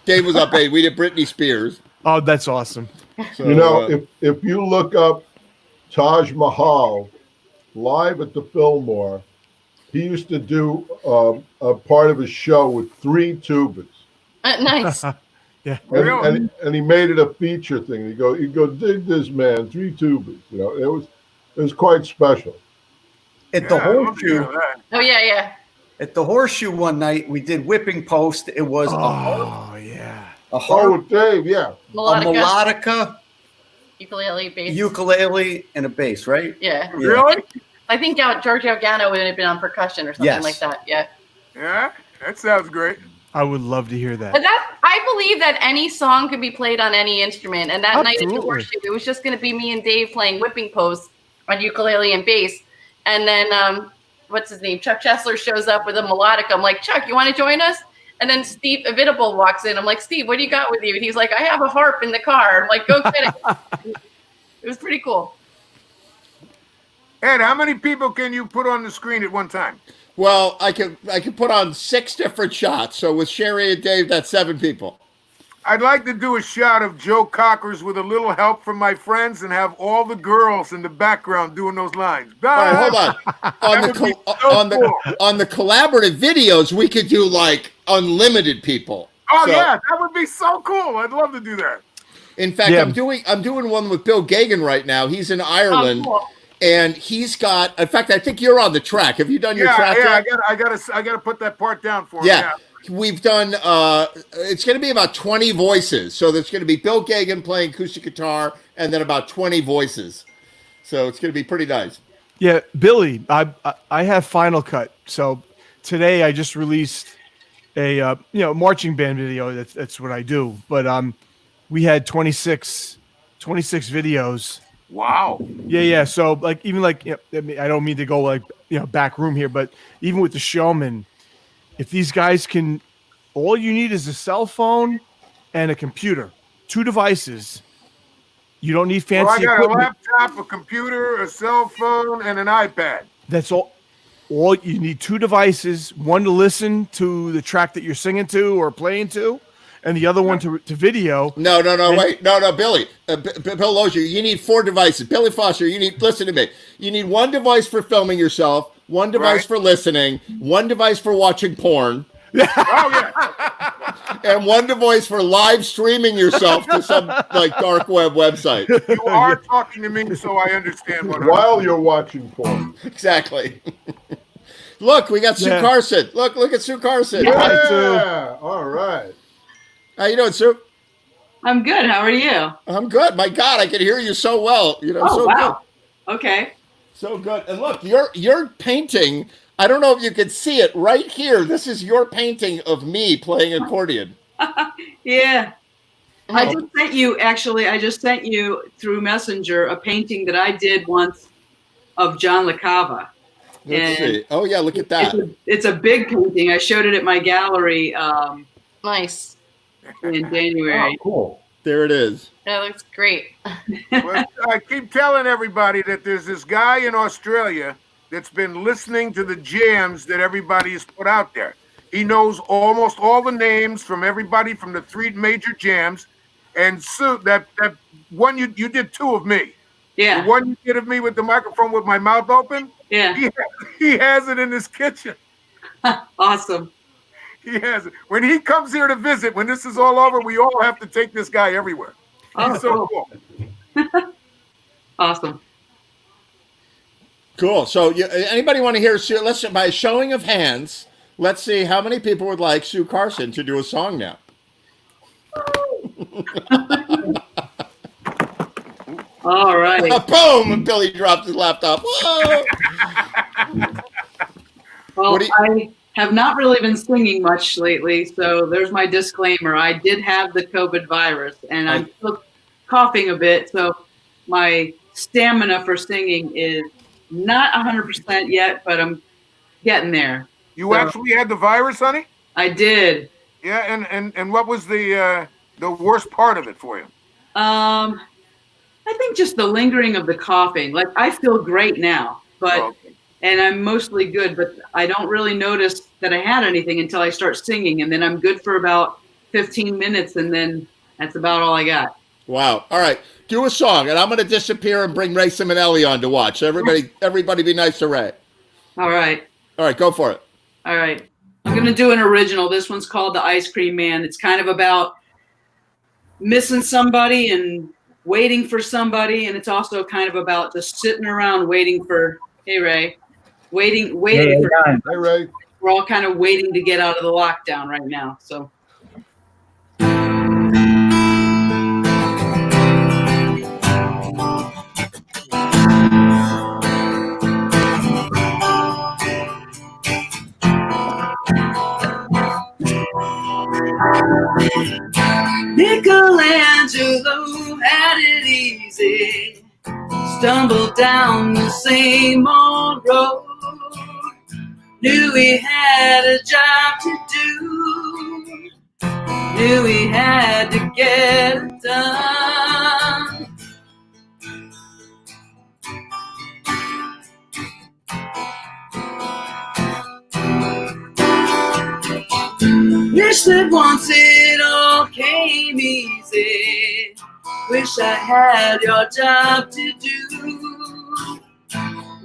Dave was up bass. We did Britney Spears. Oh, that's awesome. So, you know, if you look up Taj Mahal live at the Fillmore, he used to do a part of his show with 3 tubas. Nice. Yeah. And he made it a feature thing. He'd go, dig this, man, 3 tubas. You know, it was quite special. At the Horseshoe. Oh yeah. At the Horseshoe one night, we did Whipping Post. It was a harp, Dave, yeah, a melodica, ukulele, and a bass, right? Yeah. Really? I think George Galgano would have been on percussion or something like that. Yeah. Yeah, that sounds great. I would love to hear that. But I believe that any song could be played on any instrument. And that night at the Horseshoe, it was just going to be me and Dave playing Whipping Post on ukulele and bass. And then, what's his name? Chuck Chesler shows up with a melodica. I'm like, Chuck, you want to join us? And then Steve Evitable walks in. I'm like, Steve, what do you got with you? And he's like, I have a harp in the car. I'm like, go get it. It was pretty cool. Ed, how many people can you put on the screen at one time? Well, I could put on 6 different shots. So with Sherry and Dave, that's 7 people. I'd like to do a shot of Joe Cockers with a little help from my friends and have all the girls in the background doing those lines. All right, hold on. On the collaborative videos, we could do like unlimited people. Oh yeah, that would be so cool. I'd love to do that. In fact, I'm doing one with Bill Gagan right now. He's in Ireland. Oh, cool. And he's got. In fact, I think you're on the track. Have you done your track? Yeah, yet? I gotta put that part down for him. Yeah. We've done. It's going to be about 20 voices. So there's going to be Bill Gagan playing acoustic guitar, and then about 20 voices. So it's going to be pretty nice. Yeah, Billy, I have Final Cut. So today I just released a marching band video. That's what I do. But we had 26 videos. Wow. Yeah. So like even like I don't mean to go like back room here, but even with the showman, if these guys can, all you need is a cell phone and a computer, 2 devices. You don't need fancy I got equipment. a laptop, a computer, a cell phone, and an iPad. That's all. All you need 2 devices, one to listen to the track that you're singing to or playing to, and the other one to video. No, wait. No, Billy. Bill Lozier, you need 4 devices. Billy Foster, listen to me. You need 1 device for filming yourself, 1 device for listening, 1 device for watching porn. And 1 device for live streaming yourself to some like dark web website. You are talking to me, so I understand what. While you're watching porn. Exactly. Look, we got Sue Carson. Look at Sue Carson. Yeah. All right. How you doing, Sue? I'm good. How are you? I'm good. My God, I can hear you so well. Wow. Okay. So good. And look, your painting. I don't know if you can see it right here. This is your painting of me playing accordion. Yeah. I just sent you through Messenger a painting that I did once of John LaCava. Let's see. Oh yeah, look at that. It's a big painting. I showed it at my gallery. Nice. In January. Oh, cool. There it is. That looks great. Well, I keep telling everybody that there's this guy in Australia that's been listening to the jams that everybody has put out there. He knows almost all the names from everybody from the 3 major jams. And Sue, that one you did 2 of me. Yeah. The one you did of me with the microphone with my mouth open. Yeah. He has it in his kitchen. Awesome. He has it. When he comes here to visit, when this is all over, we all have to take this guy everywhere. He's so cool. Awesome. Cool. So, anybody want to hear Sue? Let's, by a showing of hands, let's see how many people would like Sue Carson to do a song now. All right. Boom! And Billy dropped his laptop. Whoa! Well, I have not really been singing much lately, so there's my disclaimer. I did have the COVID virus, and I'm still coughing a bit, so my stamina for singing is not 100% yet, but I'm getting there. You actually had the virus, honey? I did. Yeah, and what was the worst part of it for you? I think just the lingering of the coughing. Like, I feel great now, but and I'm mostly good, but I don't really notice that I had anything until I start singing, and then I'm good for about 15 minutes, and then that's about all I got. Wow. All right. Do a song, and I'm going to disappear and bring Ray Simonelli on to watch. Everybody be nice to Ray. All right. All right, go for it. All right. I'm going to do an original. This one's called The Ice Cream Man. It's kind of about missing somebody and waiting for somebody, and it's also kind of about just sitting around waiting for, hey, Ray, waiting Hey, for, hey, Ray. we're all kind of waiting to get out of the lockdown right now. So. Michelangelo had it easy, stumbled down the same old road, knew he had a job to do, knew he had to get it done. Wish that once it all came easy. Wish I had your job to do.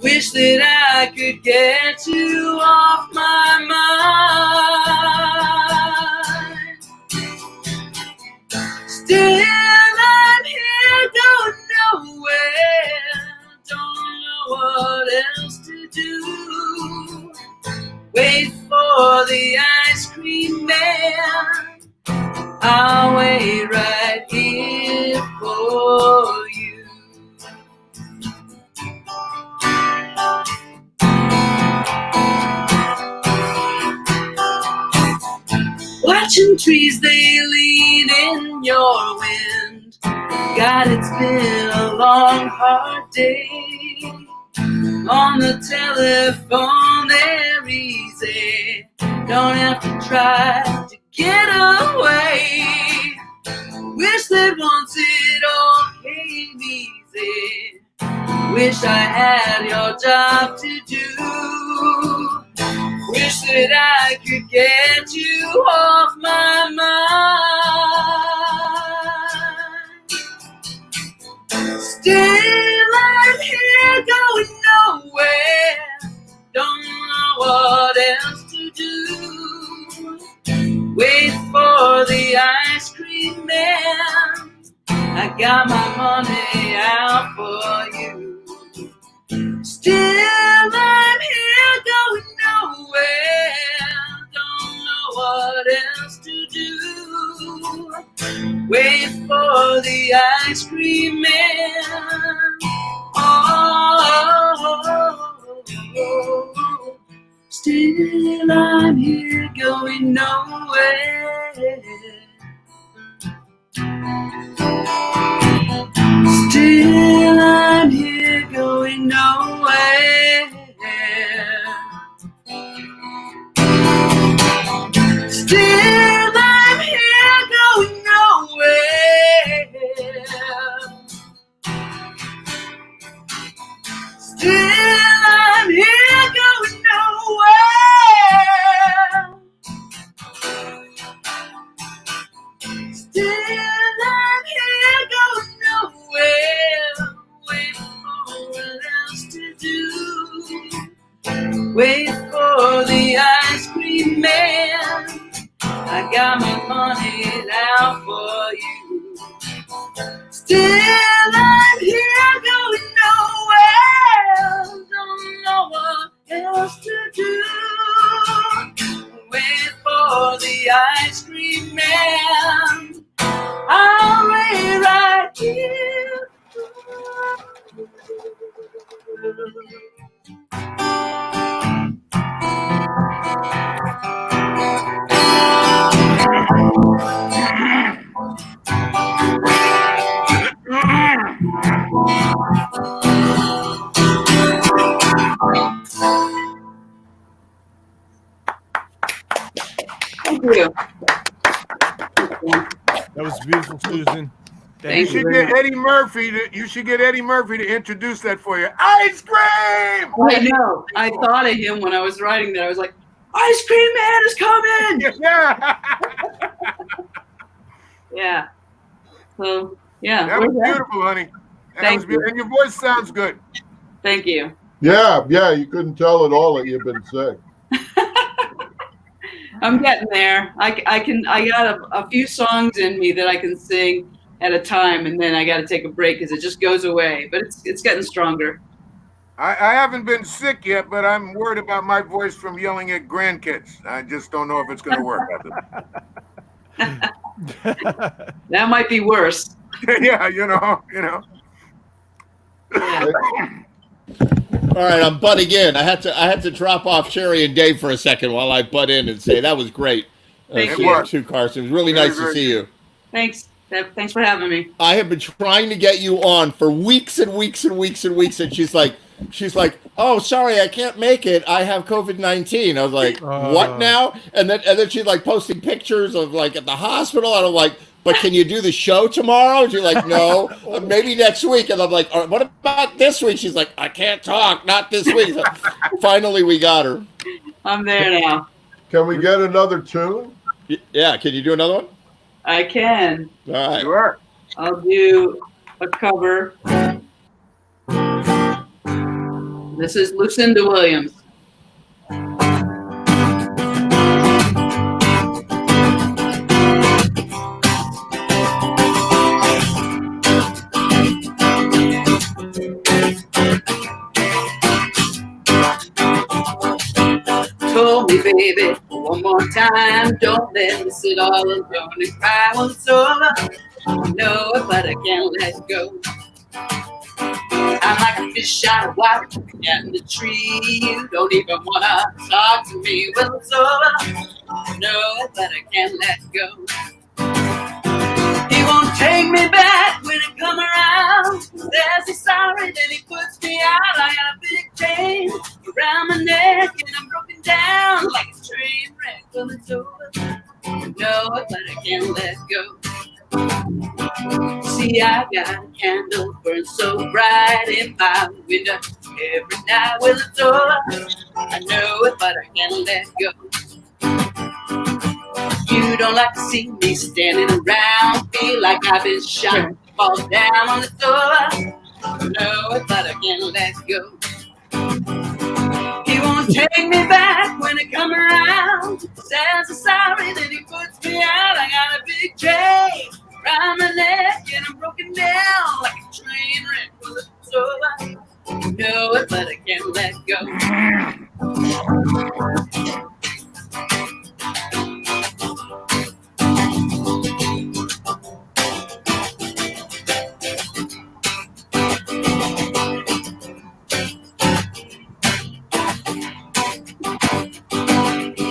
Wish that I could get you off my mind. Still I'm here going nowhere. Don't know what else to do. Wait for the ice cream man. I'll wait right here for you. Watching trees, they lean in your wind. God, it's been a long, hard day. On the telephone, they're easy. Don't have to try to get away. Wish that once it all came easy. Wish I had your job to do. Wish that I could get you off my mind. Still I'm here going nowhere. Don't know what else to do. Wait for the ice cream man. I got my money out for you. Still I'm here going nowhere. Don't know what else to do. Wait for the ice cream man. Oh, still I'm here going nowhere. Still I'm here going nowhere. Still I'm here going nowhere. Still I'm here going nowhere. Still I'm here going nowhere. Wait for what else to do. Wait for the ice cream man. I got my money out for you. Still I'm here going nowhere. Don't know what else to do. Wait for the ice cream man. I'll wait right here for Thank you. That was beautiful, Susan. You should get Eddie Murphy to introduce that for you. Ice cream! I know. I thought of him when I was writing that. I was like, Ice Cream Man is coming! Yeah. Yeah. So, yeah. That was beautiful, honey. Thank you. And your voice sounds good. Thank you. Yeah, you couldn't tell at all that you've been sick. I'm getting there. I got a few songs in me that I can sing at a time, and then I got to take a break because it just goes away. But it's getting stronger. I haven't been sick yet, but I'm worried about my voice from yelling at grandkids. I just don't know if it's going to work. That might be worse. Yeah, you know. All right, I'm butting in. I had to drop off Sherry and Dave for a second while I butt in and say that was great. Thank you. Sue Carson. It was really nice to see you. Thanks. Thanks for having me. I have been trying to get you on for weeks and weeks and weeks and weeks, and she's like, "Oh, sorry, I can't make it. I have COVID-19." I was like, "What now?" And then she's like posting pictures of like at the hospital, and I'm like, "But can you do the show tomorrow?" And she's like, "No, maybe next week." And I'm like, "All right, what about this week?" She's like, "I can't talk, not this week." So finally, we got her. I'm there now. Can we get another tune? Yeah, can you do another one? I can. All right. Sure. I'll do a cover. This is Lucinda Williams. Told me, baby, one more time, don't let me sit all alone and cry when it's over. I know it, but I can't let go. I'm like a fish out of water in the tree. You don't even wanna talk to me when it's over. I know it, but I can't let go. He won't take me back when I come around. Says he's sorry that he puts me out. I got a big chain around my neck and I'm broken down like a train wreck. Well, it's over. I know it, but I can't let go. See, I got a candle burn so bright in my window every night. Well, it's over. I know it, but I can't let go. You don't like to see me standing around, feel like I've been shot, fall down on the door. I know it, but I can't let go. He won't take me back when I come around. Says I'm sorry that he puts me out. I got a big chain around my neck and I'm broken down like a train wreck. Well, it's over. I know it, but I can't let go.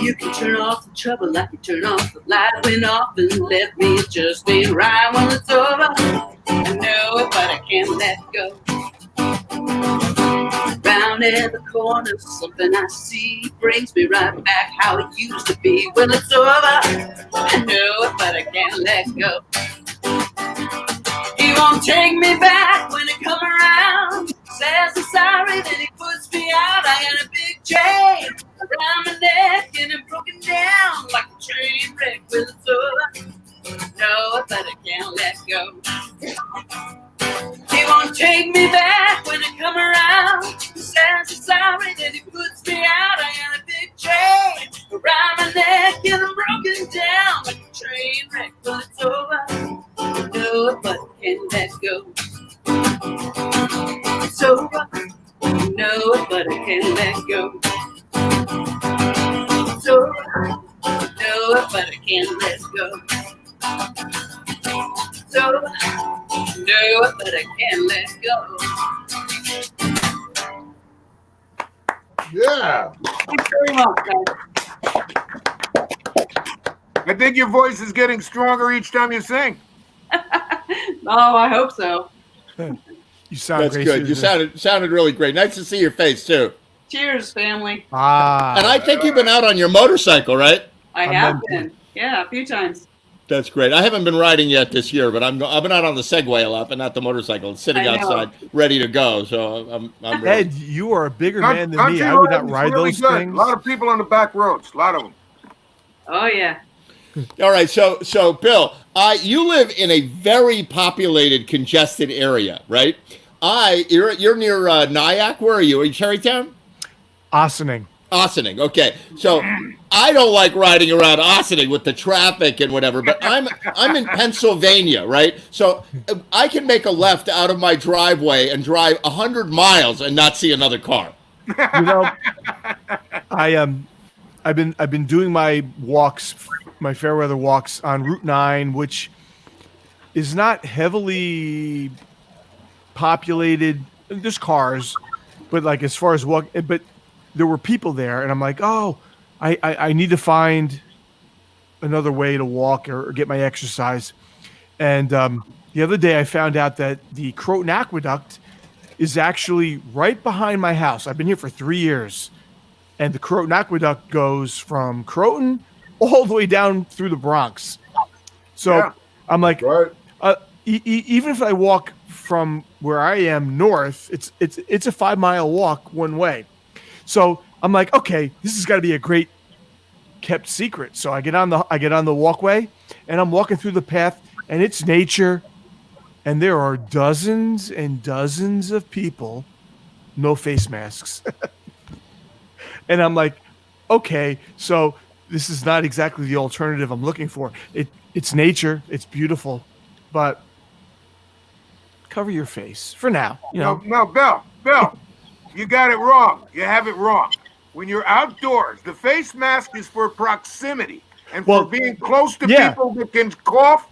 You can turn off the trouble like you turn off the light. Went off and left me, it just ain't right when it's over. I know it, but I can't let go. Round in the corner, something I see brings me right back how it used to be. When it's over, I know it, but I can't let go. He won't take me back when it come around. Says I'm sorry that he puts me out. I got a big chain around my neck and I'm broken down like a train wreck. Well, it's over. No, but I can't let go. He won't take me back when I come around. Says I'm sorry that he puts me out. I got a big chain around my neck and I'm broken down like a train wreck. Well, it's over. No, but I can't let go. It's over. No, but I can't let go. It's over. No, but I can't let go. It's over. No, but I can't let go. Yeah. Thank you very much, guys. I think your voice is getting stronger each time you sing. Oh, I hope so. You sound That's great, good. Susan. You sounded really great. Nice to see your face too. Cheers, family. Ah. And I think you've been out on your motorcycle, right? I have been. Yeah, a few times. That's great. I haven't been riding yet this year, but I've been out on the Segway a lot, but not the motorcycle. It's sitting outside, ready to go. So I'm ready. Ed, you are a bigger man than me. I would not ride those things. A lot of people on the back roads. A lot of them. Oh yeah. All right. So Bill, you live in a very populated, congested area, right? You're near Nyack. Where are you? Are you Cherrytown? Ossining. Ossining. Okay. So I don't like riding around Ossining with the traffic and whatever, but I'm in Pennsylvania, right? So I can make a left out of my driveway and drive 100 miles and not see another car. You know, I've been doing my walks, my fair weather walks on Route 9, which is not heavily populated. There's cars, but like as far as but there were people there, and I'm like, oh, I need to find another way to walk or get my exercise. And the other day I found out that the Croton Aqueduct is actually right behind my house. I've been here for 3 years, and the Croton Aqueduct goes from Croton all the way down through the Bronx. So I'm like, even if I walk from where I am north, it's a 5 mile walk one way. So I'm like, okay, this has got to be a great kept secret. So I get on the walkway, and I'm walking through the path, and it's nature, and there are dozens and dozens of people, no face masks. And I'm like, okay, so this is not exactly the alternative I'm looking for. It's nature, it's beautiful, but cover your face for now. You know. No, Bill, you got it wrong. You have it wrong. When you're outdoors, the face mask is for proximity and for being close to people that can cough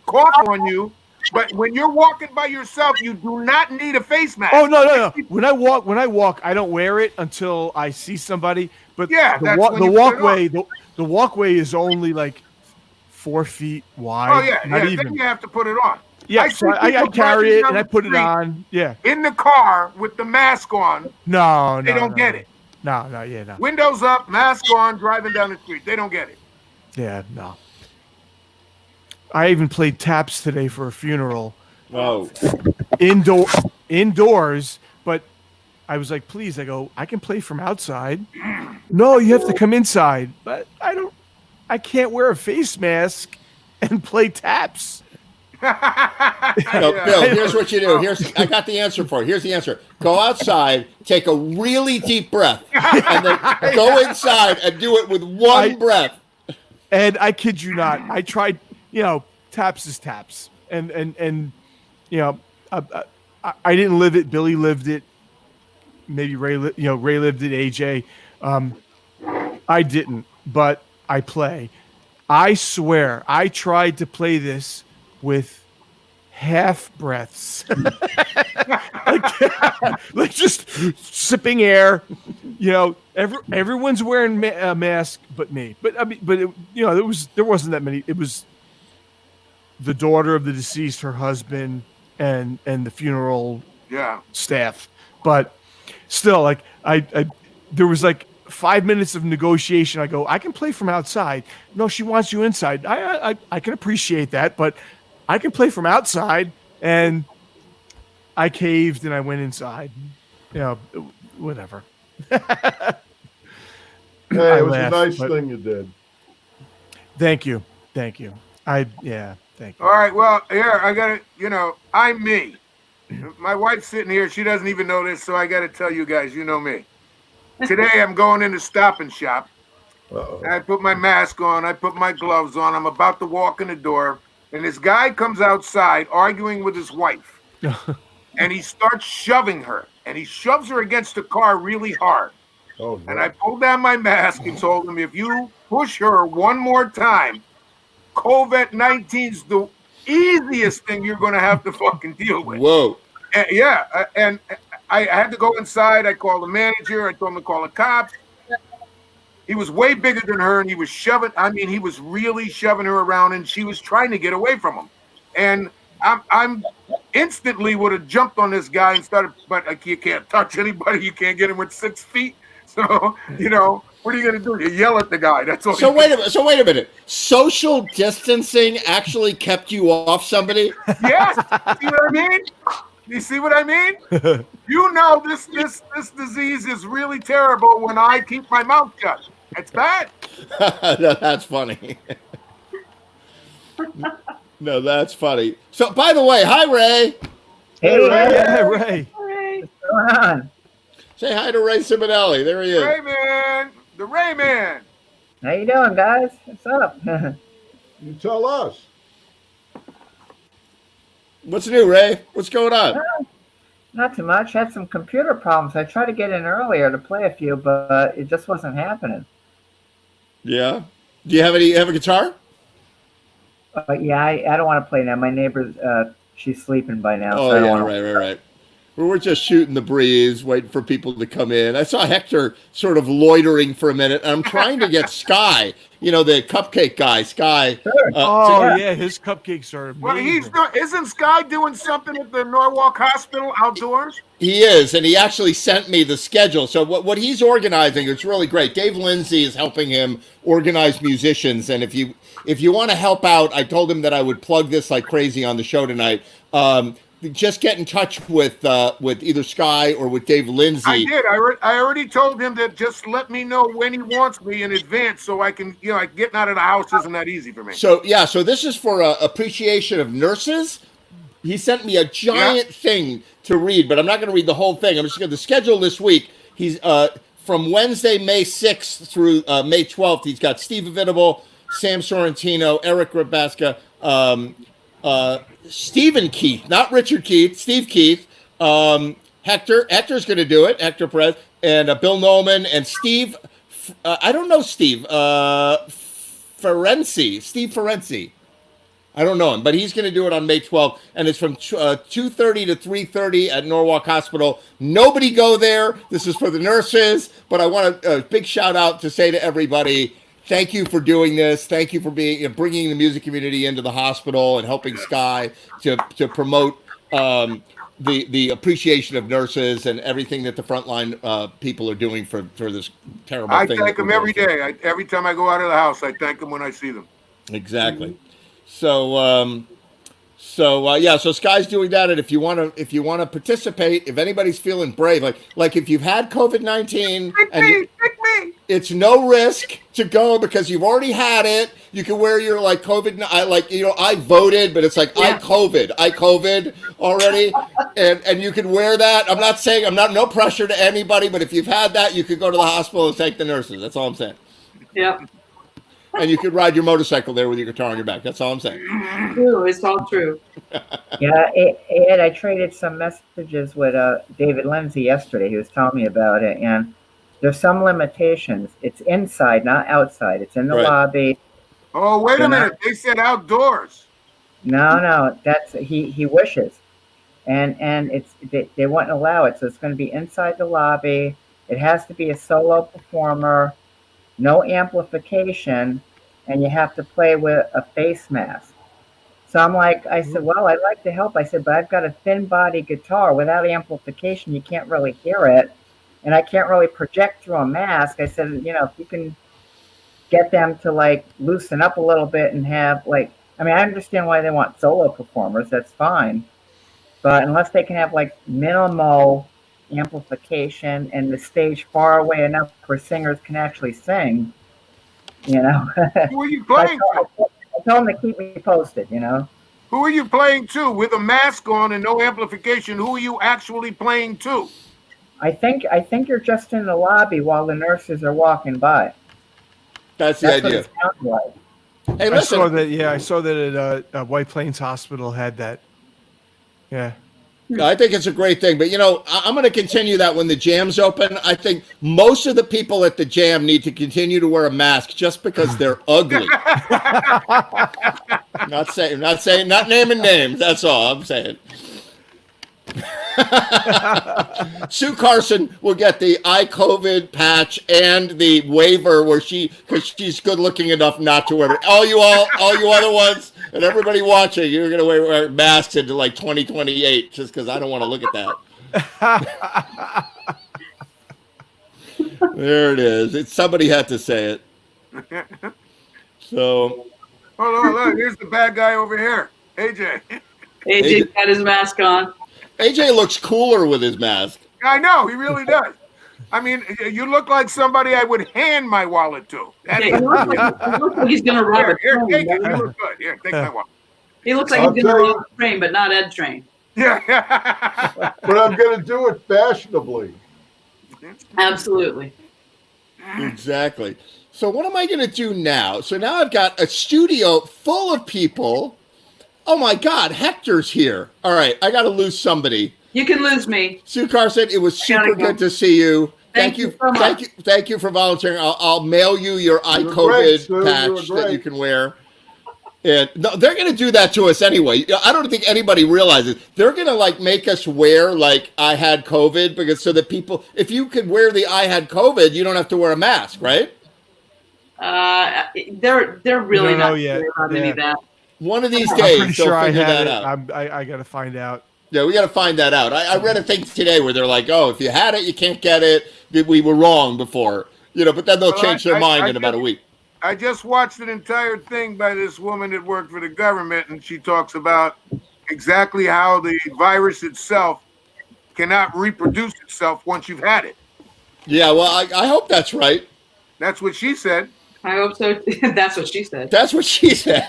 on you. But when you're walking by yourself, you do not need a face mask. Oh no! When I walk, I don't wear it until I see somebody. But the walkway is only like 4 feet wide. Oh yeah, not even. Then you have to put it on. Yeah, so I carry it and I put it on. Yeah. In the car with the mask on. No, they don't get it. No. Windows up, mask on, driving down the street. They don't get it. Yeah, no. I even played taps today for a funeral. Oh. Indoors, but I was like, please, I can play from outside. No, you have to come inside. But I can't wear a face mask and play taps. No, Bill, here's what you do. I got the answer for it. Here's the answer. Go outside, take a really deep breath, and then go inside and do it with one breath. And I kid you not, I tried, taps is taps. And I didn't live it. Billy lived it. Maybe Ray lived it, AJ. I didn't, but I play. I swear, I tried to play this with half breaths, like just sipping air. Everyone's wearing a mask, but me. But I mean, there wasn't that many. It was the daughter of the deceased, her husband, and the funeral staff. But still, like there was like 5 minutes of negotiation. I go, I can play from outside. No, she wants you inside. I can appreciate that, but I can play from outside. And I caved and I went inside. Whatever. Hey, it was a nice thing you did. Thank you. Thank you. Thank you. All right, well, here, I got to, I'm me. My wife's sitting here. She doesn't even know this, so I got to tell you guys, you know me. Today, I'm going into Stop and Shop. I put my mask on. I put my gloves on. I'm about to walk in the door, and this guy comes outside arguing with his wife, and he starts shoving her, and he shoves her against the car really hard. Oh, no. And I pulled down my mask and told him, if you push her one more time, COVID-19's the easiest thing you're going to have to fucking deal with. Whoa. And I had to go inside. I called the manager. I told him to call the cops. He was way bigger than her, and he was he was really shoving her around, and she was trying to get away from him. And I'm instantly would have jumped on this guy and started, but you can't touch anybody. You can't get him with 6 feet. So, What are you going to do? You yell at the guy. That's all. So wait a minute. Social distancing actually kept you off somebody? Yes. See what I mean? You see what I mean? You know this disease is really terrible when I keep my mouth shut. It's bad. No, that's funny. No, that's funny. So, by the way, hi, Ray. Hey, Ray. Yeah, Ray. Ray. What's going on? Say hi to Ray Simonelli. There he is. Rayman, the Rayman. How you doing, guys? What's up? You tell us. What's new, Ray? What's going on? Not too much. Had some computer problems. I tried to get in earlier to play a few, but it just wasn't happening. Yeah. Do you have a guitar? Yeah, I don't want to play now. My neighbor's she's sleeping by now. Oh, so I don't yeah, wanna... right. Well, we're just shooting the breeze, waiting for people to come in. I saw Hector sort of loitering for a minute. I'm trying to get Sky, the cupcake guy, Sky. Sure. Yeah, his cupcakes are amazing. Well, isn't Sky doing something at the Norwalk Hospital outdoors? He is, and he actually sent me the schedule. So what he's organizing is really great. Dave Lindsay is helping him organize musicians, and if you want to help out, I told him that I would plug this like crazy on the show tonight. Just get in touch with either Sky or with Dave Lindsay. I did. I already told him that just let me know when he wants me in advance so I can, getting out of the house isn't that easy for me. So this is for appreciation of nurses. He sent me a giant thing to read, but I'm not going to read the whole thing. I'm just going to schedule this week. He's from Wednesday, May 6th through May 12th. He's got Steve Venable, Sam Sorrentino, Eric Rabaska, Stephen Keith, not Richard Keith, Steve Keith, Hector's going to do it, Hector Perez, and Bill Nolan, and Steve, I don't know Steve, Ferenci. I don't know him, but he's going to do it on May 12th, and it's from 2:30 to 3:30 at Norwalk Hospital. Nobody go there. This is for the nurses, but I want a big shout out to say to everybody, thank you for doing this. Thank you for bringing the music community into the hospital and helping Sky to promote the appreciation of nurses and everything that the frontline people are doing for this terrible thing. I thank them every day. Every time I go out of the house, I thank them when I see them. Exactly. So Sky's doing that, and if you want to participate, if anybody's feeling brave, like if you've had COVID-19 and it's no risk to go because you've already had it. You can wear your COVID. I voted, but it's like I COVID already, and you can wear that. I'm not saying no pressure to anybody, but if you've had that, you could go to the hospital and thank the nurses. That's all I'm saying. Yeah. And you could ride your motorcycle there with your guitar on your back. That's all I'm saying. True, it's all true. Yeah, Ed, I traded some messages with David Lindsay yesterday. He was telling me about it, and there's some limitations. It's inside, not outside. It's in the lobby. Oh, wait a minute. They said outdoors. No, that's he wishes, and they wouldn't allow it. So it's going to be inside the lobby. It has to be a solo performer. No amplification, and you have to play with a face mask. So I said, well, I'd like to help. I said, but I've got a thin body guitar. Without amplification, you can't really hear it. And I can't really project through a mask. I said, if you can get them to loosen up a little bit and have I understand why they want solo performers. That's fine. But unless they can have minimal amplification and the stage far away enough where singers can actually sing, Who are you playing to? I told them to keep me posted, Who are you playing to? With a mask on and no amplification, who are you actually playing to? I think you're just in the lobby while the nurses are walking by. That's the idea. What it sounds like. Hey, listen. I saw that at White Plains Hospital had that. Yeah. I think it's a great thing, but I'm going to continue that when the Jam's open. I think most of the people at the Jam need to continue to wear a mask just because they're ugly. Not naming names. That's all I'm saying. Sue Carson will get the iCovid patch and the waiver because she's good looking enough not to wear it. All you other ones and everybody watching, you're gonna wear masks into 2028 just because I don't want to look at that. There it is. Somebody had to say it. So. Hold on, look. Here's the bad guy over here. AJ. AJ's got his mask on. AJ looks cooler with his mask. I know, he really does. I mean, you look like somebody I would hand my wallet to. Yeah, he looks like he's going to rob a Here, train. take it. You look good. Here, take my wallet. He looks like I'll he's going tell to you- rob a train, but not Ed Train. Yeah. But I'm going to do it fashionably. Absolutely. Exactly. So what am I going to do now? So now I've got a studio full of people. Oh my God, Hector's here. All right, I got to lose somebody. You can lose me. Sue Carson, it was I gotta super go. good to see you. Thank you so much. Thank you for volunteering. I'll mail you your You were great, iCovid Sue. You were patch that great. you can wear. And no, they're going to do that to us anyway. I don't think anybody realizes they're going to like make us wear like I had COVID because so that people, if you could wear the I had COVID, you don't have to wear a mask, right? They're really Don't know not yet. sure about any of Yeah. that. One of these I'm days, pretty they'll sure I figure had that it. out. I got to find out. Yeah, we got to find that out. I read a thing today where they're like, "Oh, if you had it, you can't get it. We were wrong before, but then they'll Well, change their mind in about a just- week." I just watched an entire thing by this woman that worked for the government, and she talks about exactly how the virus itself cannot reproduce itself once you've had it. Yeah, well, I hope that's right. That's what she said. I hope so. That's what she said. That's what she said.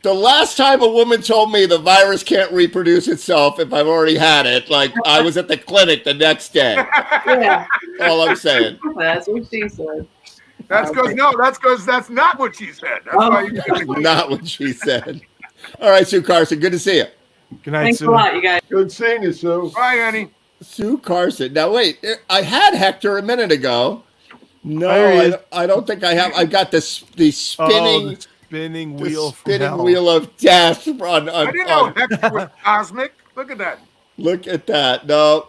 The last time a woman told me the virus can't reproduce itself if I've already had it, like I was at the clinic the next day. Yeah, All I'm saying. that's what she said. That's because that's not what she said. That's why you Not what she said. All right, Sue Carson, good to see you. Good night, Thanks Sue. a lot, you guys. Good seeing you, Sue. Bye, honey. Sue Carson. Now wait, I had Hector a minute ago. No, There he is. I don't think I have. I've got the Oh, spinning. the spinning The wheel. from spinning hell. wheel of death on I didn't know Hector was cosmic. Look at that. Look at that. No,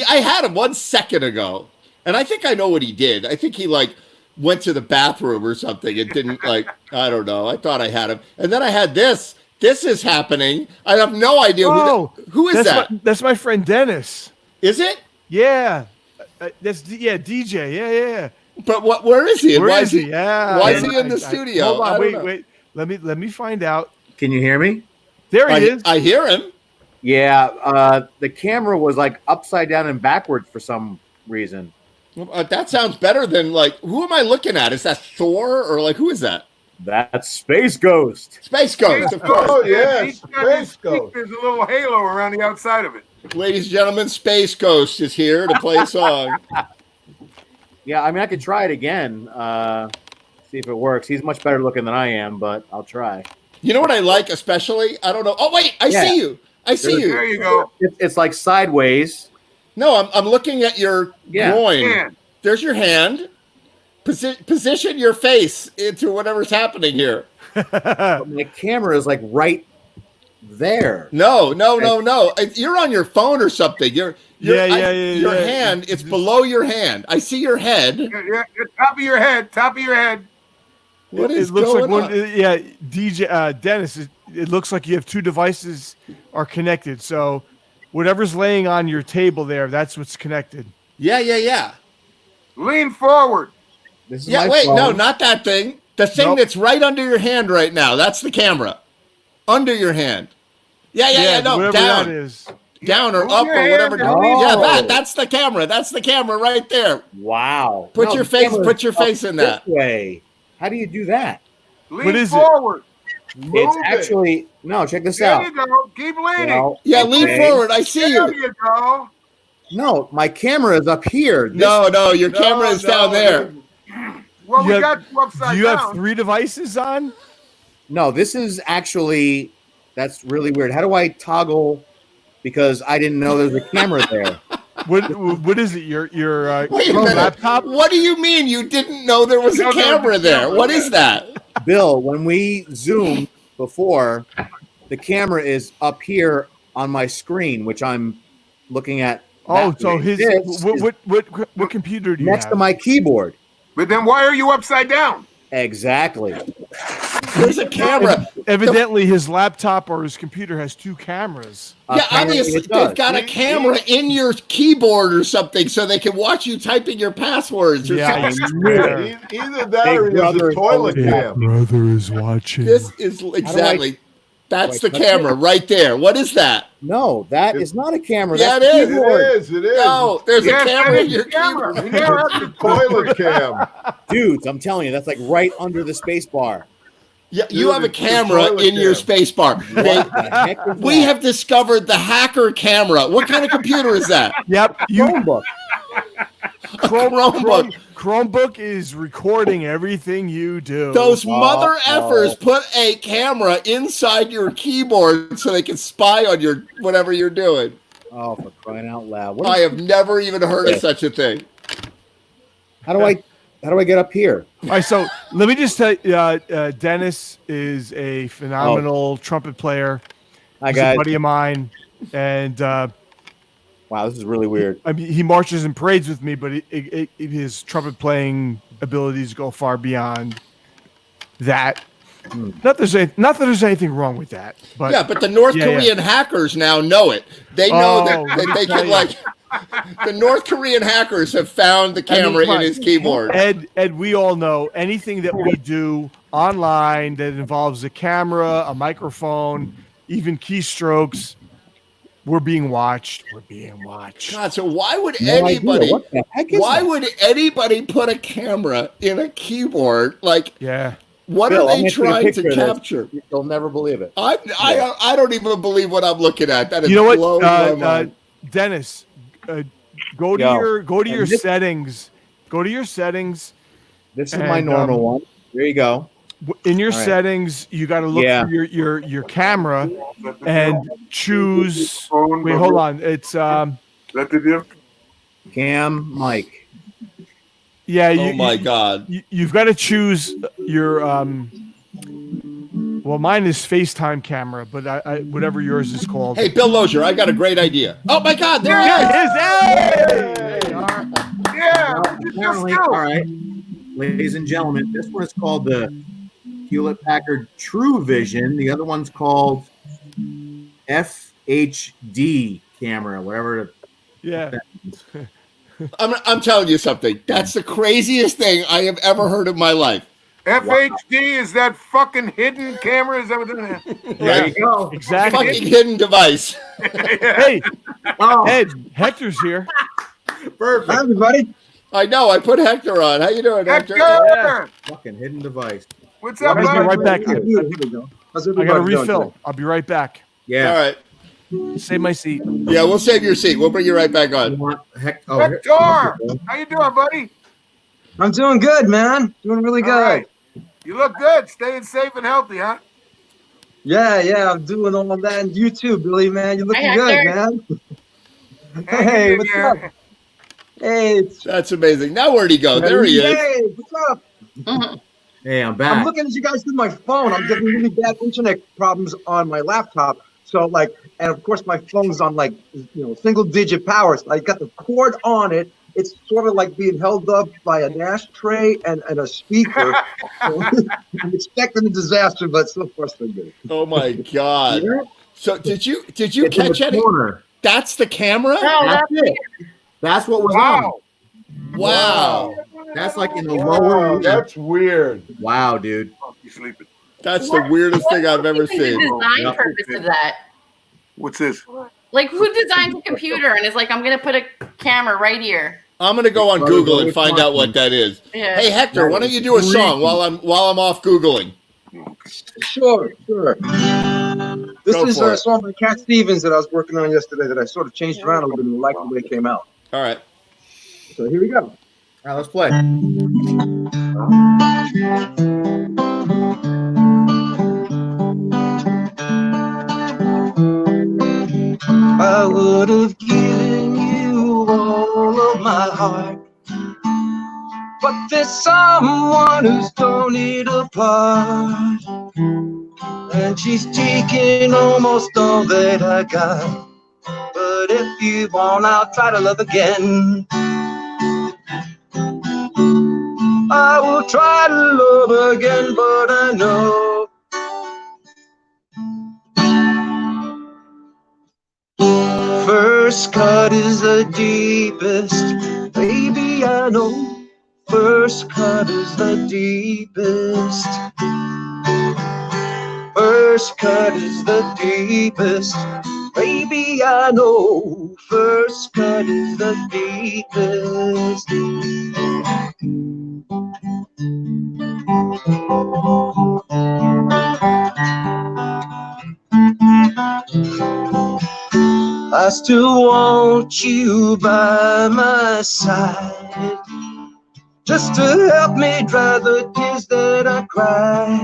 I had him 1 second ago, and I think I know what he did. I think he like went to the bathroom or something. It didn't like I don't know. I thought I had him, and then I had this. This is happening. I have no idea who is that's that. that's my friend Dennis. Is it? Yeah. DJ. Yeah. But what? Where is he? And Where why is he? Yeah. Why is he in the studio? Hold I on. don't know. Wait. Let me find out. Can you hear me? There he is. I hear him. Yeah, the camera was like upside down and backwards for some reason. That sounds better than like. Who am I looking at? Is that Thor or like who is that? That's Space Ghost. Space Ghost, of course. Oh, yeah, Each time you Space speak, Ghost. there's a little halo around the outside of it. Ladies and gentlemen, Space Ghost is here to play a song. Yeah, I mean, I could try it again, see if it works. He's much better looking than I am, but I'll try. You know what I like especially? I don't know. Oh, wait, I Yeah. see you. I see you. There you go. It's like sideways. No, I'm looking at your Yeah. groin. Man, There's your hand. Position your face into whatever's happening here. But my camera is like right there. No. You're on your phone or something. Your Yeah. Your hand, it's below your hand. I see your head. yeah, top of your head, top of your head. What is it looks going like on? DJ Dennis. It looks like you have two devices are connected. So whatever's laying on your table there, that's what's connected. Yeah. Lean forward. This is Yeah, my wait, phone. no, not that thing. The thing Nope. that's right under your hand right now. That's the camera. Under your hand. Yeah, no, whatever down. that is. Down or Move up your or whatever. hand, Yeah, Oh. that's the camera. That's the camera right there. Wow. Put No, your the face. camera's Put your up face in that. This way. How do you do that? Lean What is it? forward. Move It's it. actually no. Check this There out. you go. Keep leaning. Well, Yeah, lean okay. forward. I see There you. you go. No, my camera is up here. This- No, your camera is down there. Well, You we have- got you upside Do you have down. 3 devices on? No, this is actually. That's really weird. How do I toggle? Because I didn't know there was a camera there. What is it? Your Wait a minute. laptop? What do you mean you didn't know there was a No, camera there? What is that? Bill, when we zoomed before, the camera is up here on my screen, which I'm looking at. Oh, that so way. his This is what computer do you next have? to my keyboard. But then why are you upside down? Exactly. There's a camera. Evidently, his laptop or his computer has 2 cameras. Yeah, obviously they've got a camera in your keyboard or something, so they can watch you typing your passwords or something. Either that or there's a toilet cam. Brother is watching. This is exactly. That's the camera right there. What is that? No, that is not a camera. Yeah, That's it the is. keyboard. It is. It is. No, there's a camera in your camera. keyboard. You never have to Toilet cam. Dudes, I'm telling you, that's like right under the space bar. Yeah, you Dude, have a it's the camera toilet in your cam. space bar. What the heck is We that? have discovered the hacker camera. What kind of computer is that? Yep. Chromebook. Chromebook. Chromebook is recording everything you do. Those mother Oh. effers put a camera inside your keyboard so they can spy on your whatever you're doing. Oh, for crying out loud! What I is- have never even heard of such a thing. how do I get up here? All right, so let me just tell you, Dennis is a phenomenal trumpet player. Hi, He's guys. a buddy of mine, and Wow, this is really weird. I mean, he marches in parades with me, but his trumpet playing abilities go far beyond that. Not that there's anything wrong with that, but Yeah, but the North Yeah, Korean hackers now know it. They know Oh, that they tell can you. like. The North Korean hackers have found the camera in his keyboard. Ed, we all know anything that we do online that involves a camera, a microphone, even keystrokes, we're being watched. We're being watched. God, so why would No idea. anybody? What the heck is Why that? would anybody put a camera in a keyboard? Like, Yeah. what Bill, are I'm they gonna take a trying picture to of this. capture? You'll never believe it. I don't even believe what I'm looking at. That is You know what, blowing my mind. Dennis? Go to Yo, your and this- settings. Go to your settings. This is my And, normal one. There you go. In your All right. settings, you got to look Yeah. for your camera and choose. Phone Wait, number. hold on. It's That did you? Cam, Mike. yeah. Oh my God! You've got to choose your Well, mine is FaceTime camera, but I whatever yours is called. Hey, Bill Lozier, I got a great idea. Oh my God, there he is! There it is. Yeah. Apparently, all right, ladies and gentlemen, this one is called the Hewlett Packard True Vision. The other one's called FHD camera, whatever. Yeah. I'm telling you something. That's the craziest thing I have ever heard in my life. FHD is that fucking hidden camera? Is that what that is? There you go. Exactly. Fucking hidden device. Hey, Ed, Hector's here. Perfect. Hi, everybody. I know. I put Hector on. How you doing, Hector? Hector! Fucking hidden device. What's up, I'll be bud? right back. Here we go. How's I got to everybody doing refill. today? I'll be right back. Yeah. All right. Save my seat. Yeah, we'll save your seat. We'll bring you right back on. Hector! How you doing, buddy? I'm doing good, man. Doing really good. All right. You look good. Staying safe and healthy, huh? Yeah, I'm doing all of that. And you too, Billy, man. You're looking Hi, good, Hector. man. Hey, what's up? Hey, That's amazing. Now where'd he go? There he is. Hey, what's up? Hey, I'm I'm back. looking at you guys through my phone. I'm getting really bad internet problems on my laptop. So, like, and of course, my phone's on like, single digit power. So I got the cord on it. It's sort of like being held up by an ashtray and a speaker. So, I'm expecting a disaster, but so far so good. Oh my God! So did you It's in catch the any? corner. That's the camera. That's it. That's what was on. Wow. That's like in the lower. That's weird. Wow, dude. You sleeping? That's the weirdest thing I've ever The seen. design purpose of that. What's this? Like, who designs a computer and is like, I'm gonna put a camera right here? I'm gonna go on Google and find out what that is. Yeah. Hey Hector, why don't you do a song while I'm off Googling? Sure. This Go is for a it. song by Cat Stevens that I was working on yesterday that I sort of changed around a little bit and liked the way it came out. All right. So here we go. All right, let's play. I would have given you all of my heart, but there's someone who's torn it apart, and she's taking almost all that I got. But if you want, I'll try to love again. I will try to love again, but I know First cut is the deepest, baby, I know. First cut is the deepest. First cut is the deepest, baby, I know. First cut is the deepest. I still want you by my side, just to help me dry the tears that I cry.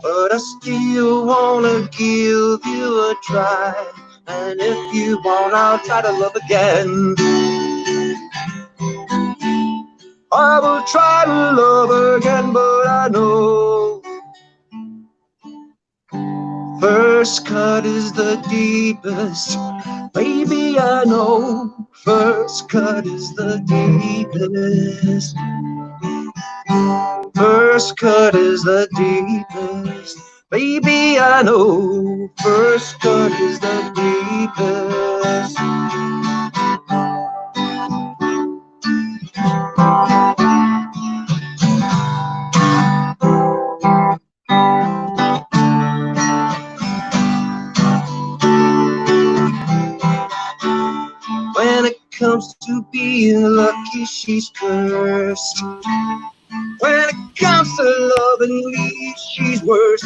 But I still wanna give you a try, and if you want, I'll try to love again. I will try to love again, but I know first cut is the deepest, baby, I know. First cut is the deepest. First cut is the deepest, baby, I know. First cut is the deepest. When it comes to being lucky, she's cursed. When it comes to loving me, she's worse.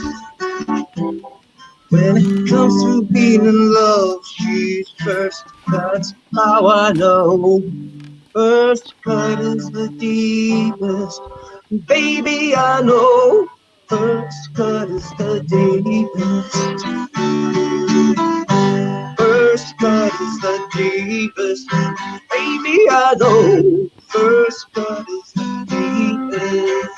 When it comes to being in love, she's first. That's how I know. First cut is the deepest, baby, I know. First cut is the deepest. First cut is the deepest, baby, I know. First cut is the deepest.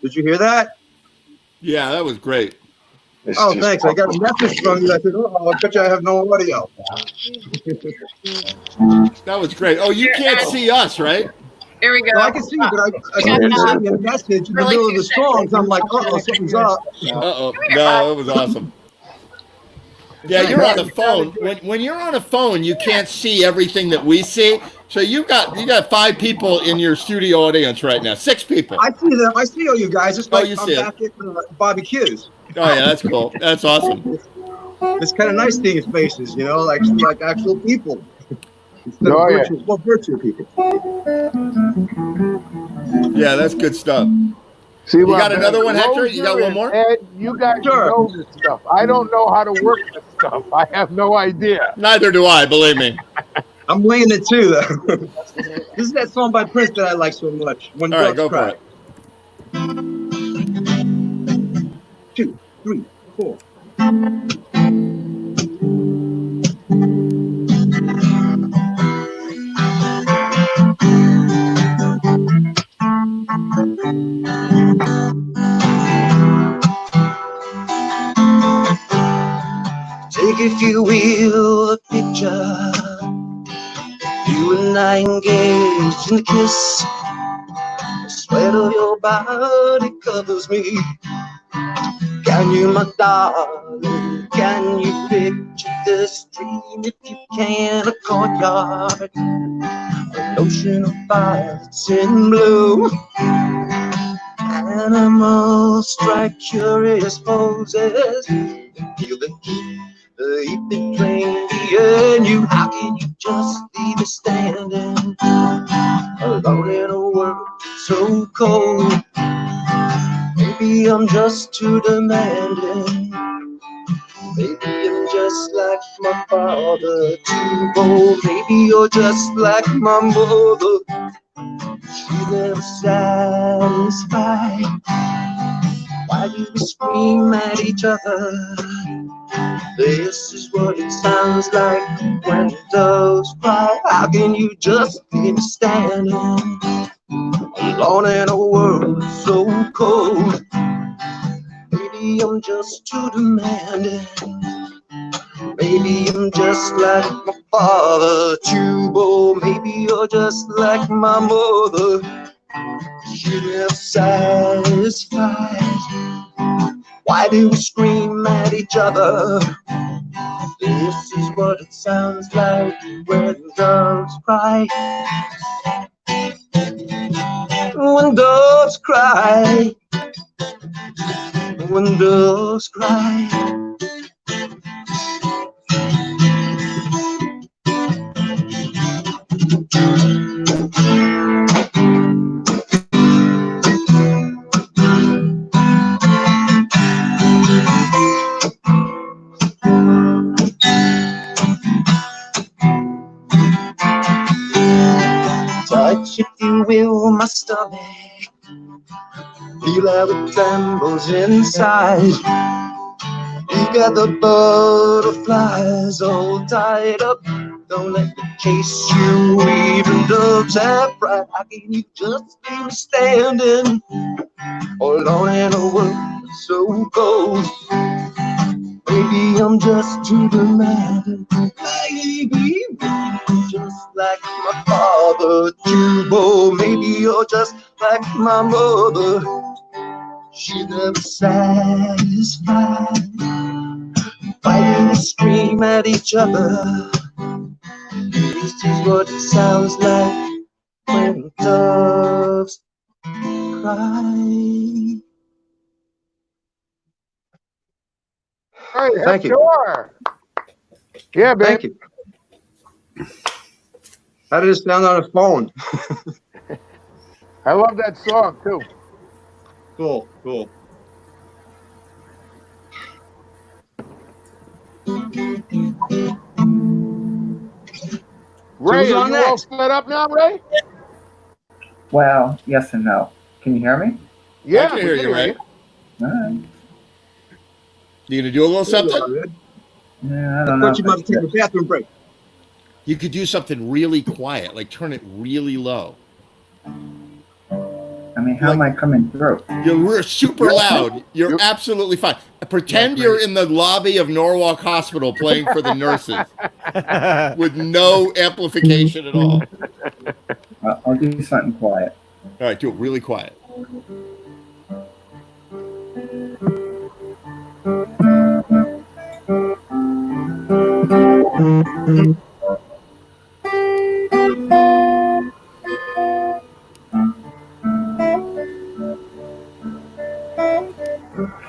Did you hear that? Yeah, that was great. Oh, thanks. I got a message from you. I said, oh, I bet you I have no audio. That was great. Oh, you can't see us, right? Here we go. No, I can see you, but I didn't send you a message in the middle of the songs. I'm like, uh-oh, something's up. Uh-oh. No, it was awesome. Yeah, you're on the phone. When you're on a phone, you can't see everything that we see. So you got 5 people in your studio audience right now. 6 people. I see them. I see all you guys. It's like you I'm see back at Bobby Q's. Oh yeah, that's cool. That's awesome. It's kind of nice seeing faces, you know, like actual people. Instead Oh, of yeah. virtual people. Yeah, that's good stuff. See, You got another one, Hector? You got one more? Ed, you guys know this stuff. I don't know how to work this stuff. I have no idea. Neither do I, believe me. I'm winging it too, though. This is that song by Prince that I like so much. When All right, Dogs go for Cry. 2, 3, 4. Take, if you will, a picture. You and I engaged in a kiss. The sweat of your body covers me. Can you, my darling, can you picture this dream? If you can, a courtyard, an ocean of violets in bloom. Animals strike curious poses. Feel the heat that drain the air in you. How can you just leave me standing alone in a world so cold? Maybe I'm just too demanding. Maybe I'm just like my father, too bold. Maybe you're just like my mother. She's never satisfied. Why do we scream at each other? This is what it sounds like when doves cry. How can you just leave me standing alone in a world so cold? Maybe I'm just too demanding. Maybe I'm just like my father, Jubal. Maybe you're just like my mother. She never satisfied. Why do we scream at each other? This is what it sounds like when doves cry. When doves cry. When doves cry. Touch, if you will, my stomach. Feel how it trembles inside. You got the butterflies all tied up. Don't let them chase you, even doves have pride. How can you just be standing alone in a world so cold? Maybe I'm just too demanding. Maybe I'm just like my father, Jubal. Maybe you're just like my mother. She never satisfied. Fighting and scream at each other. This is what it sounds like when doves cry. Hey, Thank you. Hector. Yeah, man. Thank you. How did it sound on a phone? I love that song too. Cool, cool. Ray, who's are on you all next? set up now, Ray? Well, yes and no. Can you hear me? Yeah, I can hear you, Ray. All right. You gonna do a little something? Yeah, I don't know. you might take a bathroom break. You could do something really quiet, like turn it really low. I mean, how am I coming through? You're super loud. You're absolutely fine. Pretend you're in the lobby of Norwalk Hospital playing for the nurses with no amplification at all. I'll do something quiet. All right, do it really quiet.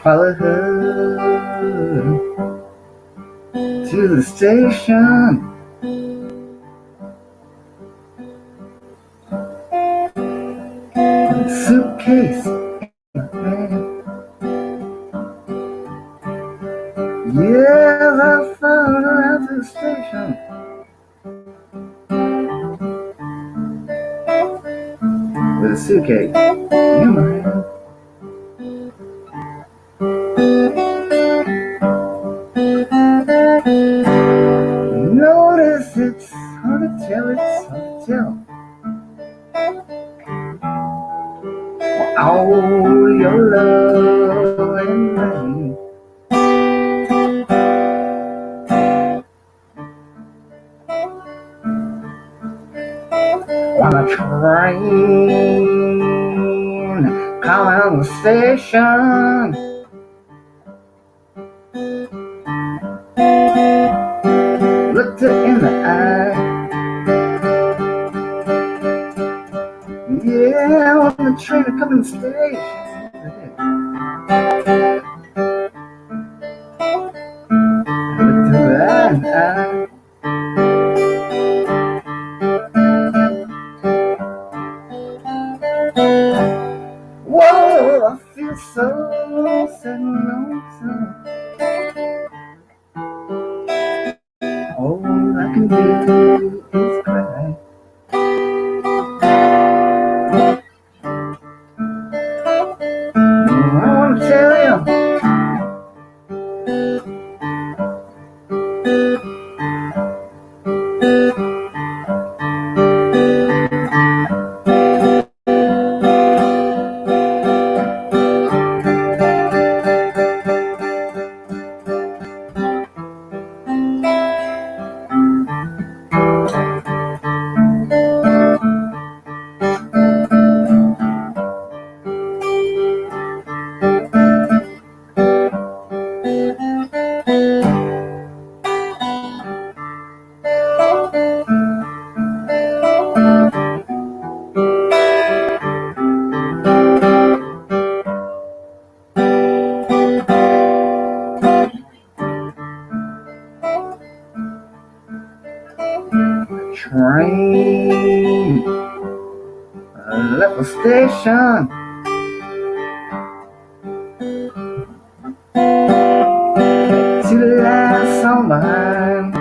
Follow her to the station. Suitcase in hand. Yes, I found her at the station. With a suitcase in my hand. Notice it's hard to tell, it's hard to tell. All your love and rain. On a train, coming on the station. Looked her in the eye. Yeah, on the train to come and stay. Looked her in the eye. Whoa, I feel so sad and lonesome. All I can do is cry. I want to tell you. train left the station. Two last on behind.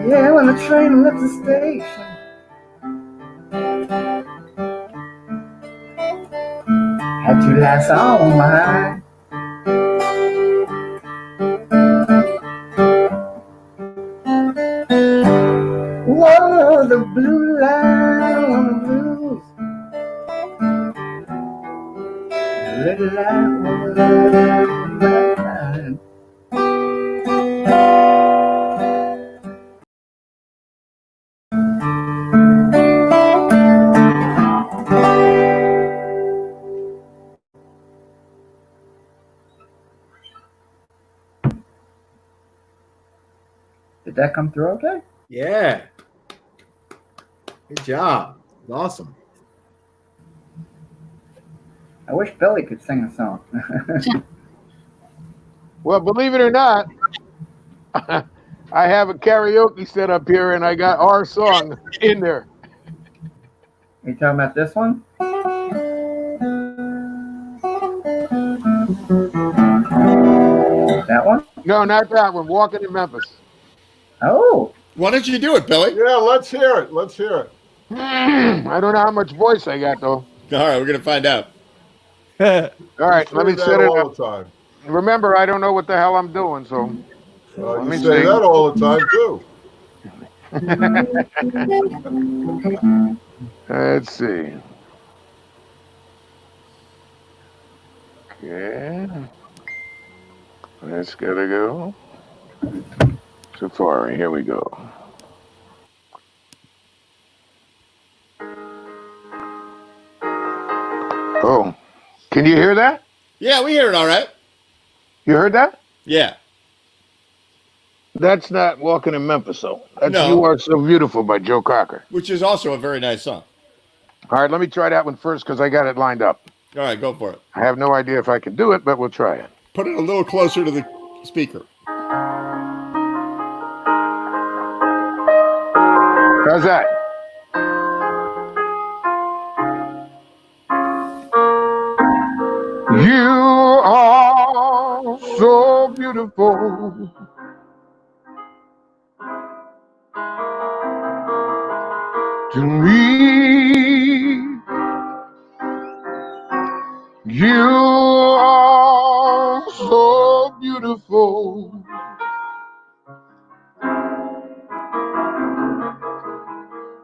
Yeah, when the train left the station, had two last on behind. Whoa, the blue line on the blues. Red light on the line. Did that come through okay? Yeah. Good job. It's awesome. I wish Billy could sing a song. Well, believe it or not, I have a karaoke set up here, and I got our song in there. Are you talking about this one? That one? No, not that one. Walking in Memphis. Oh. Why don't you do it, Billy? Yeah, let's hear it. Let's hear it. I don't know how much voice I got, though. All right, we're going to find out. All right, let me Say set that it all up. the time. Remember, I don't know what the hell I'm doing, so let You me say sing. that all the time too. Let's see. Okay. Let's gotta go. Safari, here we go. Oh, can you hear that? Yeah, we hear it all right. You heard that? Yeah. That's not Walking in Memphis, though. That's No. You Are So Beautiful by Joe Cocker. Which is also a very nice song. All right, let me try that one first because I got it lined up. All right, go for it. I have no idea if I can do it, but we'll try it. Put it a little closer to the speaker. How's that? You are so beautiful. To me, you are so beautiful.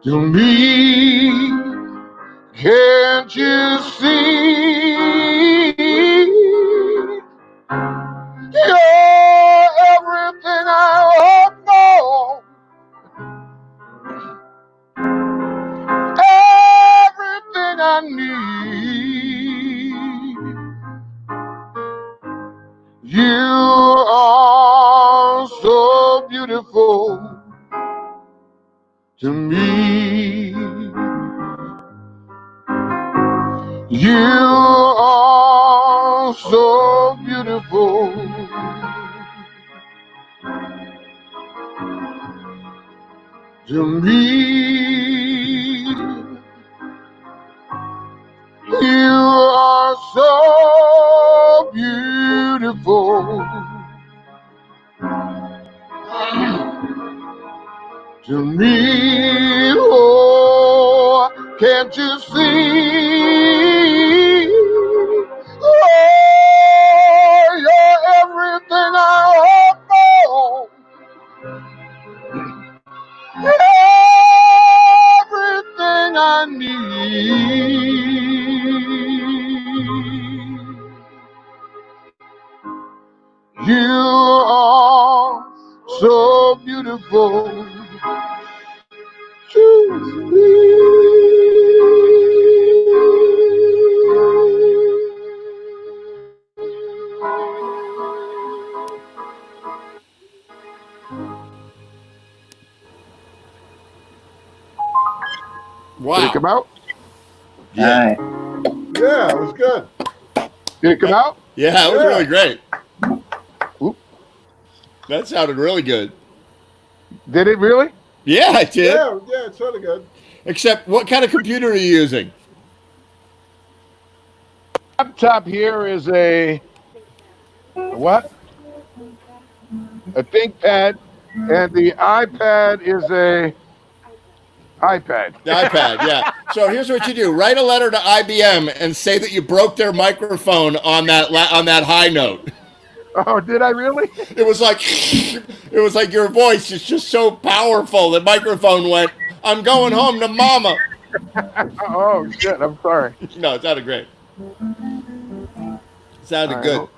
To me, can't you see? You're everything I hope for. Everything I need. You are so beautiful to me. You are so beautiful. To me, you are so beautiful. To me, oh, can't you see? Oh, you're everything I hope for. Everything I need. You are so beautiful to me. Wow. Did it come out? Yeah. Yeah, it was good. Did it come out? Yeah, it was Yeah. really great. Oop. That sounded really good. Did it really? Yeah, I did. Yeah, it's really good. Except, what kind of computer are you using? Laptop here is a what? A ThinkPad, and the iPad is a iPad. The iPad, yeah. So here's what you do: write a letter to IBM and say that you broke their microphone on that high note. Oh, did I really? It was like your voice is just so powerful. The microphone went, "I'm going home to mama." Oh shit! I'm sorry. No, it sounded great. Sounded good.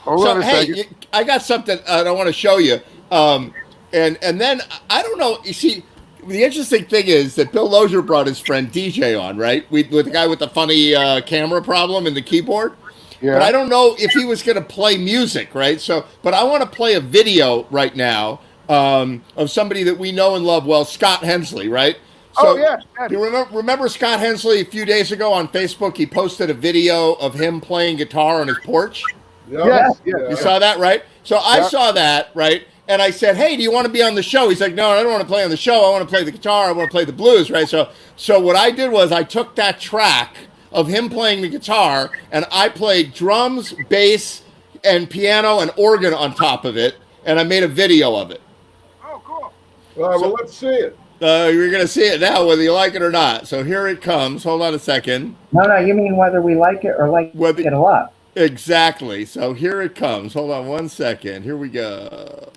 Hold on a second. I got something I want to show you. And then I don't know. You see, the interesting thing is that Bill Lozier brought his friend DJ on, right? With the guy with the funny camera problem and the keyboard. Yeah. But I don't know if he was going to play music, right? So, but I want to play a video right now of somebody that we know and love well, Scott Hensley, right? So, yeah. You remember Scott Hensley a few days ago on Facebook? He posted a video of him playing guitar on his porch. Yes. You saw that, right? So I saw that, right? And I said, "Hey, do you want to be on the show?" He's like, "No, I don't want to play on the show. I want to play the guitar. I want to play the blues," right? So what I did was I took that track of him playing the guitar and I played drums, bass, and piano and organ on top of it, and I made a video of it. Oh, cool. All right, well, let's see it. You're going to see it now, whether you like it or not. So here it comes. Hold on a second. No, you mean whether we like it or like it a lot. Exactly. So here it comes. Hold on one second. Here we go.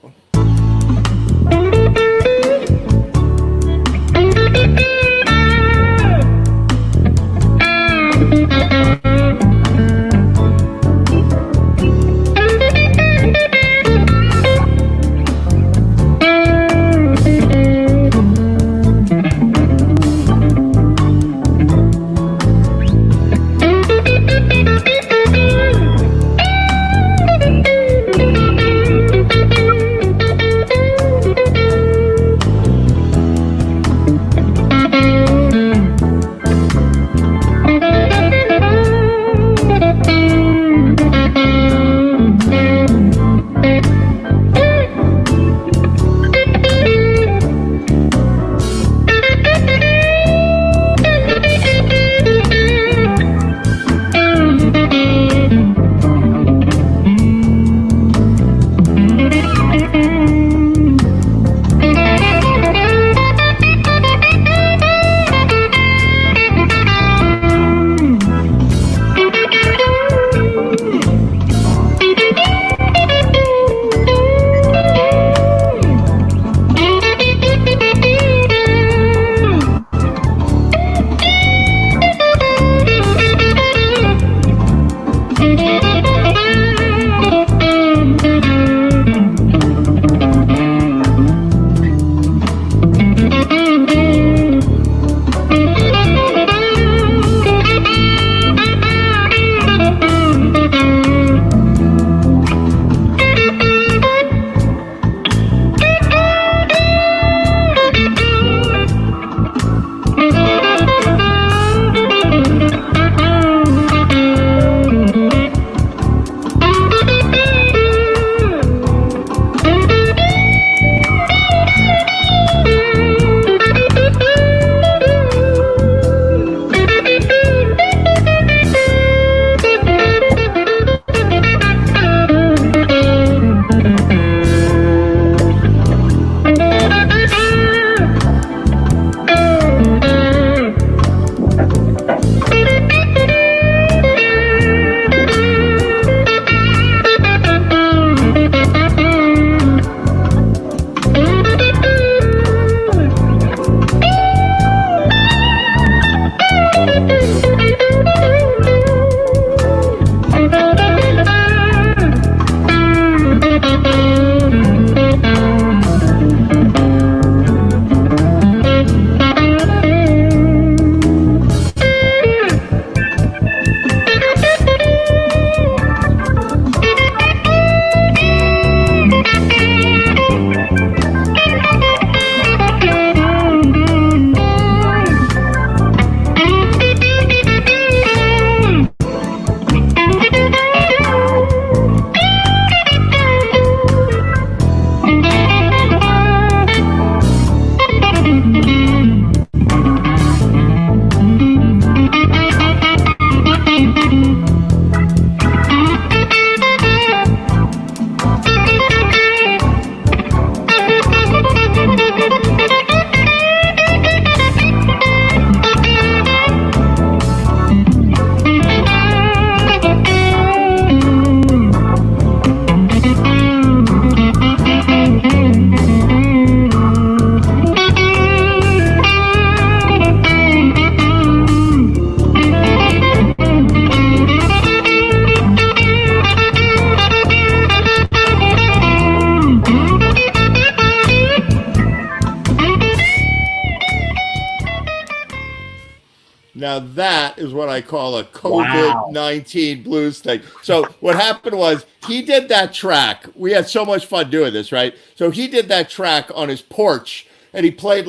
Now that is what I call a COVID-19 blues thing. So what happened was he did that track. We had so much fun doing this, right? So he did that track on his porch, and he played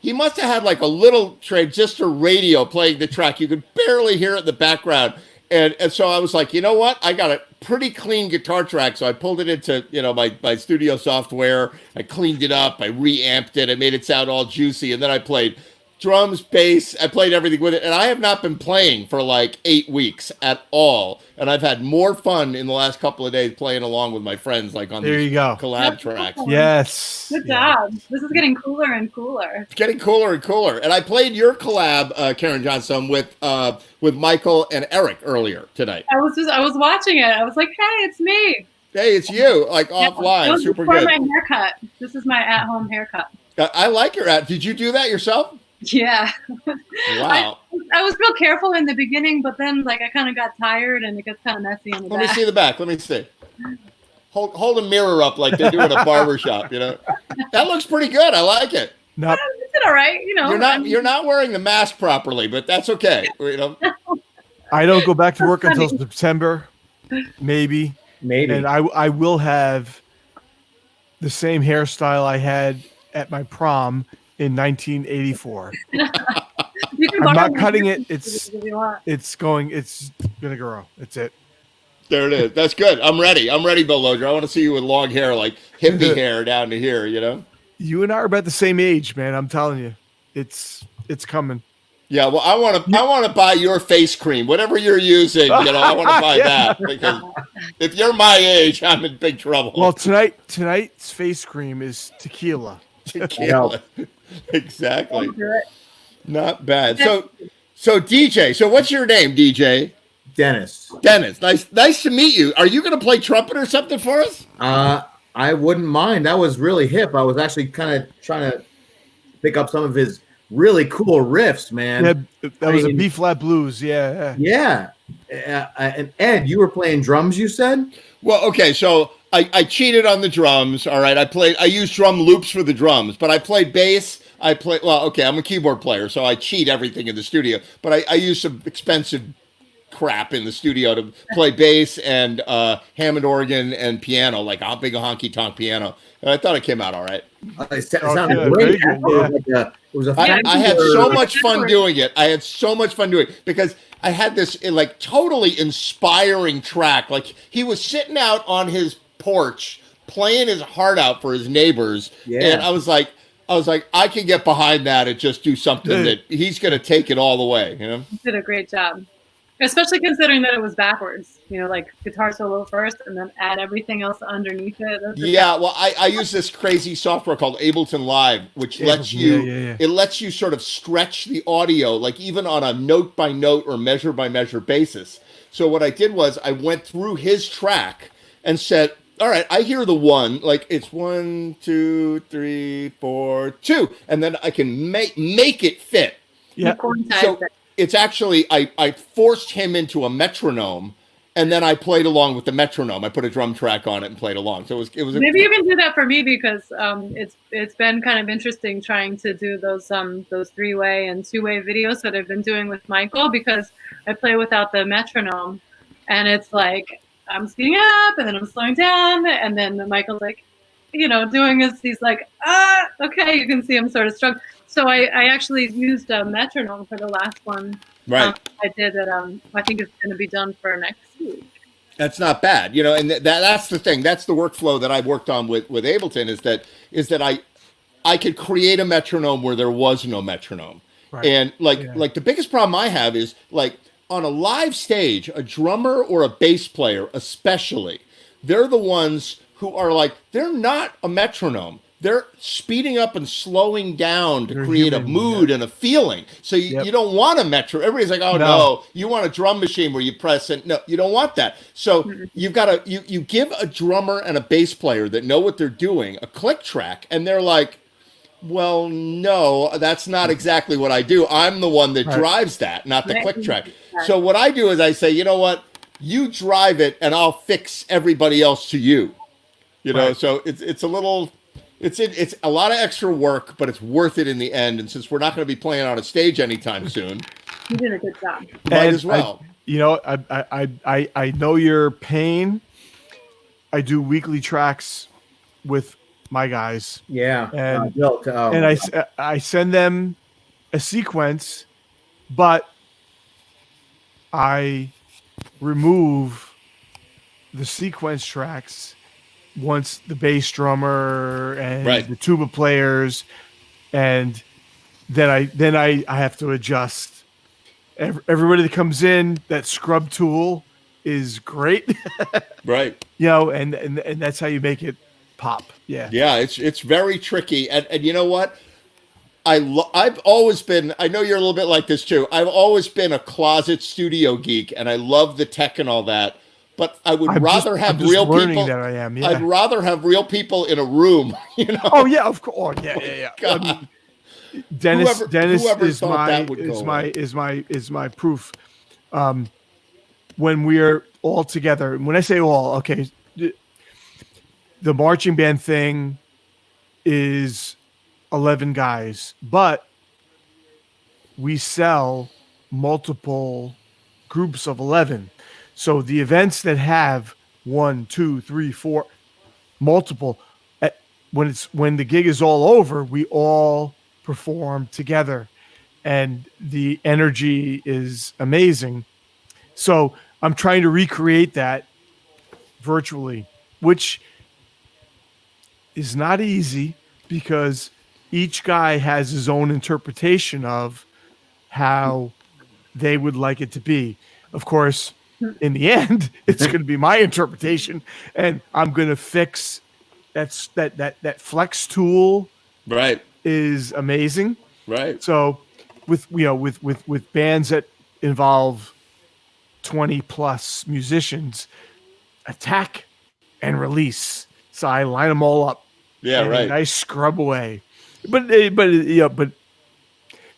he must have had like a little transistor radio playing the track. You could barely hear it in the background. And so I was like, you know what? I got a pretty clean guitar track. So I pulled it into, my studio software. I cleaned it up. I reamped it. I made it sound all juicy. And then I played drums, bass. I played everything with it. And I have not been playing for like 8 weeks at all. And I've had more fun in the last couple of days playing along with my friends, like on There these you go. collab tracks. Yes. Good job. This is getting cooler and cooler. It's getting cooler and cooler. And I played your collab, Karen Johnson, with Michael and Eric earlier tonight. I was watching it. I was like, hey, it's me. Hey, it's you, like offline. It was Super before good. my haircut. This is my at-home haircut. I like your ad. Did you do that yourself? Yeah. Wow. I was real careful in the beginning, but then I kind of got tired and it gets kind of messy in the Let back. me see the back. Let me see. Hold a mirror up like they do in a barber shop, That looks pretty good. I like it. Nope. It's all right, You're not wearing the mask properly, but that's okay. I don't go back to work until September, maybe. And I will have the same hairstyle I had at my prom in 1984. I'm not cutting it. It's gonna grow. It's it. There it is. That's good. I'm ready. Bill Loger. I want to see you with long hair, like hippie hair down to here. You and I are about the same age, man. I'm telling you, it's coming. Yeah. Well, I want to buy your face cream, whatever you're using. I want to buy that because if you're my age, I'm in big trouble. Well, tonight's face cream is tequila. Tequila. Exactly. Not bad. So DJ. So what's your name, DJ? Dennis. Dennis. Nice to meet you. Are you going to play trumpet or something for us? I wouldn't mind. That was really hip. I was actually kind of trying to pick up some of his really cool riffs, man. Yeah, that was a B flat blues. Yeah. Yeah. And Ed, you were playing drums, you said? Well, okay. So I cheated on the drums. All right. I used drum loops for the drums, but I played bass. I'm a keyboard player, so I cheat everything in the studio, but I use some expensive crap in the studio to play bass and Hammond organ and piano, like a big honky tonk piano. And I thought it came out all right. It sounded great. It was I had so much fun doing it. Because I had this totally inspiring track. Like he was sitting out on his porch playing his heart out for his neighbors. Yeah. And I was like, I can get behind that and just do something that he's going to take it all the way. You did a great job. Especially considering that it was backwards, like guitar solo first and then add everything else underneath it. Yeah, well, I use this crazy software called Ableton Live, which lets you sort of stretch the audio, like even on a note by note or measure by measure basis. So what I did was I went through his track and said, all right, I hear the one, like it's 1, 2, 3, 4, 2, and then I can make it fit. Yeah. So it's actually, I forced him into a metronome, and then I played along with the metronome. I put a drum track on it and played along. So it was. Maybe you can do that for me because it's been kind of interesting trying to do those 3-way and 2-way videos that I've been doing with Michael because I play without the metronome, and it's like I'm speeding up and then I'm slowing down, and then Michael's like, doing this. He's like, okay, you can see him sort of struggling. So I actually used a metronome for the last one. Right. I did that. I think it's going to be done for next week. That's not bad, and that's the thing. That's the workflow that I've worked on with Ableton is that I could create a metronome where there was no metronome. Right. And like the biggest problem I have is like on a live stage, a drummer or a bass player, especially, they're the ones who are like, they're not a metronome. They're speeding up and slowing down to create a mood and a feeling. So you don't want a metro. Everybody's like, oh no, you want a drum machine where you press it. No, you don't want that. So you've got to, you give a drummer and a bass player that know what they're doing a click track, and they're like, well, no, that's not exactly what I do. I'm the one that drives that, not the click track. So what I do is I say, you know what, you drive it and I'll fix everybody else to you. So it's a little... It's a lot of extra work, but it's worth it in the end. And since we're not going to be playing on a stage anytime soon, You did a good job. Might as well. I know your pain. I do weekly tracks with my guys. Yeah, and Bill, I send them a sequence, but I remove the sequence tracks once the bass drummer and Right. the tuba players, and then I have to adjust. Everybody that comes in, that scrub tool is great. Right. And that's how you make it pop. Yeah. Yeah, it's very tricky, and you know what? I've always been. I know you're a little bit like this too. I've always been a closet studio geek, and I love the tech and all that. But I would rather have real people. That I am. Yeah. I'd rather have real people in a room. You know. Oh yeah, of course. Oh yeah. I mean, Dennis whoever is thought my that would go is my proof. When we're all together, and when I say all, okay, the marching band thing is 11 guys, but we sell multiple groups of 11. So the events that have 1, 2, 3, 4, multiple, when the gig is all over, we all perform together, and the energy is amazing. So I'm trying to recreate that virtually, which is not easy because each guy has his own interpretation of how they would like it to be. Of course, in the end, it's going to be my interpretation, and I'm going to fix that flex tool. Right. Is amazing. Right. So with bands that involve 20 plus musicians, attack and release. So I line them all up. Yeah, and right. I scrub away. But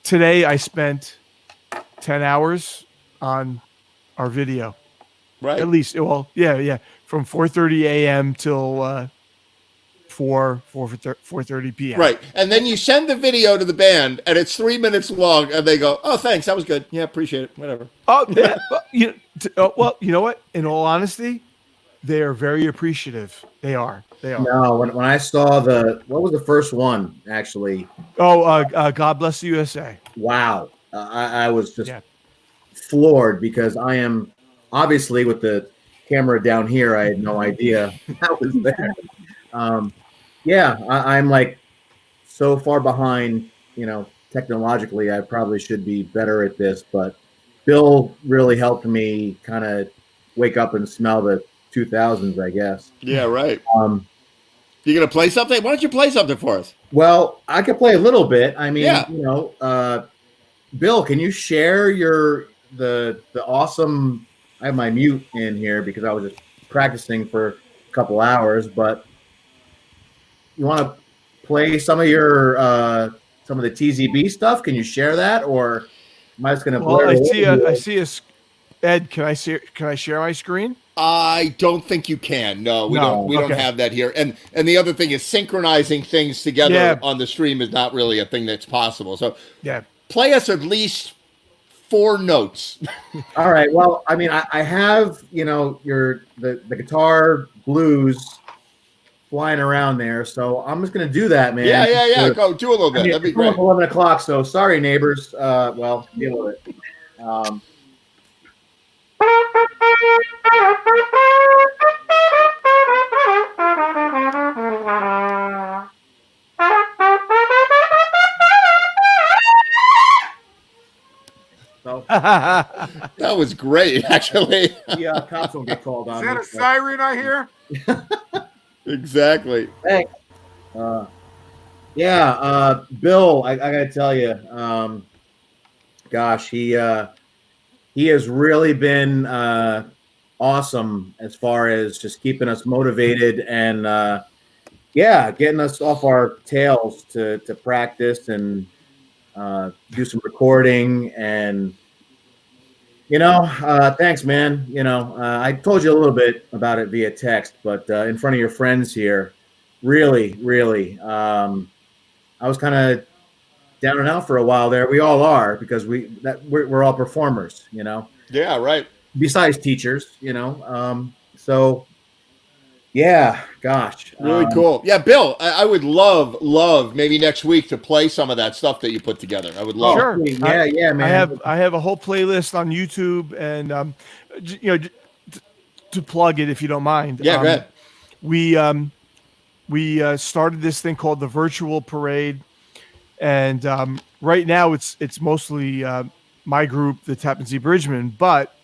today I spent 10 hours on our video. Right. At least, well, yeah. From 4:30 a.m. till 4:30 p.m. Right. And then you send the video to the band, and it's 3 minutes long, and they go, "Oh, thanks, that was good. Yeah, appreciate it. Whatever." Oh, yeah. Well, you know what? In all honesty, they are very appreciative. They are. No, when I saw what was the first one actually? Oh, God Bless the USA. Wow, I was just floored because I am obviously with the camera down here. I had no idea I was there. I'm like so far behind, technologically. I probably should be better at this, but Bill really helped me kind of wake up and smell the 2000s, I guess. Yeah, right. You gonna play something? Why don't you play something for us? Well, I could play a little bit. I mean, Yeah. Bill, can you share the awesome? I have my mute in here because I was just practicing for a couple hours, but you want to play some of your some of the TZB stuff? Can you share that, or am I just going to? Well, I see us. Ed, can I share my screen? I don't think you can. No, we don't okay. have that here. And the other thing is synchronizing things together on the stream is not really a thing that's possible. So play us at least 4 notes. All right. Well, I mean, I have the guitar blues flying around there, so I'm just gonna do that, man. Yeah. Go do a little bit. That'd be great. 11 o'clock. So sorry, neighbors. Well, deal with it. So that was great, actually. Yeah, cops will get called on. Is that a siren I hear? Exactly. Thanks. Bill, I gotta tell you, gosh, he has really been awesome as far as just keeping us motivated and getting us off our tails to practice and do some recording and thanks, man. I told you a little bit about it via text, but in front of your friends here, really, I was kind of down and out for a while there. We all are because we're all performers, you know. Yeah, right. Besides teachers, you know. So yeah, gosh, Really cool. Yeah, Bill, I would love maybe next week to play some of that stuff that you put together. I would love. Sure. Yeah, man. I have a whole playlist on YouTube, and to plug it if you don't mind. Yeah, go ahead. We started this thing called the Virtual Parade, and right now it's mostly my group, the Tappan Zee Bridgemen, but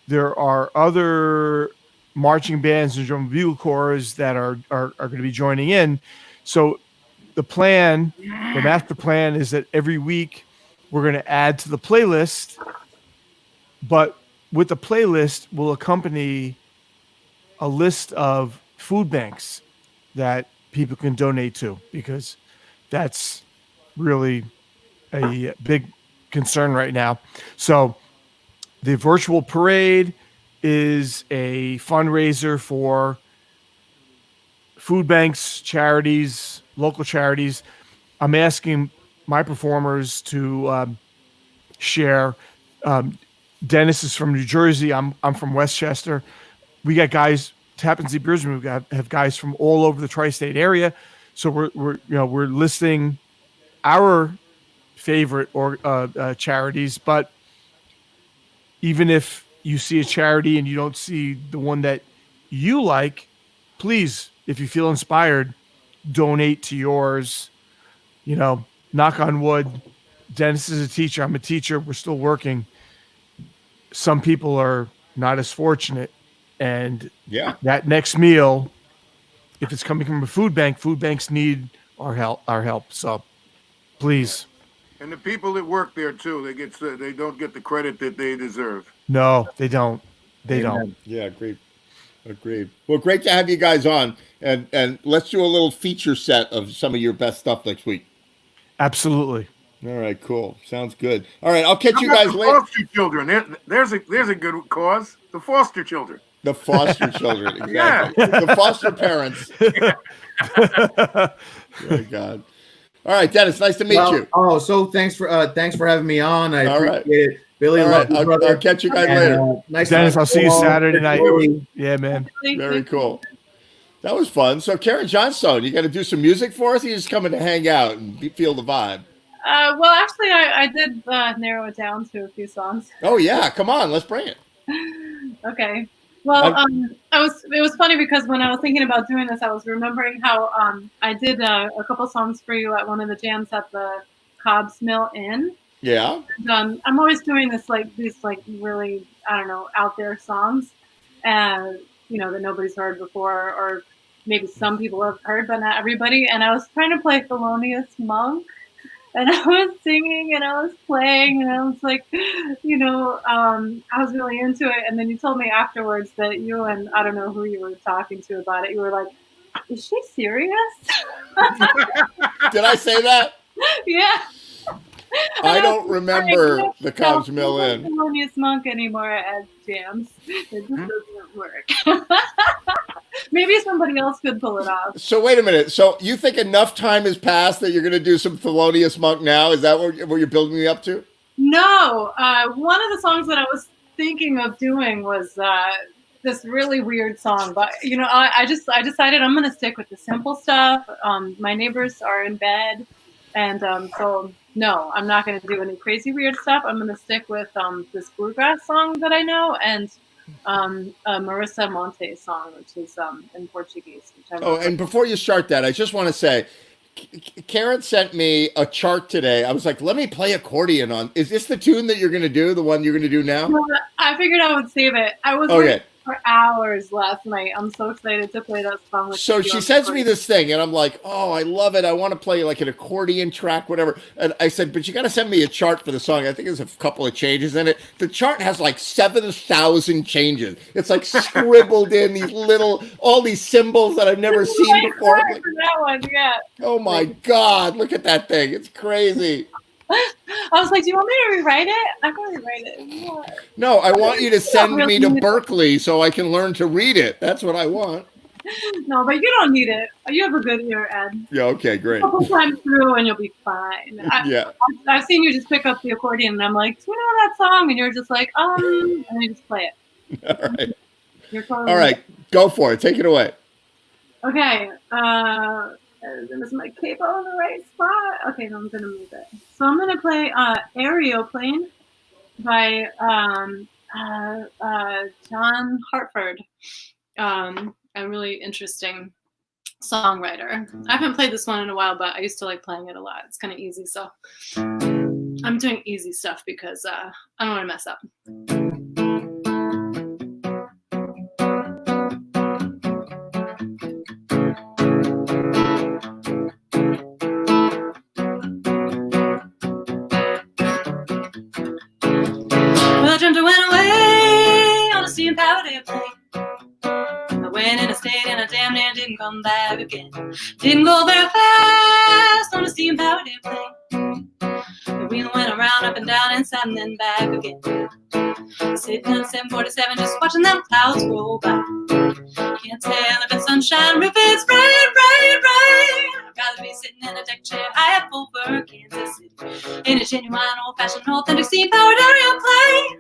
there are other marching bands and drum and bugle corps that are going to be joining in. So the master plan is that every week we're going to add to the playlist, but with the playlist will accompany a list of food banks that people can donate to, because that's really a big concern right now. So the Virtual Parade is a fundraiser for food banks, charities, local charities. I'm asking my performers to share. Dennis is from New Jersey. I'm from Westchester. We got guys, Tappan Zee Bridgemen. Have guys from all over the tri-state area. So we're listing our favorite charities. But even if you see a charity and you don't see the one that you like, please, if you feel inspired, donate to yours. You know, knock on wood. Dennis is a teacher. I'm a teacher. We're still working. Some people are not as fortunate, and that next meal, if it's coming from a food banks need our help. So please. And the people that work there too, they don't get the credit that they deserve. No, they don't. They don't. Yeah, agreed. Well, great to have you guys on, and let's do a little feature set of some of your best stuff next week. Absolutely. All right, cool. Sounds good. All right, I'll catch you How about guys the later. Foster children. There's a good cause. The foster children. The foster children, exactly. The foster parents. Oh God. All right, Dennis. Nice to meet you. Oh, so thanks for having me on. I All appreciate right. it. Billy, All love right, you, brother. I'll catch you guys later. Nice Dennis, to I'll see you all. Saturday night. Billy. Yeah, man. Very cool. That was fun. So, Karen Johnstone, you got to do some music for us? Or you just coming to hang out and feel the vibe? Well, actually, I did narrow it down to a few songs. Oh yeah, come on, let's bring it. Okay. Well, it was funny because when I was thinking about doing this, I was remembering how I did a couple songs for you at one of the jams at the Cobb's Mill Inn. Yeah. And, I'm always doing these really, I don't know, out there songs, and that nobody's heard before, or maybe some people have heard, but not everybody. And I was trying to play Thelonious Monk. And I was singing and I was playing and I was like, I was really into it. And then you told me afterwards that you and I don't know who you were talking to about it. You were like, is she serious? Did I say that? Yeah. I don't remember the Cobb's Mill Inn. Thelonious Monk anymore at jams. It just doesn't work. Maybe somebody else could pull it off. So wait a minute. So you think enough time has passed that you're going to do some Thelonious Monk now? Is that what you're building me up to? No. One of the songs that I was thinking of doing was this really weird song. But, I decided I'm going to stick with the simple stuff. My neighbors are in bed. And so, no, I'm not going to do any crazy weird stuff. I'm going to stick with this bluegrass song that I know and Marisa Monte's song, which is in Portuguese. And before you start that, I just want to say, Karen sent me a chart today. I was like, let me play accordion on. Is this the tune that you're going to do, the one you're going to do now? Well, I figured I would save it. I was working for hours last night. I'm so excited to play that song with you. So she sends me this thing, and I'm like, oh, I love it. I want to play like an accordion track, whatever. And I said, but you got to send me a chart for the song. I think there's a couple of changes in it. The chart has like 7,000 changes. It's like scribbled in all these symbols that I've never seen before. Like, that one, yeah. Oh my God, look at that thing. It's crazy. I was like, do you want me to rewrite it? I can rewrite it. What? No, I want you to send me to Berkeley so I can learn to read it. That's what I want. No, but you don't need it. You have a good ear, Ed. Yeah. Okay. Great. A couple times through and you'll be fine. Yeah. I've seen you just pick up the accordion and I'm like, do you know that song? And you're just like, and you just play it. All right. You're totally All right. Go for it. Take it away. Okay. Is my capo in the right spot? Okay, no, I'm gonna move it. So I'm gonna play Aeroplane by John Hartford. A really interesting songwriter. I haven't played this one in a while, but I used to like playing it a lot. It's kind of easy, so I'm doing easy stuff because I don't want to mess up. Well, I dreamt I went away on a steam powered airplane. I went in a state and I damn near didn't come back again. Didn't go very fast on a steam powered airplane. The wheel went around, up and down, inside and then back again. Sitting in a 747, just watching them clouds roll by. Can't tell if it's sunshine or if it's rain, rain, rain. I'd rather be sitting in a deck chair high up over Kansas City in a genuine, old-fashioned, authentic steam-powered aeroplane.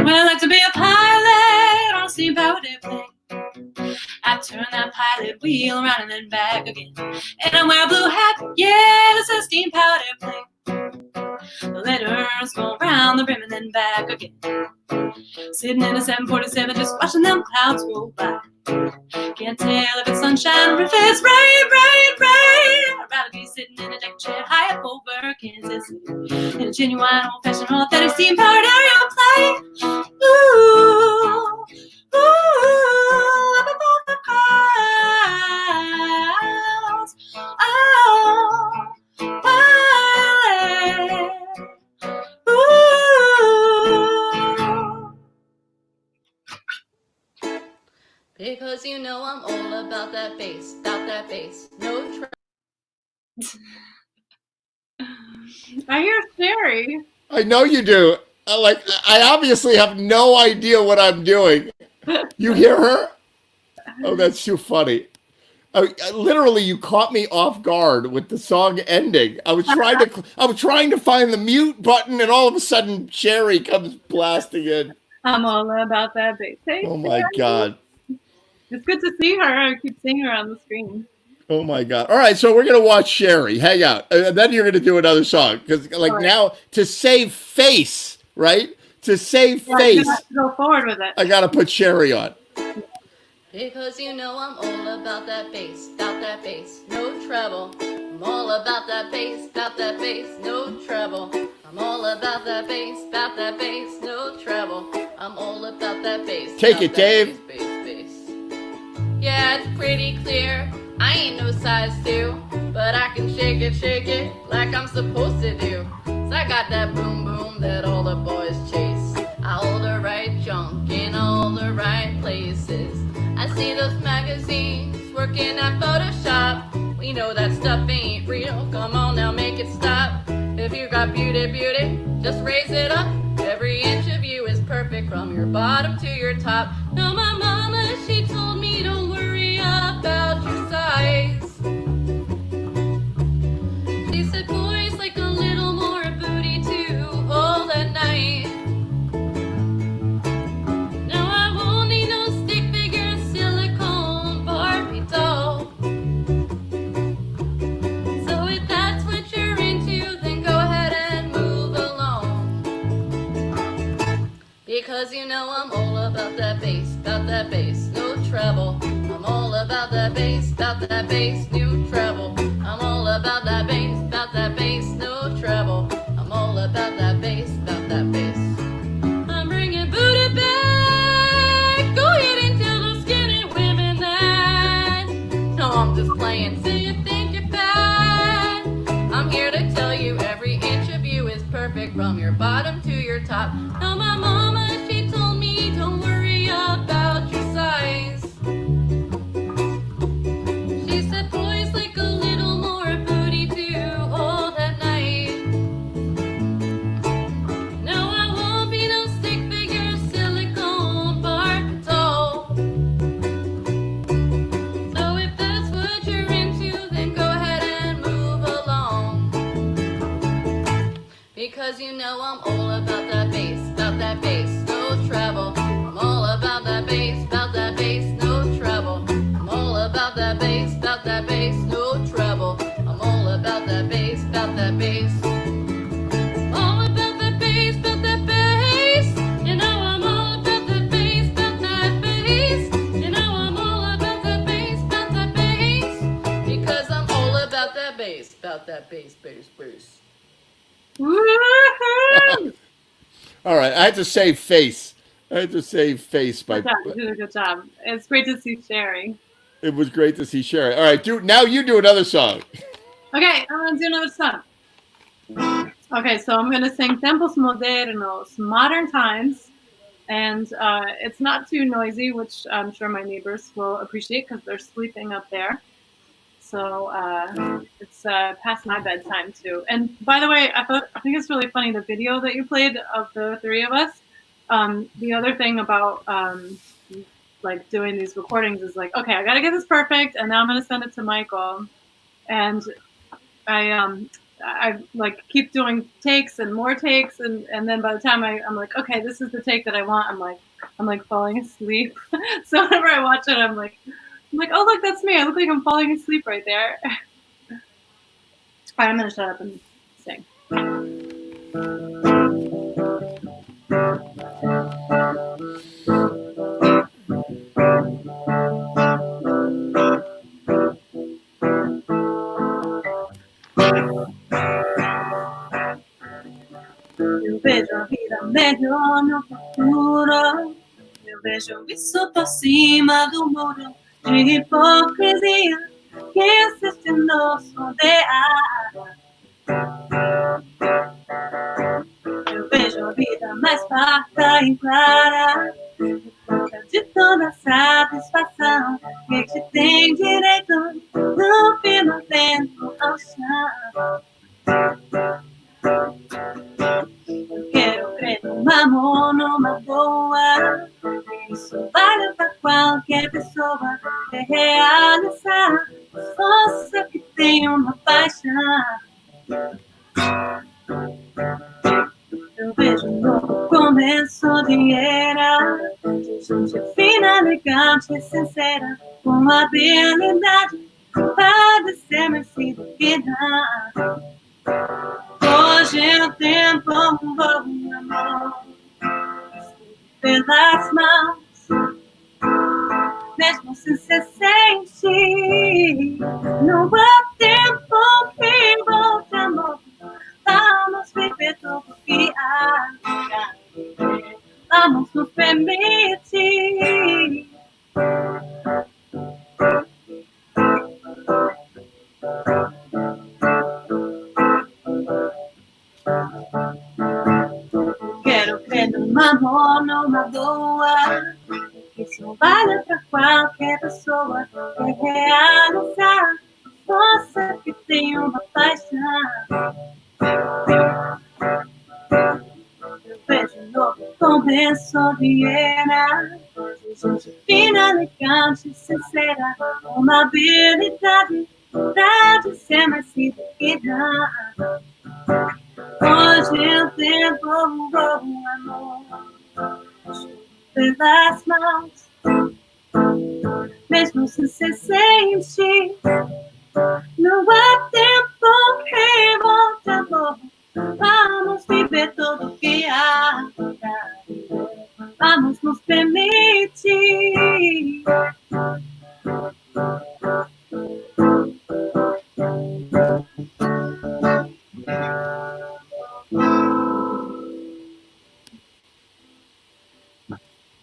Well, I like to be a pilot on a steam-powered airplane. I turn that pilot wheel around and then back again. And I wear a blue hat, yeah, that says steam-powered airplane. The letters go around the rim and then back again. Sitting in a 747, just watching them clouds roll by. Can't tell if it's sunshine or if it's rain, rain, rain. I'd rather be sitting in a deck chair high up over Kansas City in a genuine, old-fashioned, authentic steam-powered aeroplane. Ooh, ooh, up above the clouds. Oh, pilot. Ooh. Because you know I'm all about that bass, no I hear Sherry. I know you do. I obviously have no idea what I'm doing. You hear her? Oh, that's too funny. Literally, you caught me off guard with the song ending. I was trying to find the mute button, and all of a sudden, Sherry comes blasting in. I'm all about that bass. Hey, Oh my Sherry. God. It's good to see her. I keep seeing her on the screen. Oh my God. All right, so we're gonna watch Sherry. Hang out. Then you're gonna do another song because, All right. now to save face, right? To save Yeah, face, you have to go forward with it. I gotta put Sherry on. Because you know I'm all about that bass, no trouble. I'm all about that bass, no trouble. I'm all about that bass, no trouble. I'm all about that bass. Take it, Dave. Bass. Yeah, it's pretty clear. I ain't no size 2, but I can shake it like I'm supposed to do. So I got that boom boom that all the boys chase. I hold the right junk in all the right places. I see those magazines working at Photoshop. We know that stuff ain't real. Come on now, make it stop. If you got beauty, just raise it up. Every inch of you is perfect from your bottom to your top. No, my mama, she told me don't worry about your size. She said boys like a little more booty too all that night. Now I won't need no stick figure silicone Barbie doll. So if that's what you're into, then go ahead and move along. Because you know I'm all about that bass, no treble. I'm all about that bass, no treble. I'm all about that bass, no treble. I'm all about that bass, I'm bringing booty back. Go ahead and tell those skinny women that. No, I'm just playing. So you think you're bad? I'm here to tell you every inch of you is perfect from your bottom to your top. No, my mama, she told me don't worry about your size. Woo-hoo! All right, I had to save face. I had to save face by. Good job. You did a good job. It's great to see Sherry. It was great to see Sherry. All right, now you do another song. Okay, I'm gonna do another song. Okay, so I'm gonna sing Tempos Modernos, Modern Times, and it's not too noisy, which I'm sure my neighbors will appreciate because they're sleeping up there. So it's past my bedtime too. And by the way, I think it's really funny the video that you played of the three of us. The other thing about like doing these recordings is like, okay, I gotta get this perfect, and now I'm gonna send it to Michael, and I like keep doing takes and more takes, and then by the time I'm like, okay, this is the take that I want. I'm like falling asleep. So whenever I watch it, I'm like, oh look, that's me. I look like I'm falling asleep right there. All right, I'm gonna shut up and sing. Eu vejo a vida melhor no futuro. Eu vejo isso por cima do muro de hipocrisia que existe em nosso rodear. Eu vejo a vida mais farta e clara, de toda satisfação que a gente tem direito no firmamento ao chão. Eu quero crer numa amor, numa boa. Isso vale pra qualquer pessoa realizar. Força que tem uma paixão. Eu vejo um novo começo de era, de gente fina, elegante e sincera, com habilidade para ser mais do que dá. Hoje eu tenho um bom amor pelas mãos, mesmo sem ser sente. Não há tempo que volte amor. Vamos viver tudo que há. Vamos nos permitir. Quero crer numa amor, numa boa. Isso vale pra qualquer pessoa realizar. Força que tem uma paixão. Eu vejo um novo começo de era, de gente fina, elegante e sincera, uma habilidade pra dizer mais do que dá. Hoje eu tenho um bom amor pelas mãos, mesmo sem ser sente. Não há tempo que volte amor. Vamos viver tudo que há. Vamos nos permitir.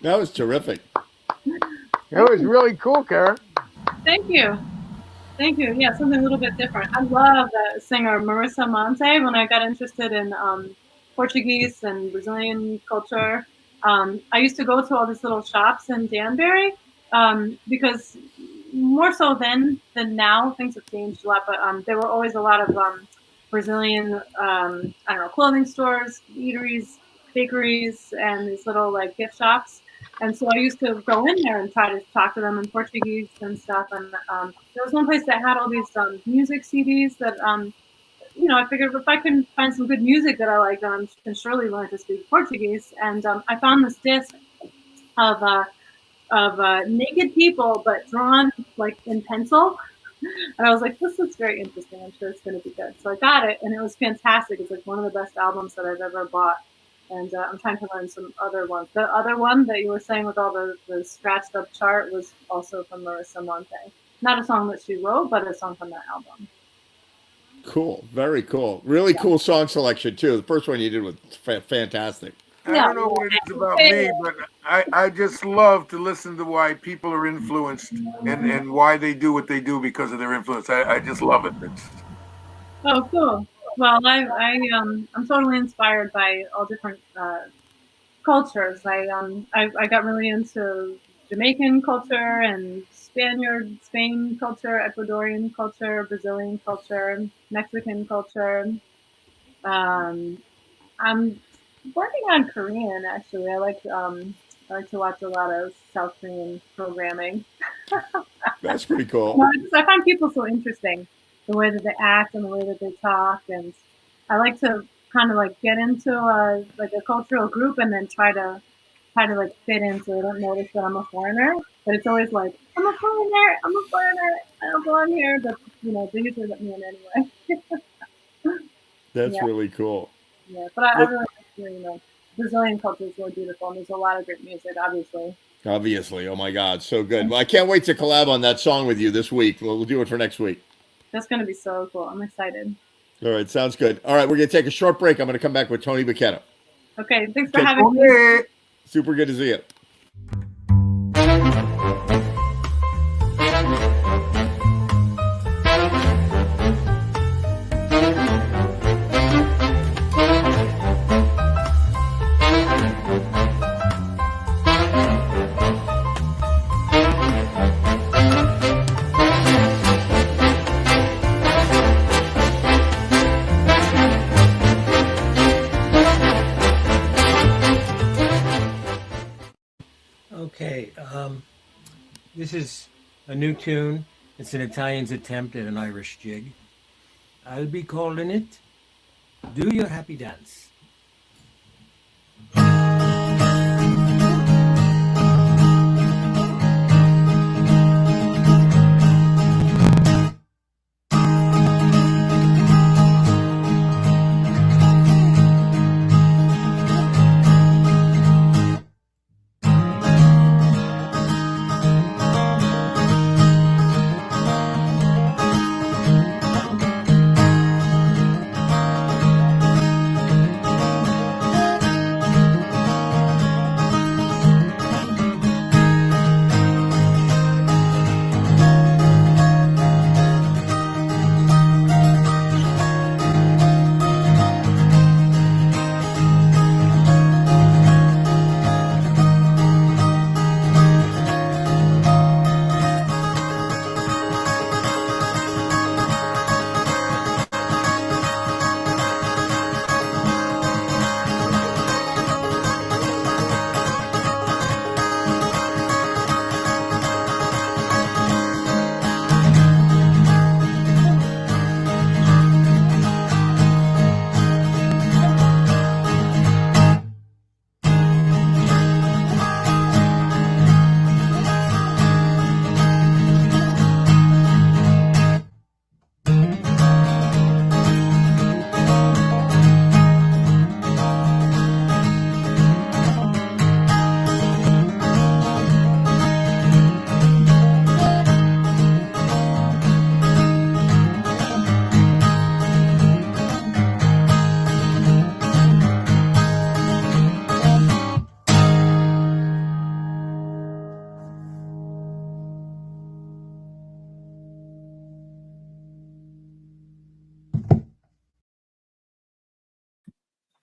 That was terrific. That was really cool, Karen. Thank you. Thank you. Yeah, something a little bit different. I love that singer Marissa Monte. When I got interested in Portuguese and Brazilian culture, I used to go to all these little shops in Danbury because more so then than now, things have changed a lot. But there were always a lot of Brazilian, clothing stores, eateries, bakeries, and these little like gift shops. And so I used to go in there and try to talk to them in Portuguese and stuff. And there was one place that had all these music CDs that, I figured if I can find some good music that I like, then I can surely learn to speak Portuguese. And I found this disc of naked people, but drawn like in pencil. And I was like, this looks very interesting. I'm sure it's going to be good. So I got it, and it was fantastic. It's like one of the best albums that I've ever bought. And I'm trying to learn some other ones. The other one that you were saying with all the scratched up chart was also from Marissa Monte. Not a song that she wrote, but a song from that album. Cool. Very cool. Really cool song selection too. The first one you did was fantastic. I don't know what it is about me, but I just love to listen to why people are influenced and why they do what they do because of their influence. I just love it. Oh, cool. Well, I'm totally inspired by all different cultures. I got really into Jamaican culture and Spain culture, Ecuadorian culture, Brazilian culture, Mexican culture. I'm working on Korean actually. I like to watch a lot of South Korean programming. That's pretty cool. Well, I find people so interesting, the way that they act and the way that they talk, and I like to kind of like get into a cultural group and then try to like fit in so they don't notice that I'm a foreigner. But it's always like, I'm a foreigner, I don't belong here. But they usually let me in anyway. That's Yeah. really cool. Yeah, but I really like Brazilian culture is really beautiful, and there's a lot of great music, obviously. Obviously. Oh my God, so good. Well, I can't wait to collab on that song with you this week. We'll do it for next week. That's gonna be so cool. I'm excited. All right, sounds good. All right, we're gonna take a short break. I'm gonna come back with Tony Baquetto. Okay, thanks for Okay. having me. Super good to see you. Okay, this is a new tune. It's an Italian's attempt at an Irish jig. I'll be calling it Do Your Happy Dance.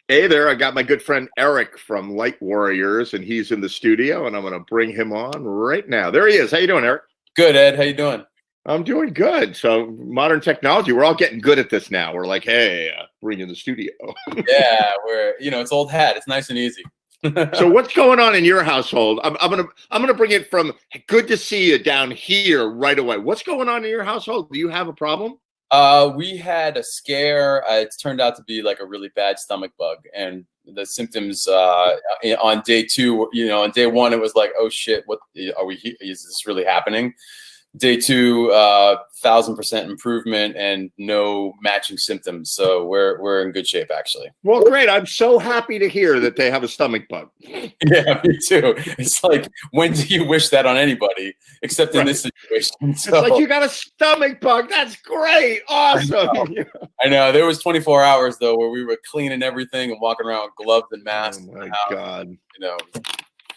Hey there, I got my good friend Eric from Light Warriors, and he's in the studio, and I'm going to bring him on right now. There he is. How you doing, Eric? Good, Ed. How you doing? I'm doing good. So modern technology, we're all getting good at this now. We're like, hey, bring in the studio. Yeah, it's old hat. It's nice and easy. So what's going on in your household? I'm gonna bring it from good to see you down here right away. What's going on in your household? Do you have a problem? We had a scare. It's turned out to be like a really bad stomach bug, and the symptoms on day 2. On day 1, it was like, oh shit, what are we? Is this really happening? Day 2, 1,000% improvement and no matching symptoms. So we're in good shape, actually. Well, great. I'm so happy to hear that they have a stomach bug. Yeah, me too. It's like, when do you wish that on anybody, except in this situation? It's like, you got a stomach bug. That's great. Awesome. I know. There was 24 hours though where we were cleaning everything and walking around with gloves and masks. Oh my God. You know, a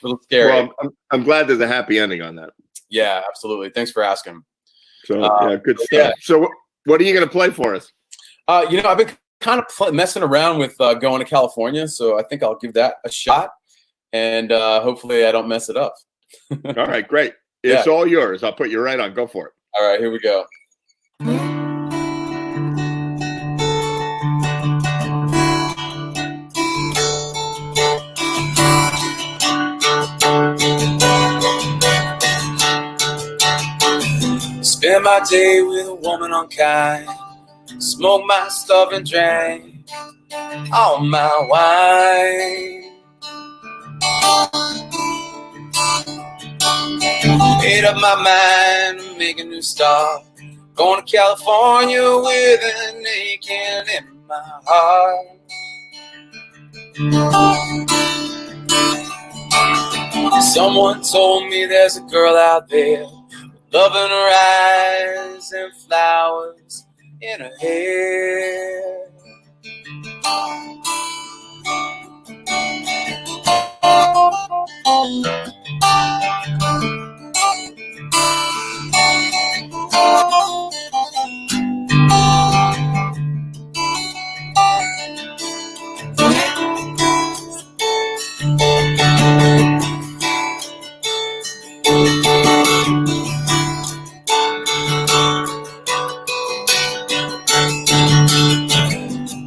little scary. Well, I'm glad there's a happy ending on that. Yeah, absolutely. Thanks for asking. So yeah, good stuff. Yeah. So what are you going to play for us? You know, I've been kind of messing around with going to California, so I think I'll give that a shot, and hopefully I don't mess it up. All right, great. It's all yours. I'll put you right on. Go for it. All right, here we go. Spend my day with a woman unkind, smoke my stuff and drank all my wine. Made up my mind to make a new start, going to California with an aching in my heart. Someone told me there's a girl out there, love in her eyes and flowers in her hair.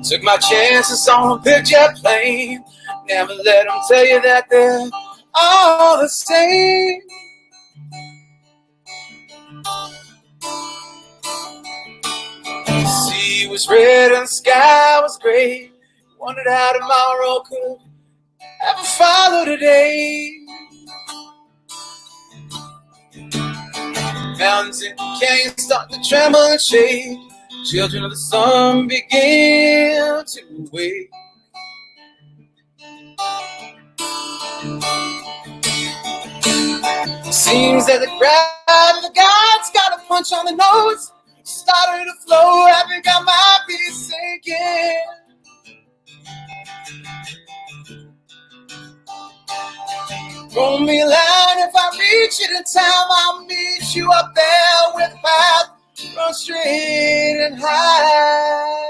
Took my chances on a big jet plane. Never let them tell you that they're all the same. The sea was red and the sky was gray. Wondered how tomorrow could ever follow today. Mountains and canyons start to tremble and shake. Children of the sun begin to wake. Seems that the gravity of the gods got a punch on the nose. Started to flow, I think I might be sinking. Roll me a line, if I reach it in time, I'll meet you up there with path. Run straight and high.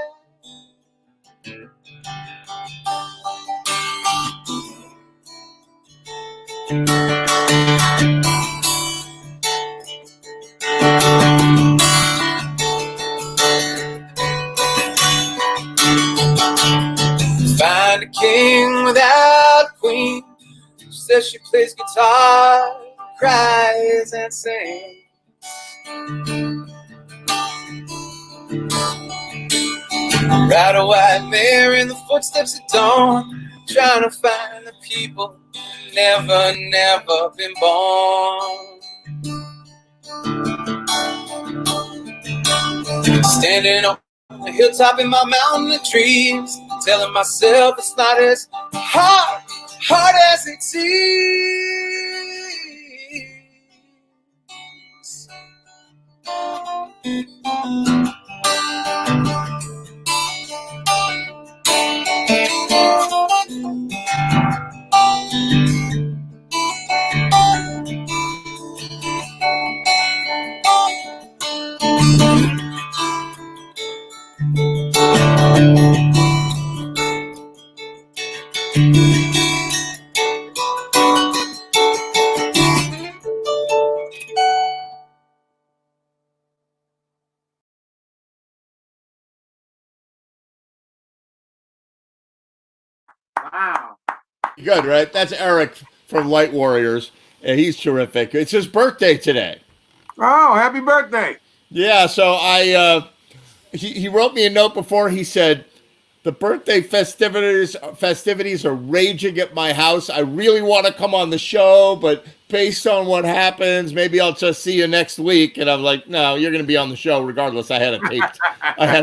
Find a king without a queen. She says she plays guitar, cries and sings. Ride a white mare in the footsteps at dawn, trying to find the people who never been born. Standing on the hilltop in my mountain of trees, telling myself it's not as hard as it seems. Wow. Good, right? That's Eric from Light Warriors, and he's terrific. It's his birthday today. Oh, happy birthday. Yeah, so he wrote me a note before. He said, The birthday festivities are raging at my house. I really want to come on the show, but based on what happens, maybe I'll just see you next week. And I'm like, no, you're going to be on the show regardless. I had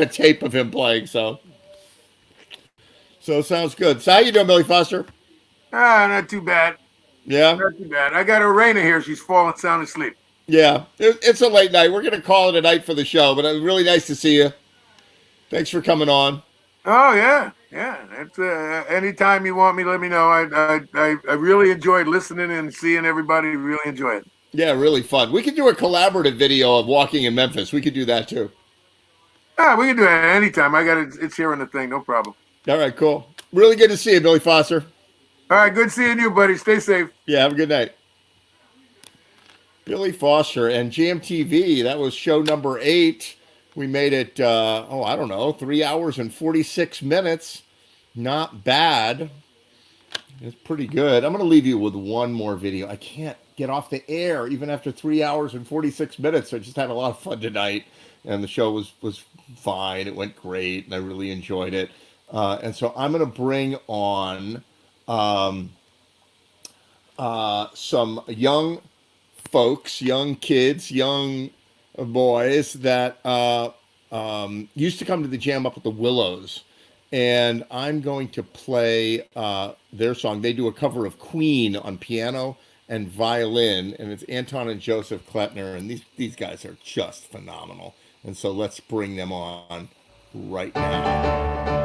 a tape of him playing. So sounds good. So how you doing, Billy Foster? Not too bad. Yeah, not too bad. I got Arena here. She's falling sound asleep. Yeah, it's a late night. We're going to call it a night for the show, but it was really nice to see you. Thanks for coming on. Oh yeah. It's anytime you want me, let me know. I really enjoyed listening and seeing everybody. Really enjoy it. Yeah, really fun. We could do a collaborative video of walking in Memphis. We could do that too. We can do it anytime. I got it. It's here on the thing. No problem. All right, cool. Really good to see you, Billy Foster. All right, good seeing you, buddy. Stay safe. Yeah, have a good night. Billy Foster and GMTV. That was show number 8. We made it, 3 hours and 46 minutes. Not bad. It's pretty good. I'm going to leave you with one more video. I can't get off the air even after 3 hours and 46 minutes. I just had a lot of fun tonight, and the show was fine. It went great, and I really enjoyed it. And so I'm going to bring on some young folks, young kids, young boys that used to come to the jam up at the Willows, and I'm going to play their song. They do a cover of Queen on piano and violin, and it's Anton and Joseph Klettner, and these guys are just phenomenal. And so let's bring them on right now.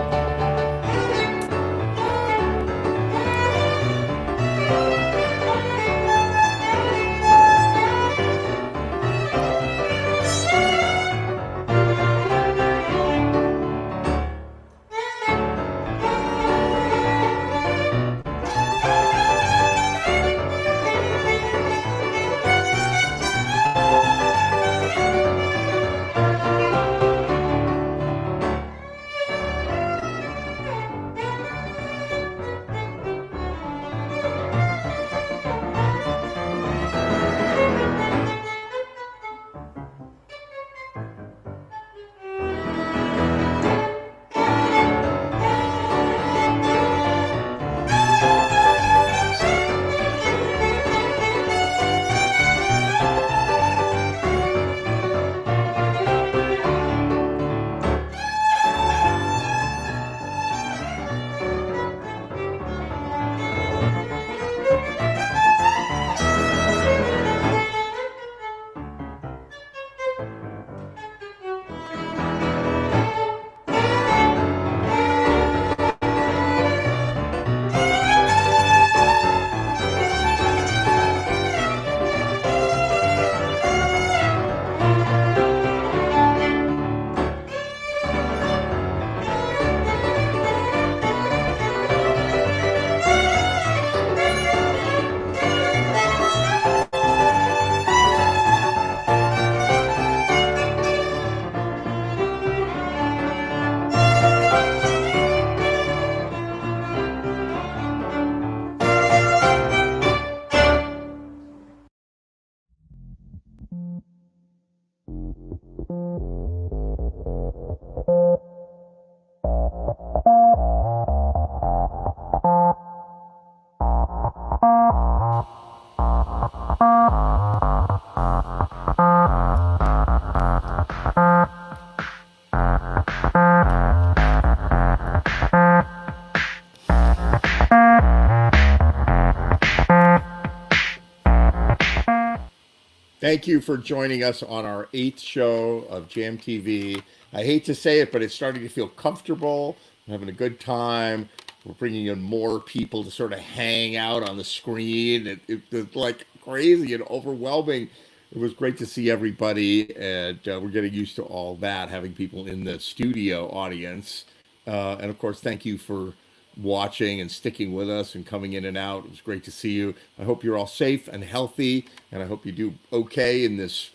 Thank you for joining us on our 8th show of Jam TV. I hate to say it, but it's starting to feel comfortable. I'm having a good time. We're bringing in more people to sort of hang out on the screen. It's like crazy and overwhelming. It was great to see everybody, and we're getting used to all that, having people in the studio audience. And of course, thank you for watching and sticking with us and coming in and out. It was great to see you. I hope you're all safe and healthy, and I hope you do okay in this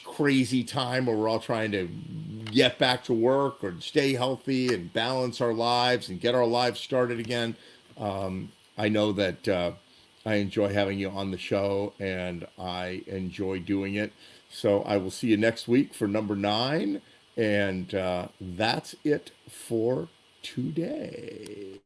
crazy time where we're all trying to get back to work or stay healthy and balance our lives and get our lives started again. I know that I enjoy having you on the show, and I enjoy doing it. So I will see you next week for number 9, and that's it for today.